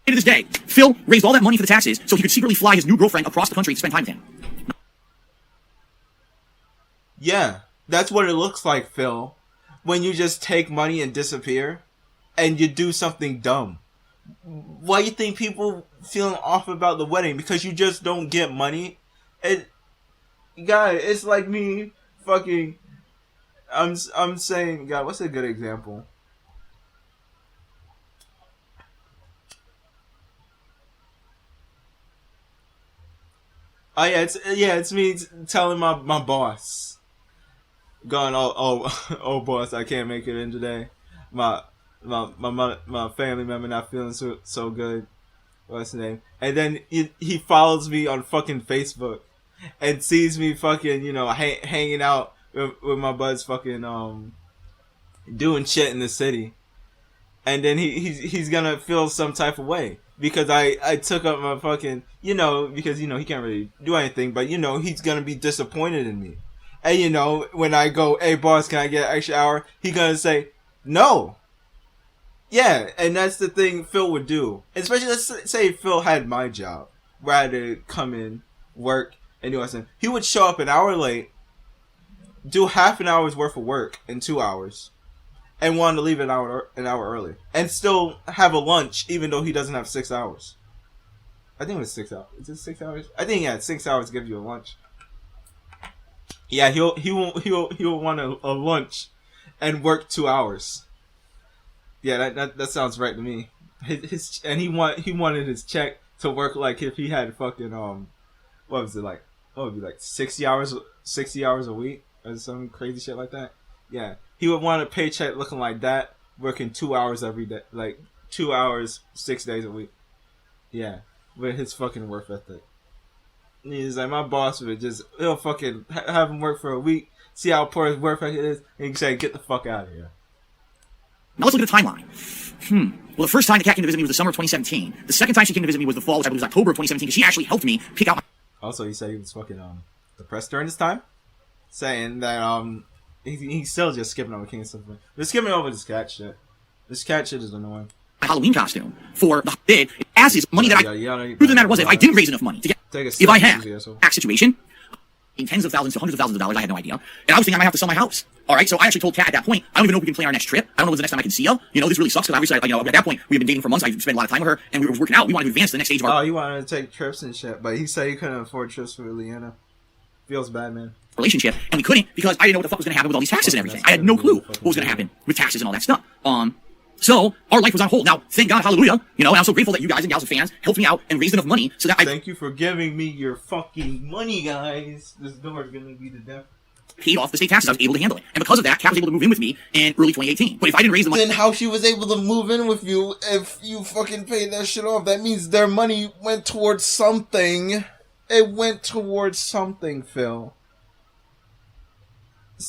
B: To this day, Phil raised all that money for the taxes so he could secretly fly his new girlfriend across the country to spend time with him.
A: Yeah, that's what it looks like, Phil. When you just take money and disappear, and you do something dumb. Why you think people feeling off about the wedding? Because you just don't get money? It's like me fucking... I'm saying, God, what's a good example? Oh yeah, it's me telling my boss. Going, oh boss, I can't make it in today. My family member not feeling so good. What's his name? And then he follows me on fucking Facebook and sees me fucking hanging out with my buds fucking doing shit in the city. And then he's gonna feel some type of way because I took up my fucking because he can't really do anything, but he's gonna be disappointed in me. And when I go, hey boss, can I get an extra hour? He gonna say, no. Yeah, and that's the thing Phil would do. Especially, let's say Phil had my job, where I had to come in, work, and do something. He would show up an hour late, do half an hour's worth of work in 2 hours, and wanted to leave an hour early, and still have a lunch, even though he doesn't have 6 hours. I think it was 6 hours. Is it 6 hours? I think 6 hours gives you a lunch. Yeah, he'll want a lunch and work 2 hours. Yeah, that sounds right to me. He wanted his check to work like if he had fucking what was it like? What would it be like 60 hours a week or some crazy shit like that? Yeah, he would want a paycheck looking like that, working 2 hours every day, like 2 hours 6 days a week. Yeah, with his fucking work ethic. He's like, my boss would he'll fucking have him work for a week, see how poor his work ethic is, and say, get the fuck out of here.
B: Now let's look at the timeline. Well, the first time the cat came to visit me was the summer of 2017. The second time she came to visit me was the fall, which I believe was October of 2017, because she actually helped me pick out.
A: Also, he said he was fucking depressed during this time, saying that he's still just skipping over King stuff. They're skipping over this cat shit. This cat shit is annoying.
B: My Halloween costume for the bid as is money that truth of the matter was, if I didn't raise enough money to get, if I had a tax situation, in tens of thousands to hundreds of thousands of dollars, I had no idea. And I was thinking I might have to sell my house. All right, so I actually told Kat at that point, I don't even know if we can plan our next trip. I don't know when's the next time I can see her. You know, this really sucks because obviously, at that point, we had been dating for months. I spent a lot of time with her, and we were working out. We wanted to advance to the next stage of our.
A: Oh, you wanted to take trips and shit, but he said he couldn't afford trips for Leanna. Feels bad, man.
B: Relationship, and we couldn't because I didn't know what the fuck was going to happen with all these taxes and everything. I had no clue what was going to happen with taxes and all that stuff. So our life was on hold. Now, thank God, hallelujah. You know, and I'm so grateful that you guys and gals and fans helped me out and raised enough money so that I.
A: Thank you for giving me your fucking money, guys. This door is gonna be the death.
B: Paid off the state taxes. I was able to handle it, and because of that, Kat was able to move in with me in early 2018. But if I didn't raise the money,
A: then how she was able to move in with you if you fucking paid that shit off? That means their money went towards something. It went towards something, Phil.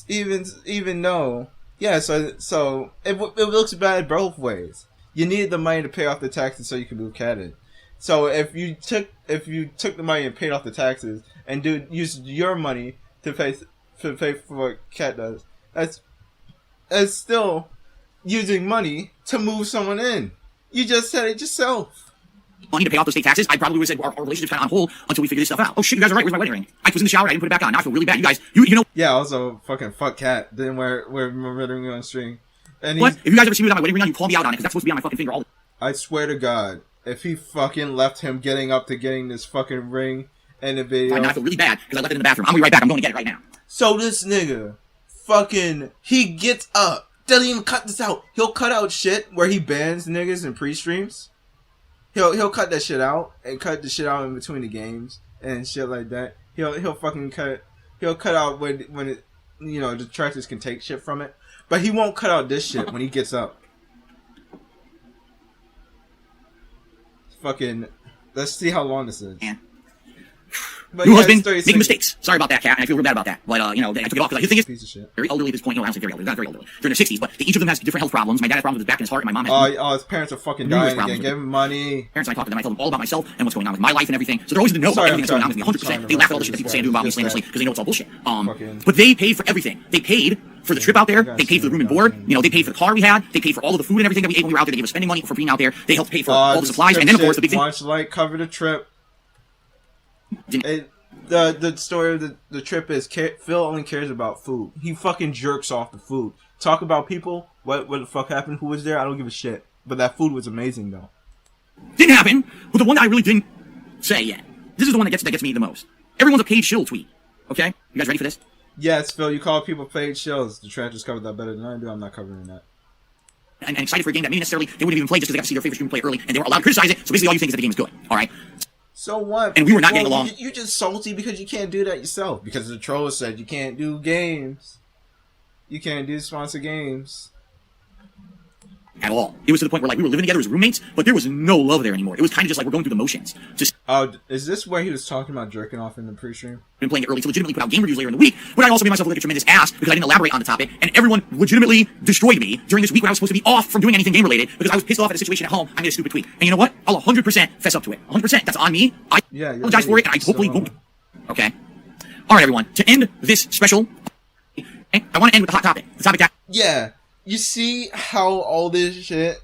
A: Even though. Yeah, so it looks bad both ways. You needed the money to pay off the taxes so you could move Kat in. So if you took the money and paid off the taxes and used your money to pay for what Kat does, that's still using money to move someone in. You just said it yourself.
B: Money to pay off those state taxes, I probably would have said our relationship's kind of on hold until we figure this stuff out. Oh shit, you guys are right. Where's my wedding ring? I was in the shower. I didn't put it back on. Now I feel really bad. You guys, you know.
A: Yeah. Also, fucking fuck Kat. Didn't wear my wedding ring on string. And
B: what? If you guys ever see me without my wedding ring on, you call me out on it because that's supposed to be on my fucking finger all.
A: I swear to God, if he fucking left him getting up to getting this fucking ring in the video.
B: Fine, now I feel really bad because I left it in the bathroom. I'm gonna be right back. I'm going to get it right now.
A: So this nigga, fucking, he gets up. Doesn't even cut this out. He'll cut out shit where he bans niggas in pre-streams. He'll cut that shit out and cut the shit out in between the games and shit like that. He'll fucking cut. He'll cut out when it, you know, detractors can take shit from it. But he won't cut out this shit when he gets up. Fucking, let's see how long this is.
B: Yeah.
A: But
B: New husband making mistakes. Sorry about that, Kat, and I feel real bad about that. But you know, I took it off because the thing is,
A: piece of shit.
B: Very elderly at this point. No, I don't say very elderly. Not very elderly. They're in their 60s, but each of them has different health problems. My dad has problems with his back and his heart, and my mom has.
A: Oh, his parents are fucking dying again. Give him money.
B: Parents and I talk to them. I tell them all about myself and what's going on with my life and everything. So they're always going to know about everything that's going on with me 100%. They laugh at all the shit that people say and do about me slanderously because they know it's all bullshit. But they paid for everything. They paid for the trip out there. They paid for the room and board. You know, they paid for the car we had. They paid for all of the food and everything that we ate when we were out there. They gave us spending money for being out there. They helped pay for all the supplies. And then, of course, the big thing.
A: Launch Light covered the trip. The story of the trip is Phil only cares about food. He fucking jerks off the food. Talk about people. What the fuck happened? Who was there? I don't give a shit. But that food was amazing though.
B: Didn't happen. But the one that I really didn't say yet. This is the one that gets me the most. Everyone's a paid shill tweet. Okay, you guys ready for this?
A: Yes, Phil. You call people paid shills. The Detractors covered that better than I do. I'm not covering that.
B: And excited for a game that maybe necessarily they wouldn't even play just because they got to see their favorite streamer play early and they were allowed to criticize it. So basically, all you think is that the game is good. All right.
A: So what?
B: And we were not getting along.
A: You're just salty because you can't do that yourself. Because the troll said you can't do games. You can't do sponsor games.
B: At all. It was to the point where like we were living together as roommates, but there was no love there anymore. It was kind of just like we're going through the motions. Just.
A: Oh, is this where he was talking about jerking off in the pre-stream?
B: Been playing it early to legitimately put out game reviews later in the week, but I also made myself look like a tremendous ass because I didn't elaborate on the topic, and everyone legitimately destroyed me during this week when I was supposed to be off from doing anything game related because I was pissed off at a situation at home. I made a stupid tweet, and you know what? I'll 100% fess up to it. 100%. That's on me. I apologize for it, and I hopefully won't. Okay. All right, everyone. To end this special, I want to end with the hot topic. The topic that.
A: Yeah. You see how all this shit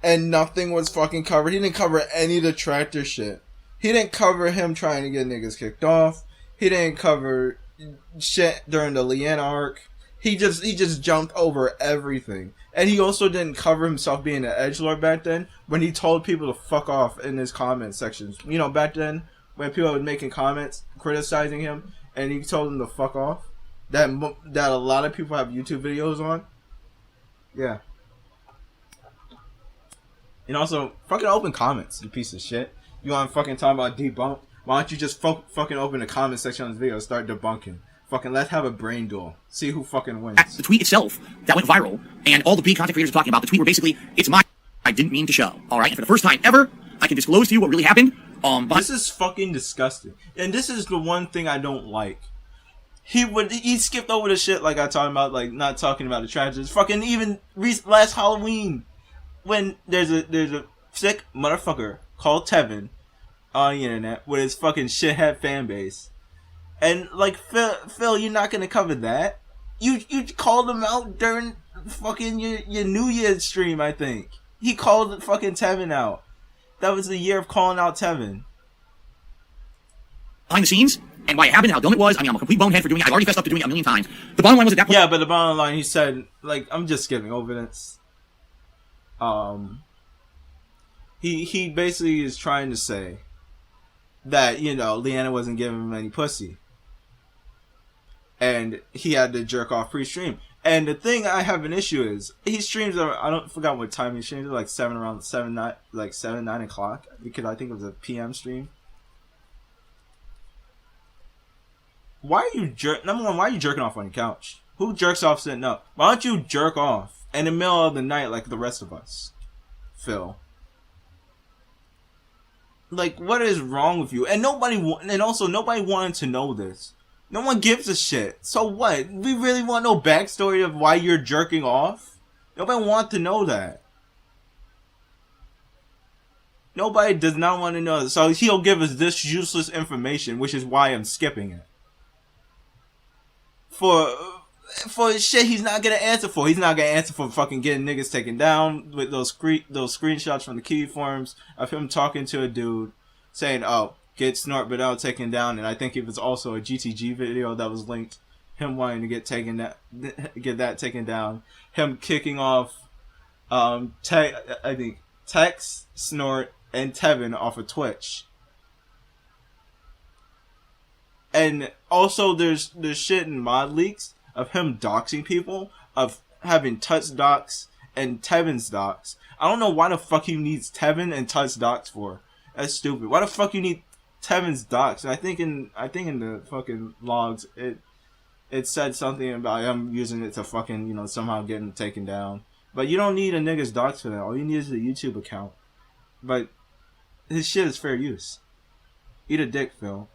A: and nothing was fucking covered. He didn't cover any of the tractor shit. He didn't cover him trying to get niggas kicked off. He didn't cover shit during the Leanna arc. He just jumped over everything. And he also didn't cover himself being an edgelord back then when he told people to fuck off in his comment sections. You know, back then when people were making comments criticizing him and he told him to fuck off, that a lot of people have YouTube videos on. Yeah. And also, fucking open comments, you piece of shit. You want to fucking talk about debunk? Why don't you just fucking open the comment section on this video and start debunking? Fucking let's have a brain duel. See who fucking wins.
B: The tweet itself that went viral, and all the big content creators are talking about the tweet were basically, it's my I didn't mean to show. Alright, and for the first time ever, I can disclose to you what really happened.
A: This is fucking disgusting. And this is the one thing I don't like. He skipped over the shit like I talking about, like not talking about the tragedies. Fucking even last Halloween, when there's a sick motherfucker called Tevin on the internet with his fucking shithead fan base, and like Phil, you're not gonna cover that. You called him out during fucking your New Year's stream, I think. He called fucking Tevin out. That was the year of calling out Tevin.
B: Behind the scenes, and why it happened, how dumb it was. I mean, I'm a complete bonehead for doing it. I've already fessed up to doing it a million times. The bottom line was at that point.
A: Yeah, but the bottom line, he said, like, I'm just skipping over this. He basically is trying to say that, you know, Leanna wasn't giving him any pussy. And he had to jerk off pre-stream. And the thing I have an issue is, he streams, I don't forgot what time he streams, like 7, 9 o'clock. Because I think it was a PM stream. Why are you number one, why are you jerking off on your couch? Who jerks off sitting up? Why don't you jerk off in the middle of the night like the rest of us? Phil. Like, what is wrong with you? And nobody wanted to know this. No one gives a shit. So what? We really want no backstory of why you're jerking off? Nobody wants to know that. Nobody does not want to know. So he'll give us this useless information, which is why I'm skipping it. For shit he's not gonna answer for. He's not gonna answer for fucking getting niggas taken down with those screenshots from the key forums of him talking to a dude saying, oh, get Snort Bedell taken down. And I think it was also a GTG video that was linked. Him wanting to get that taken down. Him kicking off I think Tex, Snort, and Tevin off of Twitch. And also there's shit in mod leaks of him doxing people, of having Tut's docs and Tevin's docs. I don't know why the fuck he needs Tevin and Tut's docs for. That's stupid. Why the fuck you need Tevin's docs? And I think in the fucking logs it said something about him using it to fucking, you know, somehow get him taken down. But you don't need a nigga's docs for that. All you need is a YouTube account. But his shit is fair use. Eat a dick, Phil.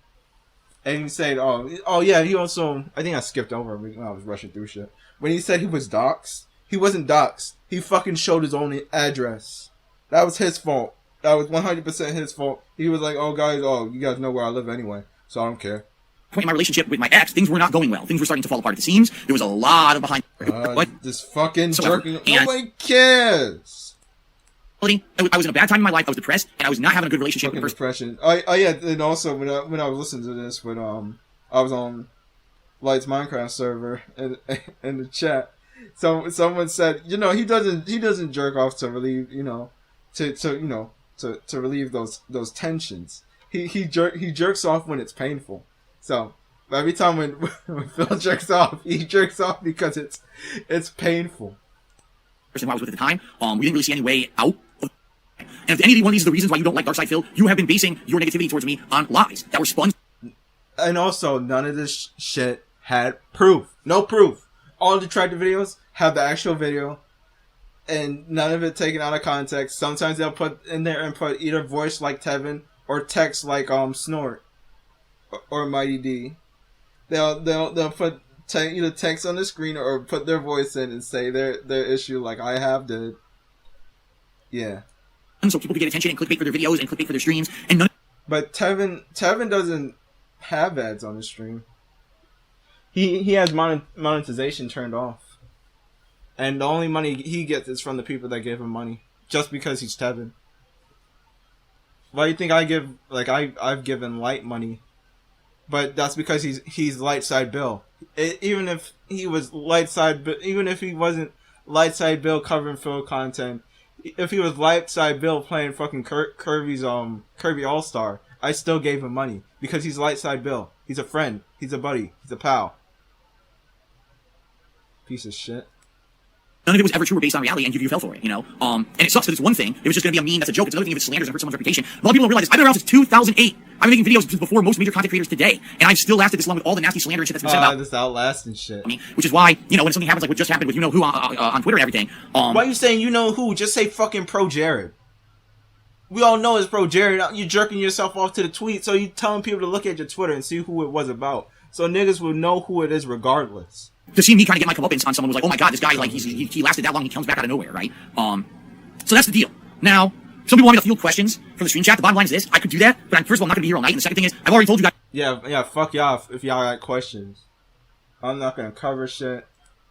A: And he said, oh yeah, he also, I think I skipped over when I was rushing through shit. When he said he was doxxed, he wasn't doxxed. He fucking showed his own address. That was his fault. That was 100% his fault. He was like, you guys know where I live anyway, so I don't care.
B: Point in my relationship with my ex, things were not going well. Things were starting to fall apart at the seams. There was a lot of behind.
A: This fucking jerking. Nobody cares.
B: I was in a bad time in my life. I was depressed, and I was not having a good relationship with
A: depression. Oh yeah, and also when I was listening to this, when I was on Light's Minecraft server in the chat, so someone said, you know, he doesn't jerk off to relieve, you know, to relieve those tensions. He jerks off when it's painful. So every time when Phil jerks off, he jerks off because it's painful.
B: Person I was with at the time, we didn't really see any way out. And if any one of these is the reasons why you don't like Darkside Phil, you have been basing your negativity towards me on lies that were spun.
A: And also, none of this shit had proof. No proof. All the detractor videos have the actual video, and none of it taken out of context. Sometimes they'll put in there and put either voice like Tevin or text like Snort or Mighty D. They'll put either text on the screen or put their voice in and say their issue like I have did. Yeah.
B: So people could get attention and clickbait for their videos and clickbait for their streams, and none.
A: But Tevin doesn't have ads on his stream. He has monetization turned off, and the only money he gets is from the people that give him money, just because he's Tevin. Why do you think I give I've given Light money, but that's because he's Lightside Bill. Even if he wasn't Lightside Bill covering Phil content. If he was Lightside Bill playing fucking Kirby's Kirby All-Star, I still gave him money because he's Lightside Bill. He's a friend. He's a buddy. He's a pal. Piece of shit.
B: None of it was ever true or based on reality, and you fell for it, you know? And it sucks because it's one thing. It was just going to be a meme that's a joke. It's another thing if it slanders and hurts someone's reputation. A lot of people don't realize this. I've been around since 2008. I've been making videos since before most major content creators today, and I've still lasted this long with all the nasty slander and shit that's been said about
A: this outlasting shit.
B: Which is why, you know, when something happens like what just happened with you-know-who on Twitter and everything.
A: Why are you saying you-know-who? Just say fucking Pro Jared. We all know it's Pro Jared. You're jerking yourself off to the tweet, so you're telling people to look at your Twitter and see who it was about. So niggas will know who it is regardless.
B: To see me trying to get my comeuppance on someone was like, oh my god, this guy, like, he lasted that long, he comes back out of nowhere, right? So that's the deal. Now, some people want me to field questions from the stream chat. The bottom line is this: I could do that, but first of all, I'm not going to be here all night. And the second thing is, I've already told you guys.
A: Yeah, fuck y'all if y'all got questions. I'm not going to cover shit.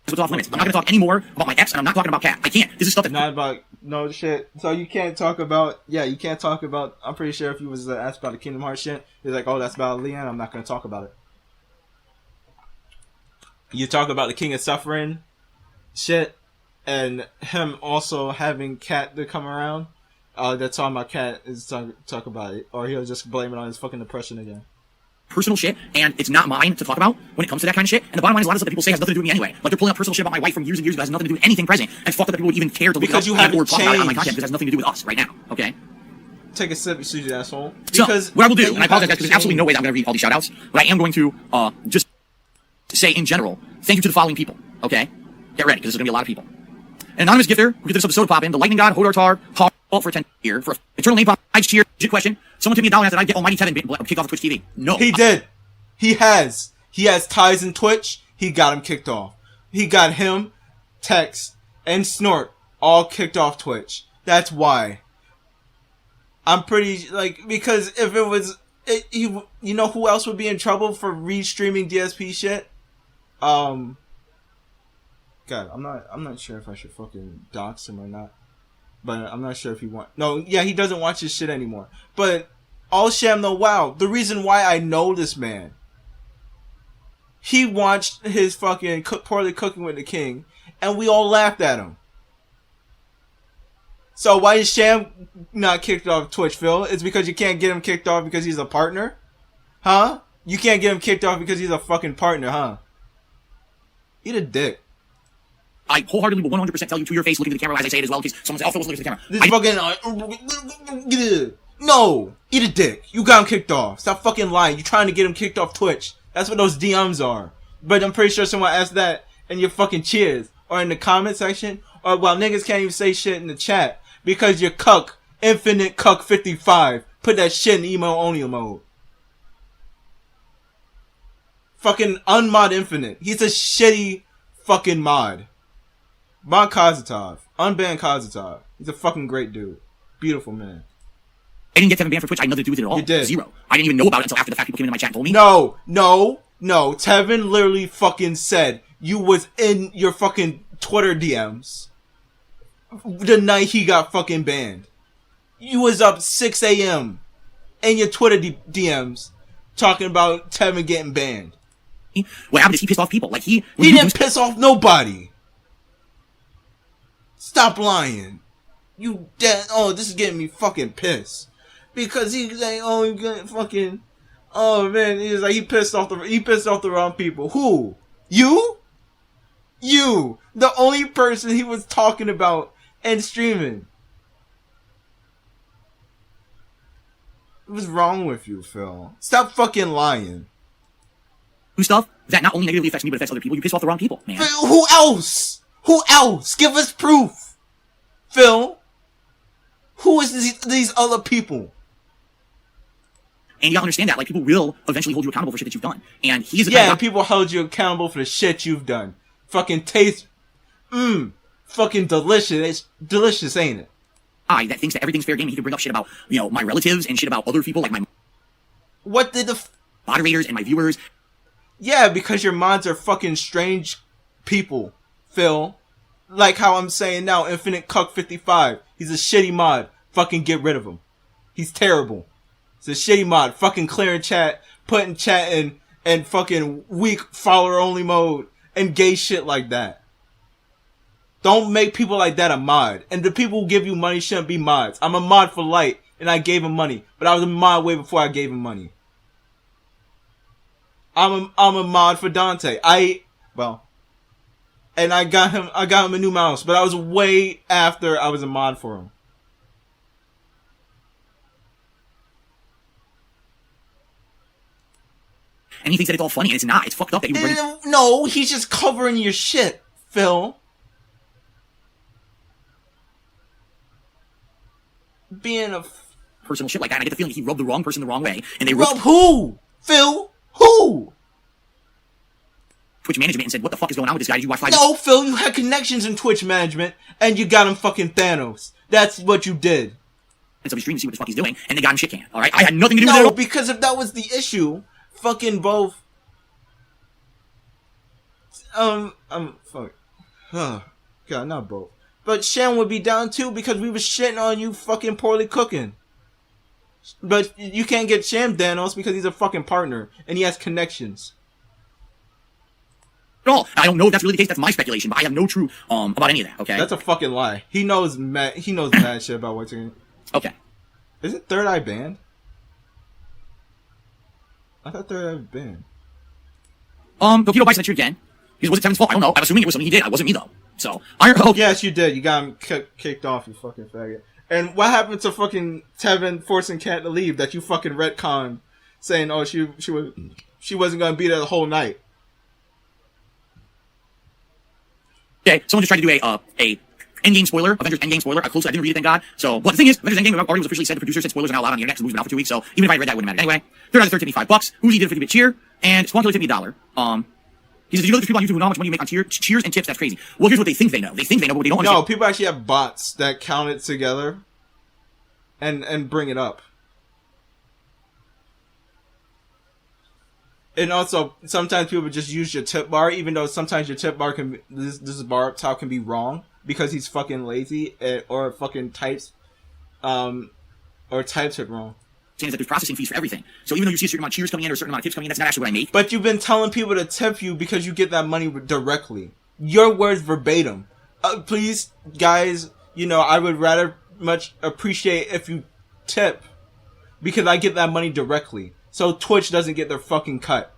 B: What's off limits? I'm not going to talk anymore about my ex, and I'm not talking about Cat. I can't. This is stuff that.
A: Not about no shit. So you can't talk about. Yeah, you can't talk about. I'm pretty sure if you was asked about the Kingdom Hearts shit, it's like, oh, that's about Leanne. I'm not going to talk about it. You talk about the King of Suffering shit, and him also having Cat to come around. That's all my Cat is talk about it, or he'll just blame it on his fucking depression again.
B: Personal shit, and it's not mine to talk about when it comes to that kind of shit. And the bottom line is a lot of stuff that people say has nothing to do with me anyway. Like they're pulling up personal shit about my wife from years and years ago that has nothing to do with anything present. And it's fucked up that people would even care to look
A: because
B: it up or talk about it on my content because it has nothing to do with us right now. Okay.
A: Take a sip, you stupid asshole.
B: Because so, what I will do, and I apologize because there's absolutely no way that I'm going to read all these shoutouts, but I am going to just say in general, thank you to the following people. Okay, get ready because there's going to be a lot of people. An anonymous gifter who gets this episode pop in, the Lightning God, Hodor Tar, Paul for 10 here for eternal name pop, I cheer, legit question. Someone took me $1 that I get Almighty Tevin kicked off of Twitch TV. No,
A: he did. He has ties in Twitch. He got him kicked off. He got him, Tex, and Snort all kicked off Twitch. That's why. I'm pretty because if it was, you know who else would be in trouble for restreaming DSP shit? God, I'm not sure if I should fucking dox him or not. But I'm not sure if he he doesn't watch his shit anymore. But all sham no wow. The reason why I know this man. He watched his fucking Poorly Cooking with the King, and we all laughed at him. So why is Sham not kicked off Twitch, Phil? It's because you can't get him kicked off because he's a partner? Huh? You can't get him kicked off because he's a fucking partner, huh? Eat a dick.
B: I wholeheartedly will 100% tell you to your face, looking at the camera as I say it as well, in case someone says, oh, Phil wasn't looking at the camera.
A: This fucking... No! Eat a dick. You got him kicked off. Stop fucking lying. You're trying to get him kicked off Twitch. That's what those DMs are. But I'm pretty sure someone asked that in your fucking cheers. Or in the comment section. Or while niggas can't even say shit in the chat. Because you're cuck. Infinite cuck 55. Put that shit in emo only mode. Fucking unmod Infinite. He's a shitty fucking mod. Mod Kazatov. Unban Kazatov. He's a fucking great dude. Beautiful man.
B: I didn't get Tevin banned for Twitch. I had nothing to do with it at all.
A: You did.
B: Zero. I didn't even know about it until after the fact. People came into my chat and told me.
A: No. Tevin literally fucking said you was in your fucking Twitter DMs the night he got fucking banned. You was up 6 a.m. in your Twitter DMs talking about Tevin getting banned.
B: What happened is he pissed off people. Like he
A: didn't piss off nobody. Stop lying. You dead. Oh, this is getting me fucking pissed. Because he's like, oh, you got fucking, oh man, he's like, he pissed off the wrong people. Who? You? The only person he was talking about and streaming. What's wrong with you, Phil? Stop fucking lying.
B: Do stuff that not only negatively affects me, but affects other people. You piss off the wrong people, man.
A: Phil, who else? Give us proof. Phil. Who is these other people?
B: And you gotta understand that, like, people will eventually hold you accountable for shit that you've done. And he's the
A: kind of people hold you accountable for the shit you've done. Fucking taste, fucking delicious. It's delicious, ain't it?
B: That thinks that everything's fair game. He can bring up shit about, you know, my relatives and shit about other people, like my
A: what did the
B: moderators and my viewers.
A: Yeah, because your mods are fucking strange people, Phil. Like how I'm saying now, Infinite Cuck 55. He's a shitty mod. Fucking get rid of him. He's terrible. It's a shitty mod. Fucking clearing chat, putting chat in, and fucking weak follower only mode, and gay shit like that. Don't make people like that a mod. And the people who give you money shouldn't be mods. I'm a mod for light, and I gave him money. But I was a mod way before I gave him money. I'm a mod for Dante. And I got him a new mouse, but I was way after I was a mod for him.
B: And he thinks that it's all funny, and it's not. It's fucked up that you bring...
A: No, he's just covering your shit, Phil. Being a...
B: personal shit like that, and I get the feeling he rubbed the wrong person the wrong way, and they...
A: Rub who? Phil? Who?
B: Twitch management and said, what the fuck is going on with this guy? Did you watch 5
A: No, Phil, you had connections in Twitch management, and you got him fucking Thanos. That's what you did.
B: And somebody streamed to see what the fuck he's doing, and they got him shit canned, alright? I had nothing to do with it.
A: No, because if that was the issue, fucking both... fuck. Huh. God, not both. But Shan would be down too, because we was shitting on you fucking poorly cooking. But you can't get Sham Thanos because he's a fucking partner, and he has connections.
B: At all. I don't know if that's really the case. That's my speculation, but I have no truth about any of that. Okay,
A: that's a fucking lie. He knows mad shit about what's in.
B: Okay,
A: isn't Third Eye banned? I thought Third Eye was banned.
B: Gokito bites that you again. Was it Tevin's fault? I don't know. I'm assuming it was something he did. It wasn't me though. So oh
A: yes, you did. You got him kicked off. You fucking faggot. And what happened to fucking Tevin forcing Cat to leave? That you fucking retconned, saying, "Oh, she wasn't gonna be there the whole night."
B: Okay, someone just tried to do a Endgame spoiler, Avengers Endgame spoiler. I didn't read it, thank God. So, but the thing is, Avengers Endgame already was officially said. The producer said spoilers are now allowed on the internet because the movie's been out for 2 weeks. So, even if I read that, it wouldn't matter anyway. Third out of third tipped me $5. Uzi did a 50-bit cheer, and Squonky tipped me $1. He says, "Do you know there's people on YouTube who know how much money you make on cheers and tips? That's crazy." Well, here's what they think they know. They think they know, but what they don't understand.
A: No, people actually have bots that count it together, and bring it up. And also, sometimes people just use your tip bar, even though sometimes your tip bar can this bar up top can be wrong because he's fucking lazy or fucking types it wrong.
B: Saying that there's processing fees for everything. So even though you see a certain amount of cheers coming in or a certain amount of tips coming in, that's not actually what I make.
A: But you've been telling people to tip you because you get that money directly. Your words verbatim. Please, guys, I would rather much appreciate if you tip because I get that money directly. So Twitch doesn't get their fucking cut.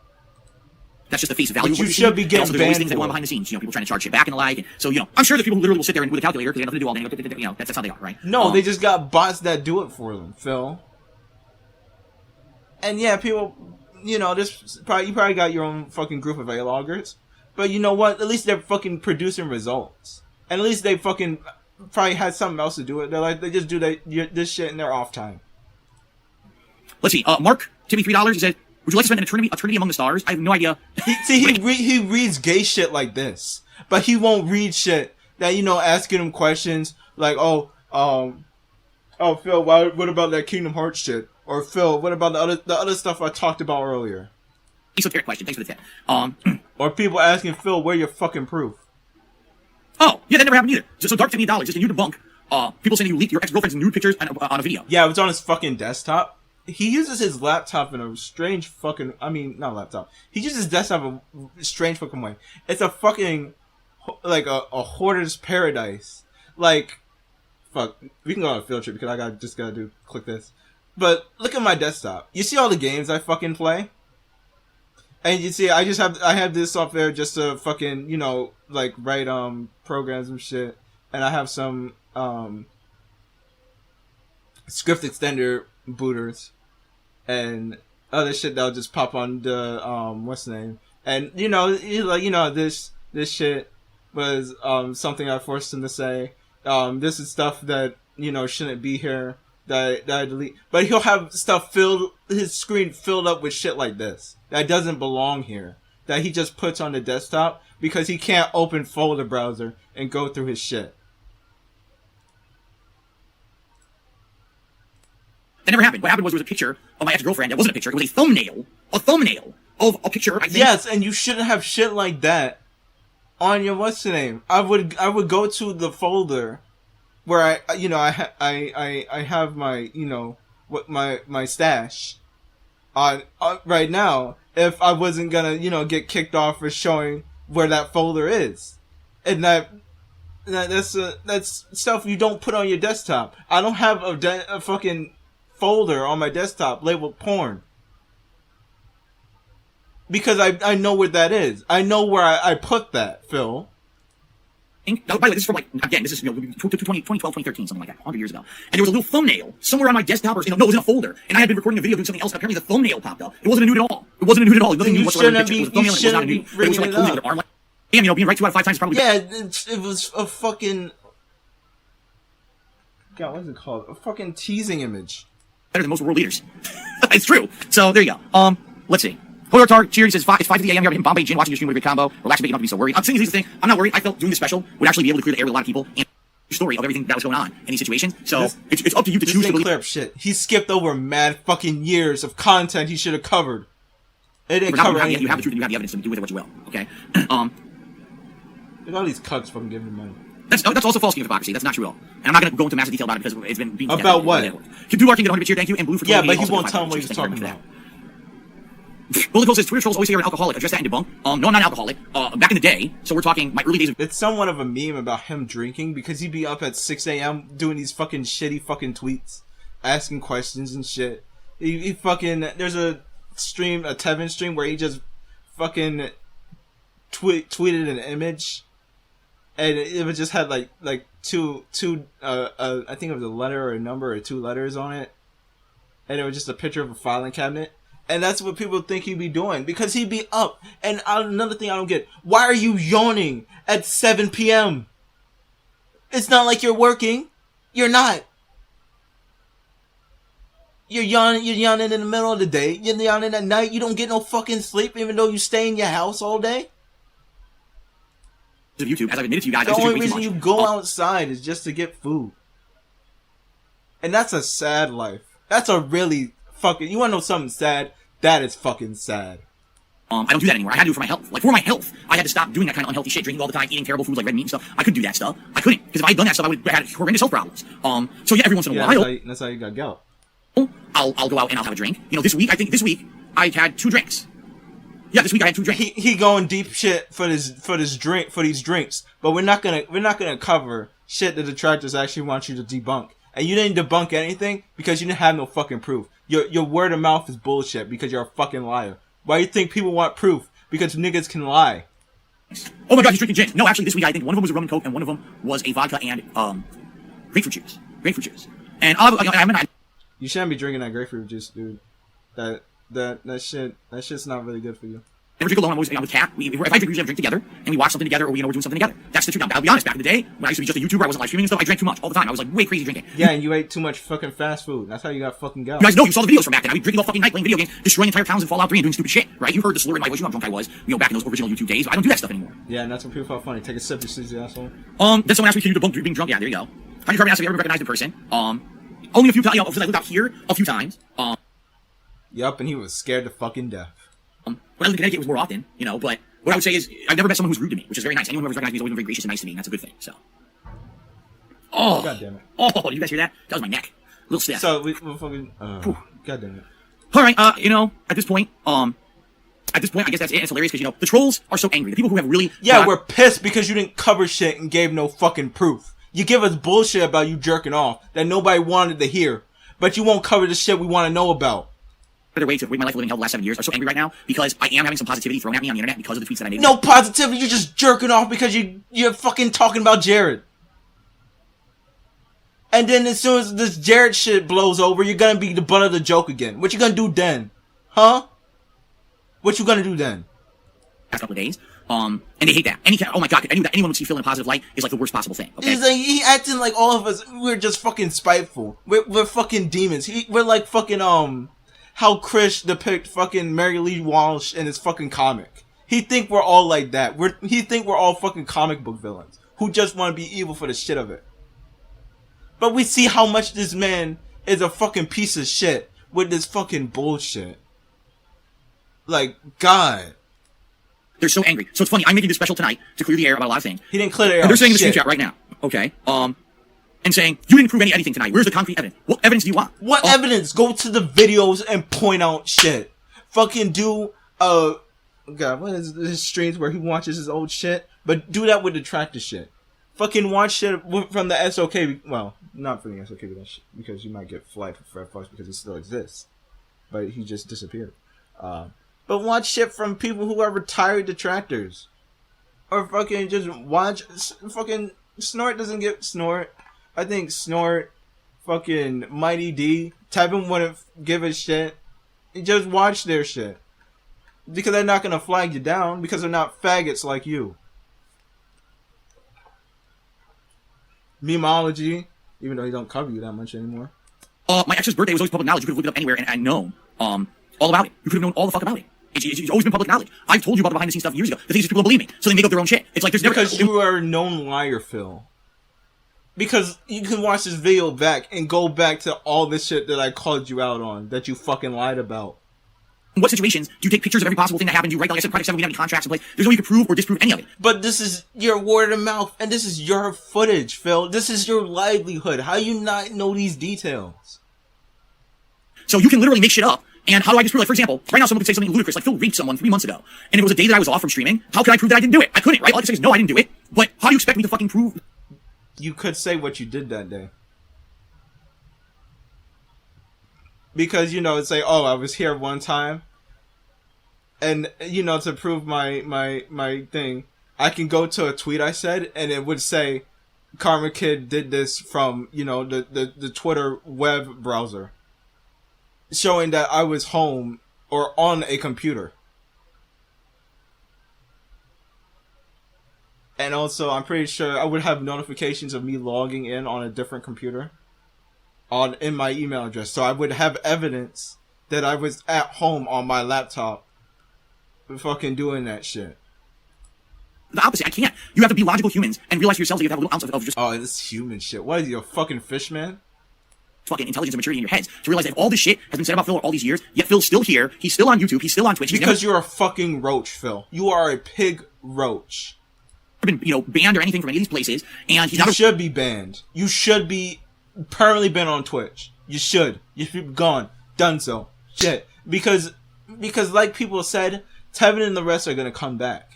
B: That's just the face value.
A: But you should be getting
B: also, there's always things that go on behind the scenes. People trying to charge shit back and the like. And so, I'm sure there's people who literally will sit there and with a calculator because they have nothing to do all day. That's how they are, right?
A: No, they just got bots that do it for them, Phil. And yeah, people, you probably got your own fucking group of A-loggers. But you know what? At least they're fucking producing results. And at least they fucking probably had something else to do with it. They just do this shit in their off time.
B: Let's see. Mark, tipped me $3. He said, "Would you like to spend a Trinity Among the Stars?" I have no idea.
A: He reads gay shit like this, but he won't read shit that asking him questions like, "Oh, Phil, what about that Kingdom Hearts shit?" Or Phil, what about the other stuff I talked about earlier?
B: Esoteric question. Thanks for the tip.
A: Or people asking Phil, "Where your fucking proof?"
B: Oh, yeah, that never happened either. So Dark tipped me $1 just a new debunk. People saying you leaked your ex-girlfriend's nude pictures on a video.
A: Yeah, it was on his fucking desktop. He uses his laptop in a strange fucking... not laptop. He uses his desktop in a strange fucking way. It's a fucking... like a hoarder's paradise. Like... Fuck. We can go on a field trip because I just gotta click this. But look at my desktop. You see all the games I fucking play? And you see, I have this software just to fucking, write programs and shit. And I have some script extender booters and other shit that'll just pop on the what's the name? And this shit was something I forced him to say. This is stuff that shouldn't be here. That I delete, but he'll have stuff his screen filled up with shit like this that doesn't belong here, that he just puts on the desktop because he can't open folder browser and go through his shit.
B: That never happened. What happened was there was a picture of my ex-girlfriend. It wasn't a picture. It was a thumbnail of a picture. I think.
A: Yes, and you shouldn't have shit like that on your what's the name. I would go to the folder where I have my my stash on right now if I wasn't gonna get kicked off for showing where that folder is, and that's stuff you don't put on your desktop. I don't have a fucking folder on my desktop labeled porn. Because I know where that is. I know where I put that, Phil.
B: By the way, this is from, like, again, this is, 2012, 2013, something like that, 100 years ago. And there was a little thumbnail somewhere on my desktop, or, no, it was in a folder. And I had been recording a video doing something else, and apparently the thumbnail popped up. It wasn't a nude at all. It wasn't a nude at all. It wasn't a nude whatsoever. It was a thumbnail, and it was not a nude. It was like posing with their arm, like, damn, being right 2 out of 5 times probably.
A: Yeah, it was a fucking... God, what is it called? A fucking teasing image.
B: Better than most world leaders. It's true. So, there you go. Let's see. Hoyotar Cheery says, it's 5 a.m. You're in Bombay Gin watching your stream with a great combo. Relax a bit, you don't have to be so worried. I'm saying this thing. I'm not worried. I felt doing this special would actually be able to clear the air with a lot of people and the story of everything that was going on in these situations. So it's up to you to choose to believe.
A: Clear up shit. He skipped over mad fucking years of content he should have covered. It didn't cover anything.
B: You have the truth and you have the evidence, so do with it what you will. Okay.
A: Look at all these cucks fucking giving him money.
B: That's also false hypocrisy. That's not true at all. And I'm not going to go into massive detail about it because it's been being
A: about what?
B: Dude, King get 100 cheer, thank you, and Blue for
A: yeah, but he won't tell him what he's talking about.
B: Bullet Cole says Twitter trolls always say you're an alcoholic. Address that in Debunk. No, I'm not an alcoholic. Back in the day, so we're talking my early days of...
A: It's somewhat of a meme about him drinking because he'd be up at 6 a.m. doing these fucking shitty fucking tweets, asking questions and shit. He fucking... There's a stream, a Tevin stream, where he just fucking tweeted an image, and it just had like two I think it was a letter or a number or 2 letters on it, and it was just a picture of a filing cabinet. And that's what people think he'd be doing, because he'd be up. And another thing I don't get, why are you yawning at 7 p.m.? It's not like you're working. You're not. You're yawning in the middle of the day. You're yawning at night. You don't get no fucking sleep, even though you stay in your house all day.
B: YouTube, as I've admitted to you guys,
A: the only reason you go outside is just to get food. And that's a sad life. That's a really fucking... You wanna know something sad? That is fucking sad.
B: I don't do that anymore. I had to do it for my health. Like, for my health, I had to stop doing that kind of unhealthy shit, drinking all the time, eating terrible foods like red meat and stuff. I couldn't do that stuff. I couldn't. Because if I had done that stuff, I would have had horrendous health problems. So yeah, every once in a while...
A: That's how you got gout.
B: I'll go out and I'll have a drink. This week I've had 2 drinks. Yeah, this week I had 2 drinks.
A: He going deep shit for these drinks, but we're not gonna cover shit that detractors actually want you to debunk. And you didn't debunk anything because you didn't have no fucking proof. Your word of mouth is bullshit because you're a fucking liar. Why do you think people want proof? Because niggas can lie.
B: Oh my god, he's drinking gin. No, actually, this week I think one of them was a rum and coke, and one of them was a vodka and grapefruit juice. And
A: you shouldn't be drinking that grapefruit juice, dude. That shit's not really good for you.
B: Never drink alone. I'm with Kat. If I drink, we usually drink together, and we watch something together, or we're doing something together. That's the truth. I'll be honest. Back in the day, when I used to be just a YouTuber, I wasn't live streaming and stuff. I drank too much all the time. I was like way crazy drinking.
A: Yeah, and you ate too much fucking fast food. That's how you got fucking gout.
B: You guys know, you saw the videos from back then. I'd be drinking all fucking night, playing video games, destroying entire towns in Fallout 3 and doing stupid shit, right? You heard the slur in my voice. You know how drunk I was, back in those original YouTube days. But I don't do that stuff anymore.
A: Yeah, and that's when people felt funny. Take a sip, you sleazy asshole.
B: Then someone asked me, can you debunk being drunk? Yeah, there you go. Honey Carbon asked if you ever been recognized in person. Only a few times. Since I lived out here a few times.
A: Yup, and he was scared to fucking death.
B: When I lived in Connecticut, it was more often, but what I would say is I've never met someone who's rude to me, which is very nice. Anyone who ever recognized me has always been very gracious and nice to me, and that's a good thing. So. Oh,
A: god damn it!
B: Oh, did you guys hear that? That was my neck. A little stiff.
A: So we're fucking. God damn it!
B: All right. At this point, I guess that's it. It's hilarious because the trolls are so angry. The people who have really
A: we're pissed because you didn't cover shit and gave no fucking proof. You give us bullshit about you jerking off that nobody wanted to hear, but you won't cover the shit we want to know about.
B: Their way to avoid my life living hell the last 7 years are so angry right now because I am having some positivity thrown at me on the internet because of the tweets that I made.
A: No positivity, you're just jerking off because you're fucking talking about Jared. And then as soon as this Jared shit blows over, you're gonna be the butt of the joke again. What you gonna do then? Huh? What you gonna do then?
B: Past couple of days. And they hate that. Oh my god, that anyone would see Phil in a positive light is like the worst possible thing. Okay?
A: He's like, he acting like all of us, we're just fucking spiteful. We're fucking demons. We're like fucking, how Chris depict fucking Mary Lee Walsh in his fucking comic. He think we're all like that. He think we're all fucking comic book villains who just want to be evil for the shit of it. But we see how much this man is a fucking piece of shit with this fucking bullshit. Like, God.
B: They're so angry. So it's funny. I'm making this special tonight to clear the air about a lot of things.
A: He didn't clear the air.
B: And they're saying in the stream chat right now. Okay. And saying, you didn't prove anything tonight. Where's the concrete evidence? What evidence do you want?
A: What evidence? Go to the videos and point out shit. Fucking do, God, what is this streams where he watches his old shit? But do that with the tractor shit. Fucking watch shit from the SOK. Well, not from the SOK, because you might get flagged for Fred Fox because he still exists. But he just disappeared. But But watch shit from people who are retired detractors. Or fucking just watch fucking Snort doesn't get Snort. I think Snort, fucking Mighty D, Tevin wouldn't give a shit. Just watch their shit. Because they're not gonna flag you down because they're not faggots like you. Memeology, even though he don't cover you that much anymore.
B: My ex's birthday was always public knowledge. You could have looked it up anywhere and known all about it. You could have known all the fuck about it. It's always been public knowledge. I told you about the behind the scenes stuff years ago. The thing is, people don't believe me, so they make up their own shit. It's like there's never
A: because you are a known liar, Phil. Because you can watch this video back and go back to all this shit that I called you out on that you fucking lied about.
B: In what situations do you take pictures of every possible thing that happened? Do you write, like I said, Project 7, we don't have any contracts in place. There's no way you can prove or disprove any of it.
A: But this is your word of mouth, and this is your footage, Phil. This is your livelihood. How do you not know these details?
B: So you can literally make shit up. And how do I disprove? Like, for example, right now someone could say something ludicrous, like Phil raped someone 3 months ago. And if it was a day that I was off from streaming, how can I prove that I didn't do it? I couldn't, right? All I can say is, no, I didn't do it. But how do you expect me to fucking prove?
A: You could say what you did that day. Because, you know, say, oh, I was here one time. And, you know, to prove my thing, I can go to a tweet I said, and it would say, KarmaKid did this from, you know, the Twitter web browser. Showing that I was home or on a computer. And also, I'm pretty sure I would have notifications of me logging in on a different computer in my email address. So I would have evidence that I was at home on my laptop fucking doing that shit.
B: The opposite. I can't. You have to be logical humans and realize to yourselves that you have a little ounce of just...
A: Oh, this human shit. What is he, a fucking fish man?
B: Fucking intelligence and maturity in your heads to realize that if all this shit has been said about Phil all these years, yet Phil's still here, he's still on YouTube, he's still on Twitch.
A: Because you're a fucking roach, Phil. You are a pig roach.
B: Been, you know, banned or anything from any of these places, and he's
A: you should be banned. You should be permanently banned on Twitch. You should. You should be gone. Done so. Shit. Because like people said, Tevin and the rest are gonna come back.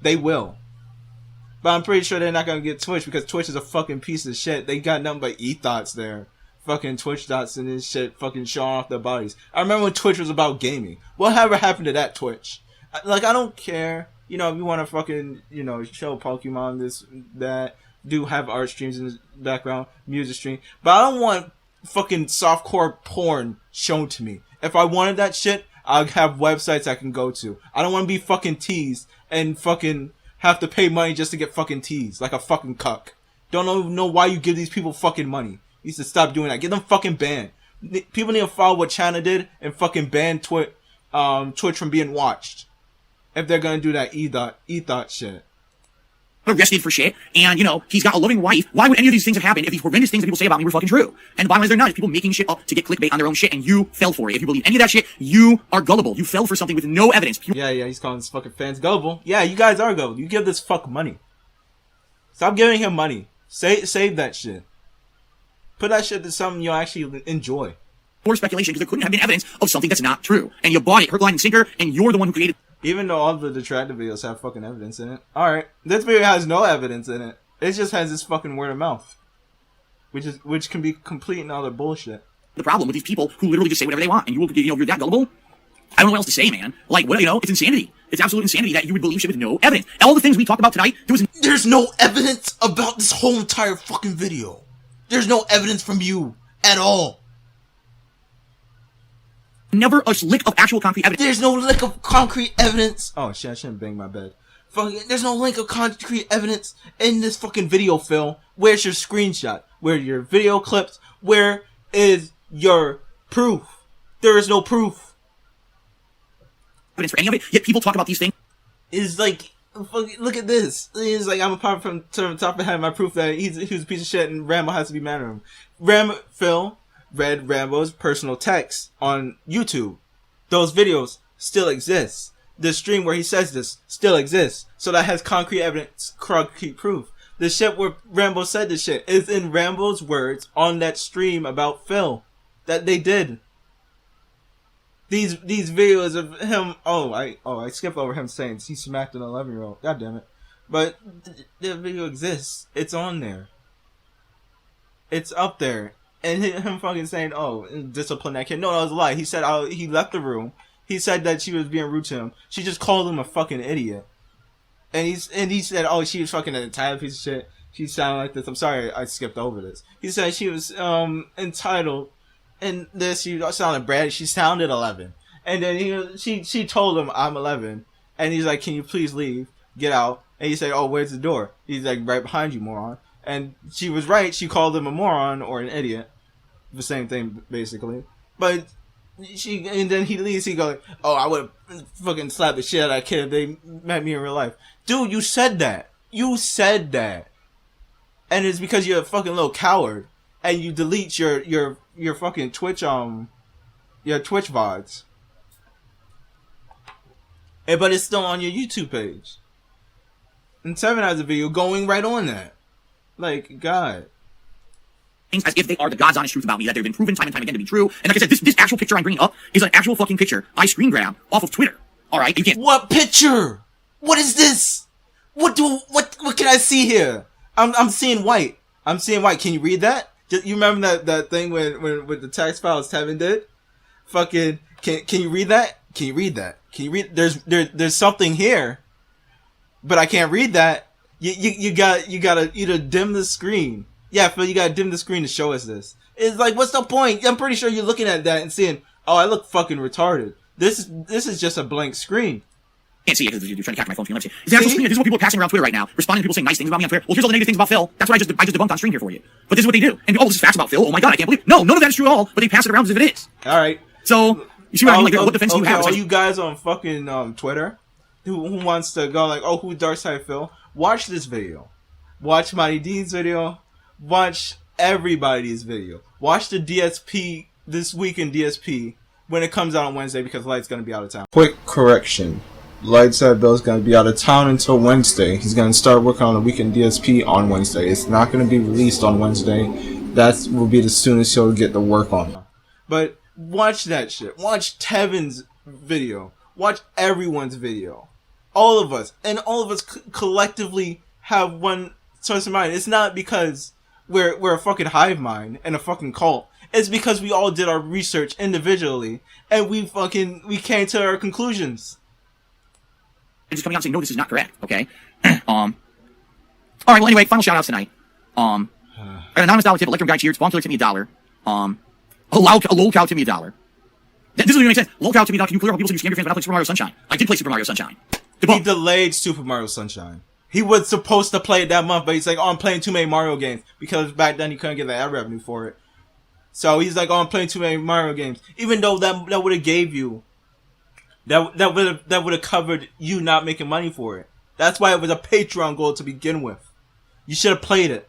A: They will. But I'm pretty sure they're not gonna get Twitch because Twitch is a fucking piece of shit. They got nothing but e-thoughts there. Fucking Twitch dots and this shit fucking showing off their bodies. I remember when Twitch was about gaming. Whatever happened to that Twitch? Like, I don't care. You know, if you want to fucking, you know, show Pokemon, this, that. Do have art streams in the background. Music stream. But I don't want fucking softcore porn shown to me. If I wanted that shit, I'd have websites I can go to. I don't want to be fucking teased and fucking... have to pay money just to get fucking teased like a fucking cuck. Don't even know why you give these people fucking money. You need to stop doing that. Get them fucking banned. People need to follow what China did and fucking ban Twitch from being watched. If they're gonna do that e-thought shit.
B: Arrested for shit, and, you know, he's got a loving wife. Why would any of these things have happened if these horrendous things that people say about me were fucking true? And the bottom line is they're not. It's people making shit up to get clickbait on their own shit, and you fell for it. If you believe any of that shit, you are gullible. You fell for something with no evidence.
A: Yeah, he's calling his fucking fans gullible. Yeah, you guys are gullible. You give this fuck money. Stop giving him money. Save that shit. Put that shit to something you'll actually enjoy.
B: Or speculation, because there couldn't have been evidence of something that's not true. And you bought it, hook, line, and sinker, and you're the one who created.
A: Even though all the detractor videos have fucking evidence in it. Alright, this video has no evidence in it. It just has this fucking word of mouth. Which can be complete and utter bullshit.
B: The problem with these people who literally just say whatever they want, and you're that gullible? I don't know what else to say, man. Like, what, you know, it's insanity. It's absolute insanity that you would believe shit with no evidence. All the things we talked about tonight,
A: There's no evidence about this whole entire fucking video. There's no evidence from you at all.
B: Never a lick of actual concrete evidence.
A: There's no lick of concrete evidence. Oh shit, I shouldn't bang my bed. Fucking, there's no lick of concrete evidence in this fucking video, Phil. Where's your screenshot? Where are your video clips? Where is your proof? There is no proof.
B: Evidence for any of it, yet people talk about these things.
A: Is like, fucking, look at this. It's like, I'm apart from the top of head, my proof that he was a piece of shit and Rambo has to be mad at him. Phil read Rambo's personal text on YouTube. Those videos still exist. The stream where he says this still exists. So that has concrete evidence, concrete proof. The shit where Rambo said this shit is in Rambo's words on that stream about Phil that they did. These videos of him. I skipped over him saying he smacked an 11-year-old. God damn it! But the video exists. It's on there. It's up there. And him fucking saying, "Oh, discipline that kid." No, that was a lie. He said he left the room He said that she was being rude to him. She just called him a fucking idiot. And he said, oh, she was fucking an entitled piece of shit. She sounded like this. I'm sorry, I skipped over this. He said she was entitled, and this she sounded bratty. She sounded 11, and then she told him I'm 11, and he's like, can you please leave, get out? And he said, oh, where's the door? He's like, right behind you, moron. And she was right. She called him a moron or an idiot, the same thing basically. But and then he leaves. He goes, oh, I would fucking slap the shit out of that kid if they met me in real life. Dude, you said that. You said that. And it's because you're a fucking little coward, and you delete your fucking Twitch your Twitch VODs. But it's still on your YouTube page. And Seven has a video going right on that. Like, God.
B: As if they are the God's honest truth about me, that they've been proven time and time again to be true. And like I said, this actual picture I'm bringing up is an actual fucking picture I screen grabbed off of Twitter. Alright? You can't.
A: What picture? What is this? What can I see here? I'm seeing white. I'm seeing white. Can you read that? You remember that thing when with the text files Tevin did? Fucking can you read that? Can you read that? Can you read? There's something here, but I can't read that. You gotta either dim the screen. Yeah, Phil, you gotta dim the screen to show us this. It's like, what's the point? I'm pretty sure you're looking at that and seeing, oh, I look fucking retarded. This is just a blank screen.
B: Can't see it because you're trying to capture my phone. So you see? It's the actual screen. This is what people are passing around Twitter right now, responding to people saying nice things about me on Twitter. Well, here's all the negative things about Phil. That's what I just debunked on stream here for you. But this is what they do. And oh, this is facts about Phil. Oh my god, I can't believe. No, none of that is true at all. But they pass it around as if it is.
A: All right.
B: So you see what I mean? Like, what defense do you have?
A: All you guys on fucking Twitter who wants to go like, oh, who Darkside Phil? Watch this video. Watch Mighty D's video. Watch everybody's video. Watch the DSP this week in DSP when it comes out on Wednesday because Light's gonna be out of town. Quick correction. Light said Bill's going to be out of town until Wednesday. He's going to start working on the weekend DSP on Wednesday. It's not going to be released on Wednesday. That will be the soonest he'll get to work on it. But watch that shit. Watch Tevin's video. Watch everyone's video. All of us. And all of us collectively have one source of mind. It's not because we're a fucking hive mind and a fucking cult. It's because we all did our research individually. And we came to our conclusions.
B: Just coming out and saying, no, this is not correct, okay? Alright, well, anyway, final shout-outs tonight. An anonymous dollar tip, Electrum Guy cheers, Spawn Killer tip me $1. A lol cow tip me $1. This is what makes sense. Lol cow tip me $1. Can you clear up people say you scam your fans, but not play Super Mario Sunshine? I did play Super Mario Sunshine.
A: He delayed Super Mario Sunshine. He was supposed to play it that month, but he's like, oh, I'm playing too many Mario games. Because back then he couldn't get the ad revenue for it. So he's like, oh, I'm playing too many Mario games. Even though that would have gave you... That would have covered you not making money for it. That's why it was a Patreon goal to begin with. You should have played it.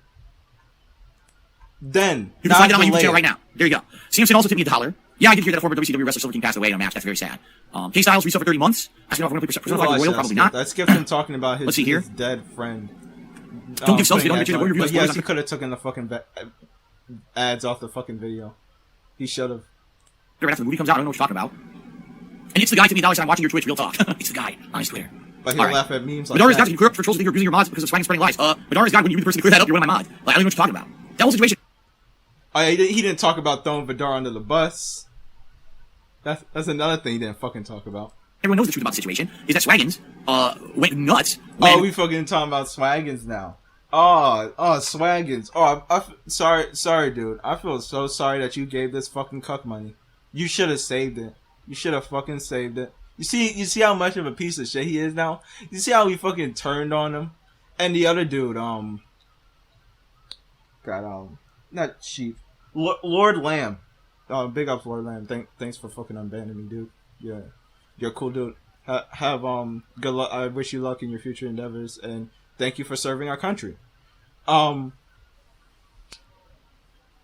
A: Then
B: you can find it on my YouTube channel right now. There you go. Samson also tipped me $1. Yeah, I did hear that a former WCW wrestler Silver King passed away in a match. That's very sad. K Styles resub for 30 months. Asking if we're going to play Persona 5 Royal. Probably not.
A: That's Gibson talking about his dead friend.
B: Don't give subs. Don't get you the review.
A: But yes, he could have taken the fucking ads off the fucking video. He should have.
B: Right after the movie comes out, I don't know what you're talking about. And it's the guy to me $1 I'm watching your Twitch, real talk. It's the guy on his Twitter.
A: But he'll laugh at memes like
B: Madara's God, you clear up for trolls that think you're abusing your mods because of spreading lies. Madara's God, when you be the person to clear that up, you're one of my mods. Like, I don't know what you're talking about. That whole situation.
A: Oh, yeah, he didn't talk about throwing Vidar under the bus. That's another thing he didn't fucking talk about.
B: Everyone knows the truth about the situation, is that Swaggins, went nuts.
A: Oh, we fucking talking about Swaggins now. Oh, Swaggins. Oh, sorry, dude. I feel so sorry that you gave this fucking cuck money. You should have saved it. You should have fucking saved it. You see how much of a piece of shit he is now? You see how he fucking turned on him? And the other dude, not Chief. Lord Lamb. Big ups, Lord Lamb. Thanks for fucking unbanning me, dude. Yeah. You're a cool dude. Have good luck. I wish you luck in your future endeavors, and thank you for serving our country.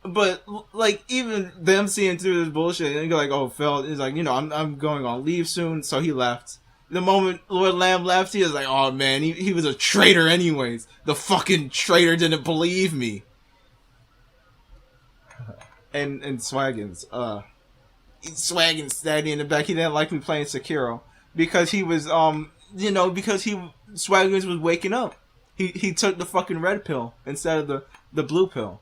A: But like even them seeing through this bullshit and go like, oh, Phil is like, I'm going on leave soon, so he left. The moment Lord Lamb left, he was like, oh man, he was a traitor anyways. The fucking traitor didn't believe me. And Swaggins, Swaggins standing in the back, he didn't like me playing Sekiro because he was Swaggins was waking up. He took the fucking red pill instead of the blue pill.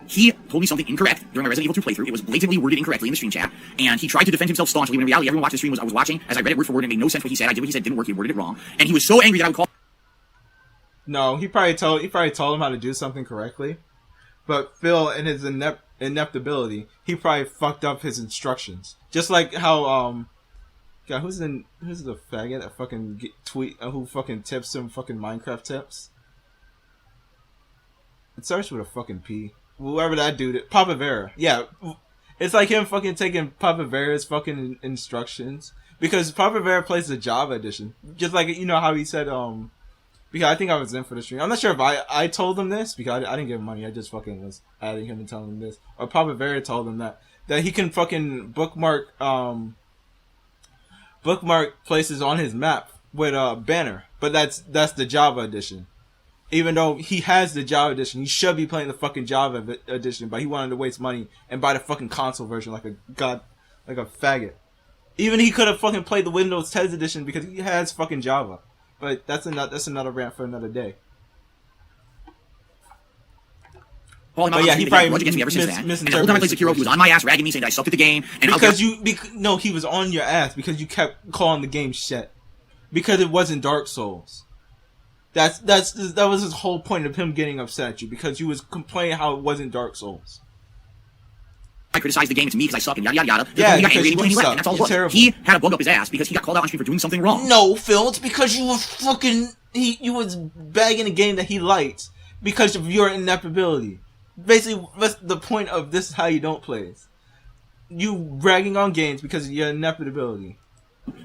B: He told me something incorrect during my Resident Evil 2 playthrough. It was blatantly worded incorrectly in the stream chat, and he tried to defend himself staunchly, when in reality everyone watching the stream I was watching, as I read it word for word, and it made no sense what he said. I did what he said, didn't work, he worded it wrong, and he was so angry that I would call...
A: No, he probably told him how to do something correctly, but Phil, in his ineptability, he probably fucked up his instructions. Just like how, God, who's the faggot that fucking who fucking tips him fucking Minecraft tips? It starts with a fucking P. Whoever that dude, Papa Vera. Yeah, it's like him fucking taking Papa Vera's fucking instructions, because Papa Vera plays the Java edition. Just like, you know how he said, because I think I was in for the stream. I'm not sure if I told him this, because I didn't give him money. I just fucking was adding him and telling him this. Or Papa Vera told him that he can fucking bookmark places on his map with a banner. But that's the Java edition. Even though he has the Java edition, he should be playing the fucking Java edition, but he wanted to waste money and buy the fucking console version like a faggot. Even he could have fucking played the Windows 10 edition because he has fucking Java. But that's another rant for another day.
B: Well, yeah, he probably misinterpreted. And the whole time I played Sekiro, he was on my ass, ragging me, saying that I sucked at the game. And
A: no, he was on your ass because you kept calling the game shit. Because it wasn't Dark Souls. That was his whole point of him getting upset at you, because you was complaining how it wasn't Dark Souls.
B: I criticized the game, it's me because I suck, and yada yada yada.
A: Yeah,
B: he got
A: angry
B: and he left, and that's all it was.
A: Terrible.
B: He had a bug up his ass because he got called out on stream for doing something wrong.
A: No, Phil, it's because you were fucking... You was bagging a game that he liked because of your ineptability. Basically, that's the point of this is how you don't play it. You bragging on games because of your ineptability.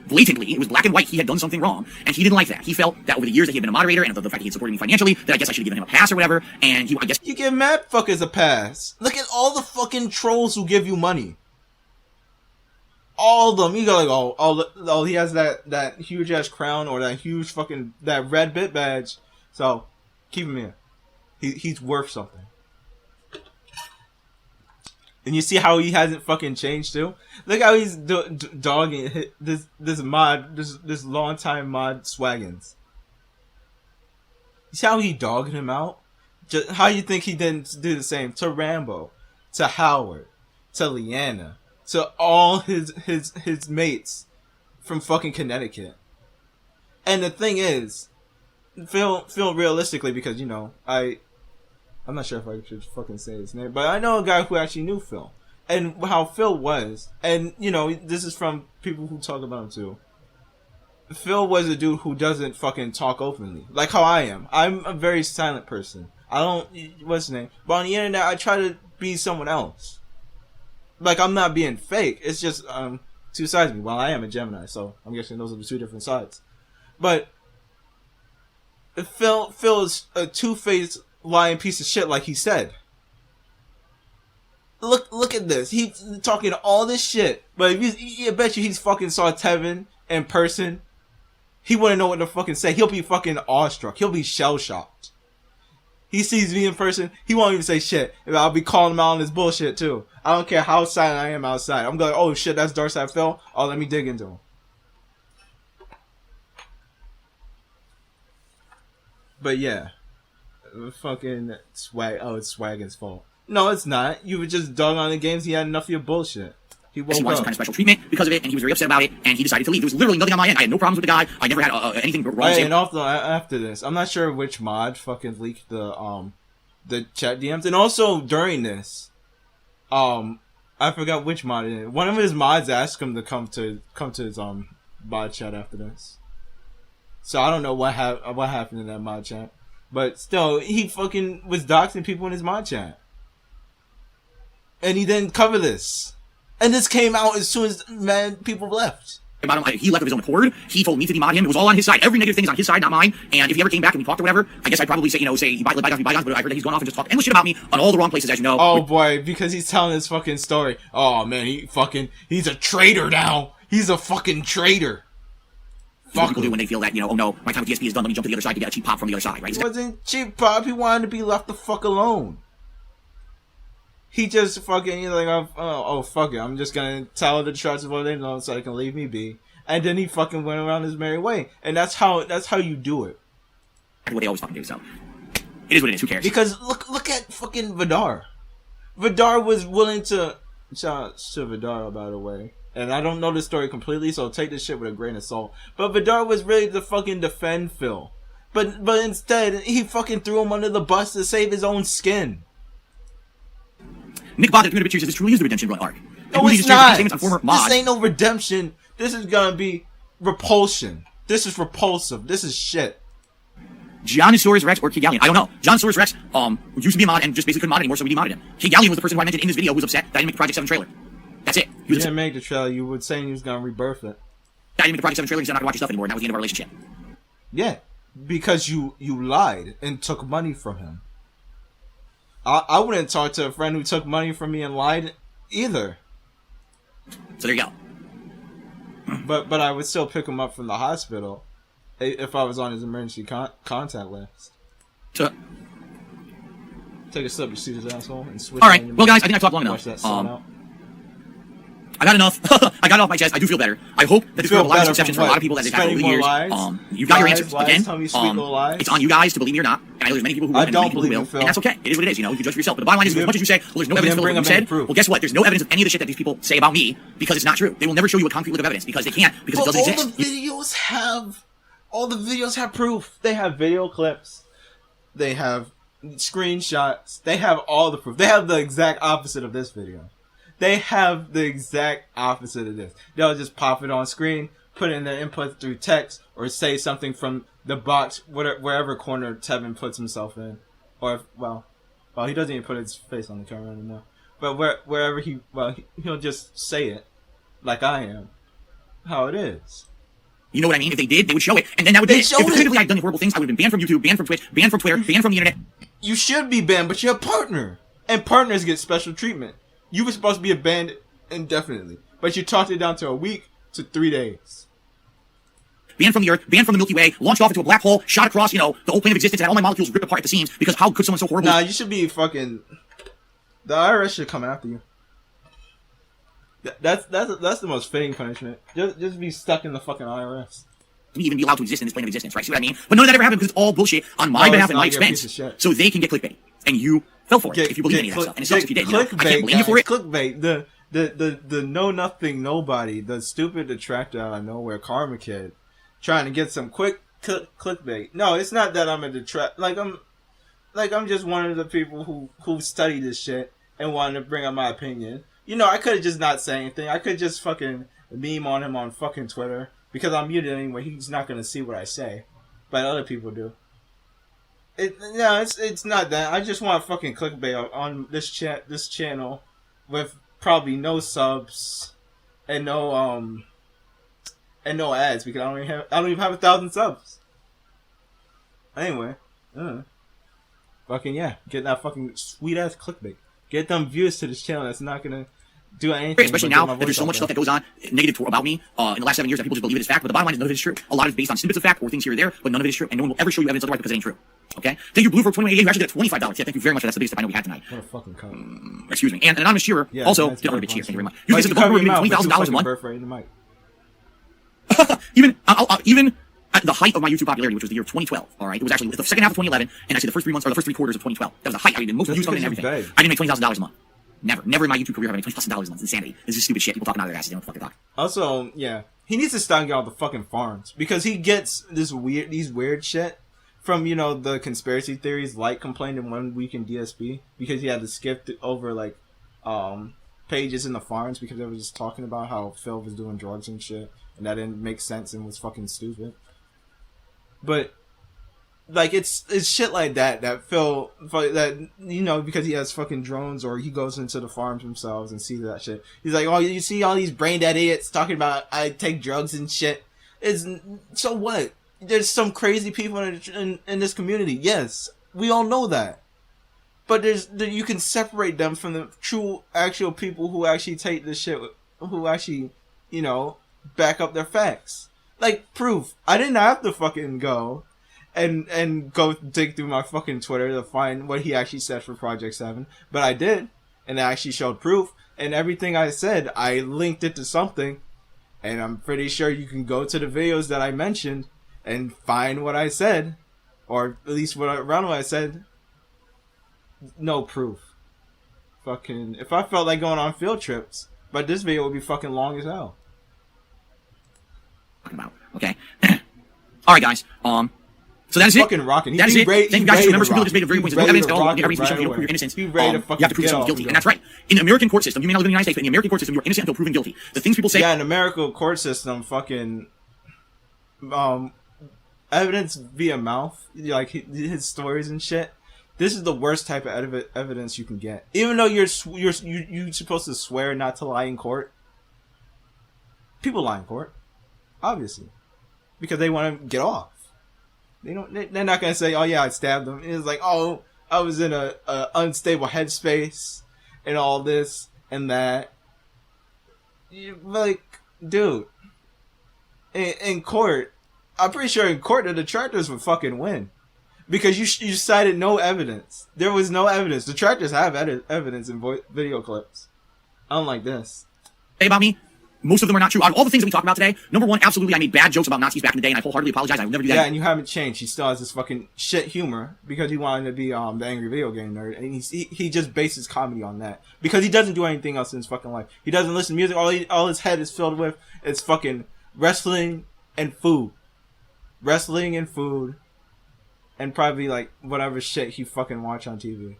B: Blatantly, it was black and white, he had done something wrong, and he didn't like that. He felt that over the years that he had been a moderator, and the fact that he had supported me financially, that I guess I should have given him a pass or whatever, and I guess...
A: You give mad fuckers a pass. Look at all the fucking trolls who give you money. All of them. You go like, oh, he has that huge ass crown, or that huge fucking, that red bit badge, so keep him here. He's worth something. And you see how he hasn't fucking changed too? Look how he's dogging this mod, this long time mod Swaggins. You see how he dogged him out? Just, how you think he didn't do the same to Rambo, to Howard, to Leanna, to all his mates from fucking Connecticut. And the thing is, feel realistically, because, you know, I'm not sure if I should fucking say his name, but I know a guy who actually knew Phil. And how Phil was. And, you know, this is from people who talk about him too. Phil was a dude who doesn't fucking talk openly. Like how I am. I'm a very silent person. I don't... What's his name? But on the internet, I try to be someone else. Like, I'm not being fake. It's just, two sides of me. Well, I am a Gemini, so I'm guessing those are the two different sides. But... Phil is a two-faced... lying piece of shit, like he said. Look at this. He's talking all this shit, but I bet you he's fucking saw Tevin in person, he wouldn't know what to fucking say. He'll be fucking awestruck. He'll be shell-shocked. He sees me in person, he won't even say shit. I'll be calling him out on his bullshit too. I don't care how silent I am outside. I'm going, oh shit, that's Darkside Phil. Oh, let me dig into him. But yeah. Fucking swag. Oh, it's Swaggin's fault. No, it's not. You were just dug on the games. He had enough of your bullshit. He
B: wanted some kind of special treatment because of it, and he was very upset about it, and he decided to leave. There was literally nothing on my end. I had no problems with the guy. I never had anything wrong.
A: Hey, and also after this, I'm not sure which mod fucking leaked the chat DMs, and also during this, I forgot which mod it is. One of his mods asked him to come to his mod chat after this. So I don't know what happened in that mod chat. But still, he fucking was doxing people in his mod chat. And he didn't cover this. And this came out as soon as people left.
B: About him, he left of his own accord. He told me to demod him. It was all on his side. Every negative thing is on his side, not mine. And if he ever came back and we talked or whatever, I guess I'd probably say, bygones be bygones, but I heard that he's gone off and just talked endless shit about me on all the wrong places, as you know.
A: Oh boy, because he's telling his fucking story. Oh man, he's a traitor now. He's a fucking traitor.
B: Fuck people do when they feel that, oh no, my time with DSP is done, let me jump to the other side to get a cheap pop from the other side, right?
A: It wasn't cheap pop, he wanted to be left the fuck alone. He just fucking, he's like, oh fuck it, I'm just gonna tell the trust of what they know so they can leave me be. And then he fucking went around his merry way. And that's how you do it.
B: That's what they always fucking do, so. It is what it is, who cares?
A: Because look at fucking Vidar. Vidar was willing to... Shout out to Vidar, by the way. And I don't know the story completely, so take this shit with a grain of salt. But Vidar was ready to fucking defend Phil. But instead, he fucking threw him under the bus to save his own skin.
B: Nick Bot at the picture says this truly is the redemption arc.
A: No, it's not. This ain't no redemption. This is gonna be repulsion. This is repulsive. This is shit.
B: Giannosaurus Rex or Kid Gallion. I don't know. Giannosaurus Rex used to be a mod and just basically couldn't mod anymore, so we demodded him. Kid Gallion was the person who I mentioned in this video who was upset that I didn't make the Project 7 trailer. That's it.
A: You didn't make the trailer. You were saying you was gonna rebirth it.
B: I didn't make the Project 7 trailer because I'm not gonna watch your stuff anymore, and that was the end of our relationship.
A: Yeah, because you lied and took money from him. I wouldn't talk to a friend who took money from me and lied either.
B: So there you go.
A: But I would still pick him up from the hospital if I was on his emergency contact list.
B: So,
A: take a sip, you see his asshole, and switch.
B: All right, well, guys, I think I've talked long
A: Watch
B: enough.
A: That out.
B: I got enough. I got it off my chest. I do feel better. I hope that this will have a lot of exceptions for a lot of people that they've had over the years. You've got your answers. Again, it's on you guys to believe me or not. And I know there's many people who will and many people who will. And that's okay. It is what it is. You know, you judge for yourself. But the bottom line is, as much as you say, well, there's no evidence for what you said. Well, guess what? There's no evidence of any of the shit that these people say about me because it's not true. They will never show you a concrete look of evidence because they can't, because it doesn't exist.
A: All the videos have proof. They have video clips. They have screenshots. They have all the proof. They have the exact opposite of this video. They have the exact opposite of this. They'll just pop it on screen, put in their input through text, or say something from the box, wherever corner Tevin puts himself in. Or, well, he doesn't even put his face on the camera anymore. But wherever he'll just say it, like I am, how it is.
B: You know what I mean? If they did, they would show it, and then that would be it. If definitively I'd done horrible things, I would have been banned from YouTube, banned from Twitch, banned from Twitter, banned from the internet.
A: You should be banned, but you're a partner. And partners get special treatment. You were supposed to be banned indefinitely, but you talked it down to a week to 3 days.
B: Banned from the Earth, banned from the Milky Way, launched off into a black hole, shot across, the whole plane of existence, and had all my molecules ripped apart at the seams, because how could someone so horrible...
A: Nah, you should be fucking... The IRS should come after you. That's the most fitting punishment. Just be stuck in the fucking IRS.
B: Even be allowed to exist in this plane of existence, right? See what I mean? But none of that ever happened because it's all bullshit on my behalf and my expense. So they can get clickbait. And you fell for it if you believe any of that stuff. And it sucks if you did. I can't blame you for it.
A: Clickbait. The know nothing nobody, the stupid detractor out of nowhere, KarmaKid, trying to get some quick clickbait. No, it's not that I'm a detract. I'm just one of the people who study this shit and wanted to bring up my opinion. I could have just not said anything. I could just fucking meme on him on fucking Twitter. Because I'm muted anyway, he's not going to see what I say. But other people do. It's not that. I just want fucking clickbait on this channel with probably no subs and no ads because I don't even have 1,000 subs. Anyway, fucking yeah, get that fucking sweet ass clickbait. Get them views to this channel that's not gonna do anything.
B: Especially now that there's so much stuff that goes on negative about me in the last 7 years that people just believe it is fact. But the bottom line is none of it is true. A lot is based on snippets of fact or things here or there, but none of it is true, and no one will ever show you evidence otherwise because it ain't true. Okay? Thank you, Blue, for $21.88. You actually got $25. Yeah, thank you very much. That's the biggest tip I know we had tonight.
A: What a fucking cunt.
B: Excuse me. And an anonymous cheerer also did a little bit cheer. Thank you very much. You guys said the bumper $20,000 a month. Even at the height of my YouTube popularity, which was the year 2012, all right, it was actually the second half of 2011, and actually the first 3 months or the first 3 quarters of 2012. That was the height. I did most views on it and everything. I didn't make $20,000 a month. Never in my YouTube career have I made $20,000 a month. It's insanity. This is stupid shit. People talking out of their asses. They don't fucking talk.
A: Also, yeah, he needs to stop getting all the fucking farms because he gets these weird shit from the conspiracy theories, like complained in 1 week in DSP because he had to skip over pages in the farms because they were just talking about how Phil was doing drugs and shit, and that didn't make sense and was fucking stupid. But it's shit like that Phil because he has fucking drones or he goes into the farms themselves and sees that shit. He's like, oh, you see all these brain dead idiots talking about I take drugs and shit. So what? There's some crazy people in this community. Yes, we all know that. But you can separate them from the true actual people who actually take this shit, who actually back up their facts. Like proof. I didn't have to fucking go and go dig through my fucking Twitter to find what he actually said for Project 7. But I did. And I actually showed proof. And everything I said, I linked it to something. And I'm pretty sure you can go to the videos that I mentioned and find what I said. Or at least around what I said. No proof. fucking if I felt like going on field trips, but this video would be fucking long as hell.
B: About okay. All right, guys. So that is it.
A: Fucking rocking.
B: That is it. Thank you guys. Remember, some people just made a very point. No evidence at all. You have to show your innocence.
A: You have to prove
B: yourself guilty, and that's right. In the American court system, you may not live in the United States, but in the American court system, you are innocent until proven guilty. The things people say.
A: Yeah, in the American court system, fucking, evidence via mouth, like his stories and shit. This is the worst type of evidence you can get. Even though you're supposed to swear not to lie in court. People lie in court, obviously, because they want to get off. They're not gonna say, "Oh yeah, I stabbed them." It's like, "Oh, I was in a unstable headspace and all this and that." Like, dude, in court, I'm pretty sure in court the detractors would fucking win because you cited no evidence. There was no evidence. Detractors have evidence in video clips, unlike this.
B: Say about me. Most of them are not true. Out of all the things that we talked about today, number one, absolutely, I made bad jokes about Nazis back in the day, and I wholeheartedly apologize. I will never do that.
A: Yeah, and you haven't changed. He still has this fucking shit humor because he wanted to be the angry video game nerd, and he just bases comedy on that because he doesn't do anything else in his fucking life. He doesn't listen to music. All his head is filled with is fucking wrestling and food, and probably like whatever shit he fucking watch on TV.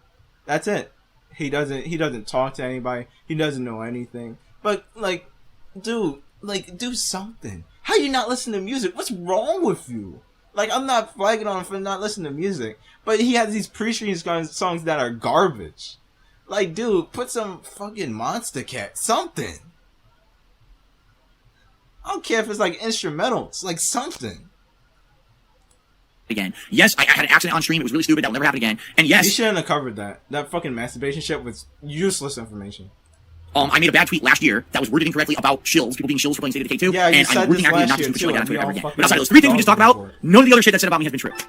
A: That's it. He doesn't talk to anybody. He doesn't know anything. But like. Dude, like, do something. How you not listen to music? What's wrong with you? Like, I'm not flagging on him for not listening to music, but he has these pre-stream songs that are garbage. Like, dude, put some fucking Monster Cat, something. I don't care if it's like instrumentals, like something.
B: Again, yes, I had an accident on stream. It was really stupid. That will never happen again. And yes,
A: you shouldn't have covered that. That fucking masturbation shit was useless information.
B: I made a bad tweet last year that was worded incorrectly about shills, people being shills for playing State of Decay 2,
A: yeah,
B: and I'm working actively not to do shit like that on Twitter ever again. But outside of those three things we just talked about, none of the other shit that said about me has been true. And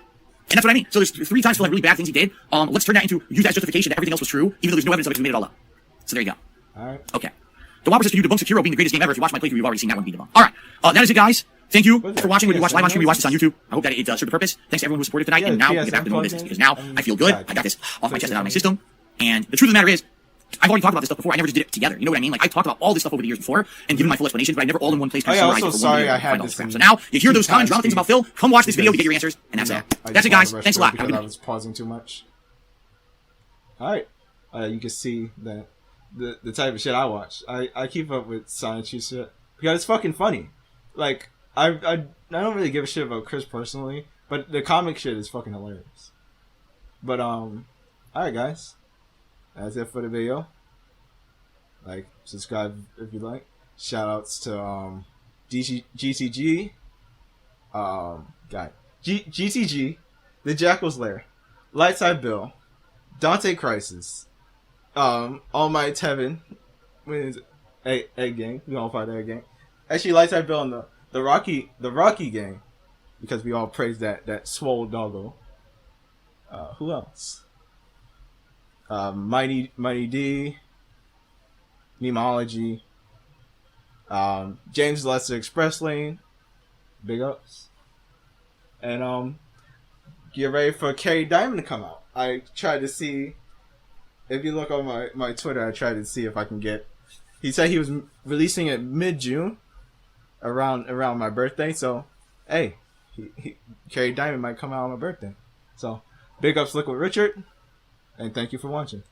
B: that's what I mean. So there's 3 times Phil had really bad things he did. Let's turn that into, use that as justification that everything else was true, even though there's no evidence of it because we made it all up. So there you go.
A: Alright.
B: Okay. The Whopper says, can you debunk Sekiro being the greatest game ever? If you watch my playthrough, you've already seen that one be debunked. Alright. That is it, guys. Thank you for watching. When you watch live on stream, you watch this on YouTube. I hope that it served the purpose. Thanks to everyone who supported tonight. And now we get back to normal business because now I feel good. I got this off my chest and out of my system. And the truth of the matter is, I've already talked about this stuff before. I never just did it together. You know what I mean? Like, I talked about all this stuff over the years before and given my full explanations, but I never all in one place.
A: Oh, yeah, I'm so sorry I had this.
B: So now, you hear those common drama things about Phil, come watch this video to get your answers, and that's it. That's it, guys. Thanks a lot.
A: Because I was pausing too much. Alright. You can see that the type of shit I watch. I keep up with science shit because it's fucking funny. Like, I don't really give a shit about Chris personally, but the comic shit is fucking hilarious. But, alright, guys. That's it for the video. Like, subscribe if you like. Shoutouts to GCG, GCG, The Jackal's Lair, Lightside Bill, Dante Crisis, All Might Tevin, when is it? Egg Gang. We all fight Egg Gang. Actually, Lightside Bill and the Rocky Gang, because we all praise that swole doggo. Who else? Mighty D, Memology, James Lester Express Lane, big ups, and get ready for Carrie Diamond to come out. I tried to see, if you look on my Twitter, I tried to see if I can get. He said he was releasing it mid-June, around my birthday. So, hey, Carrie Diamond might come out on my birthday. So, big ups, Liquid Richard. And thank you for watching.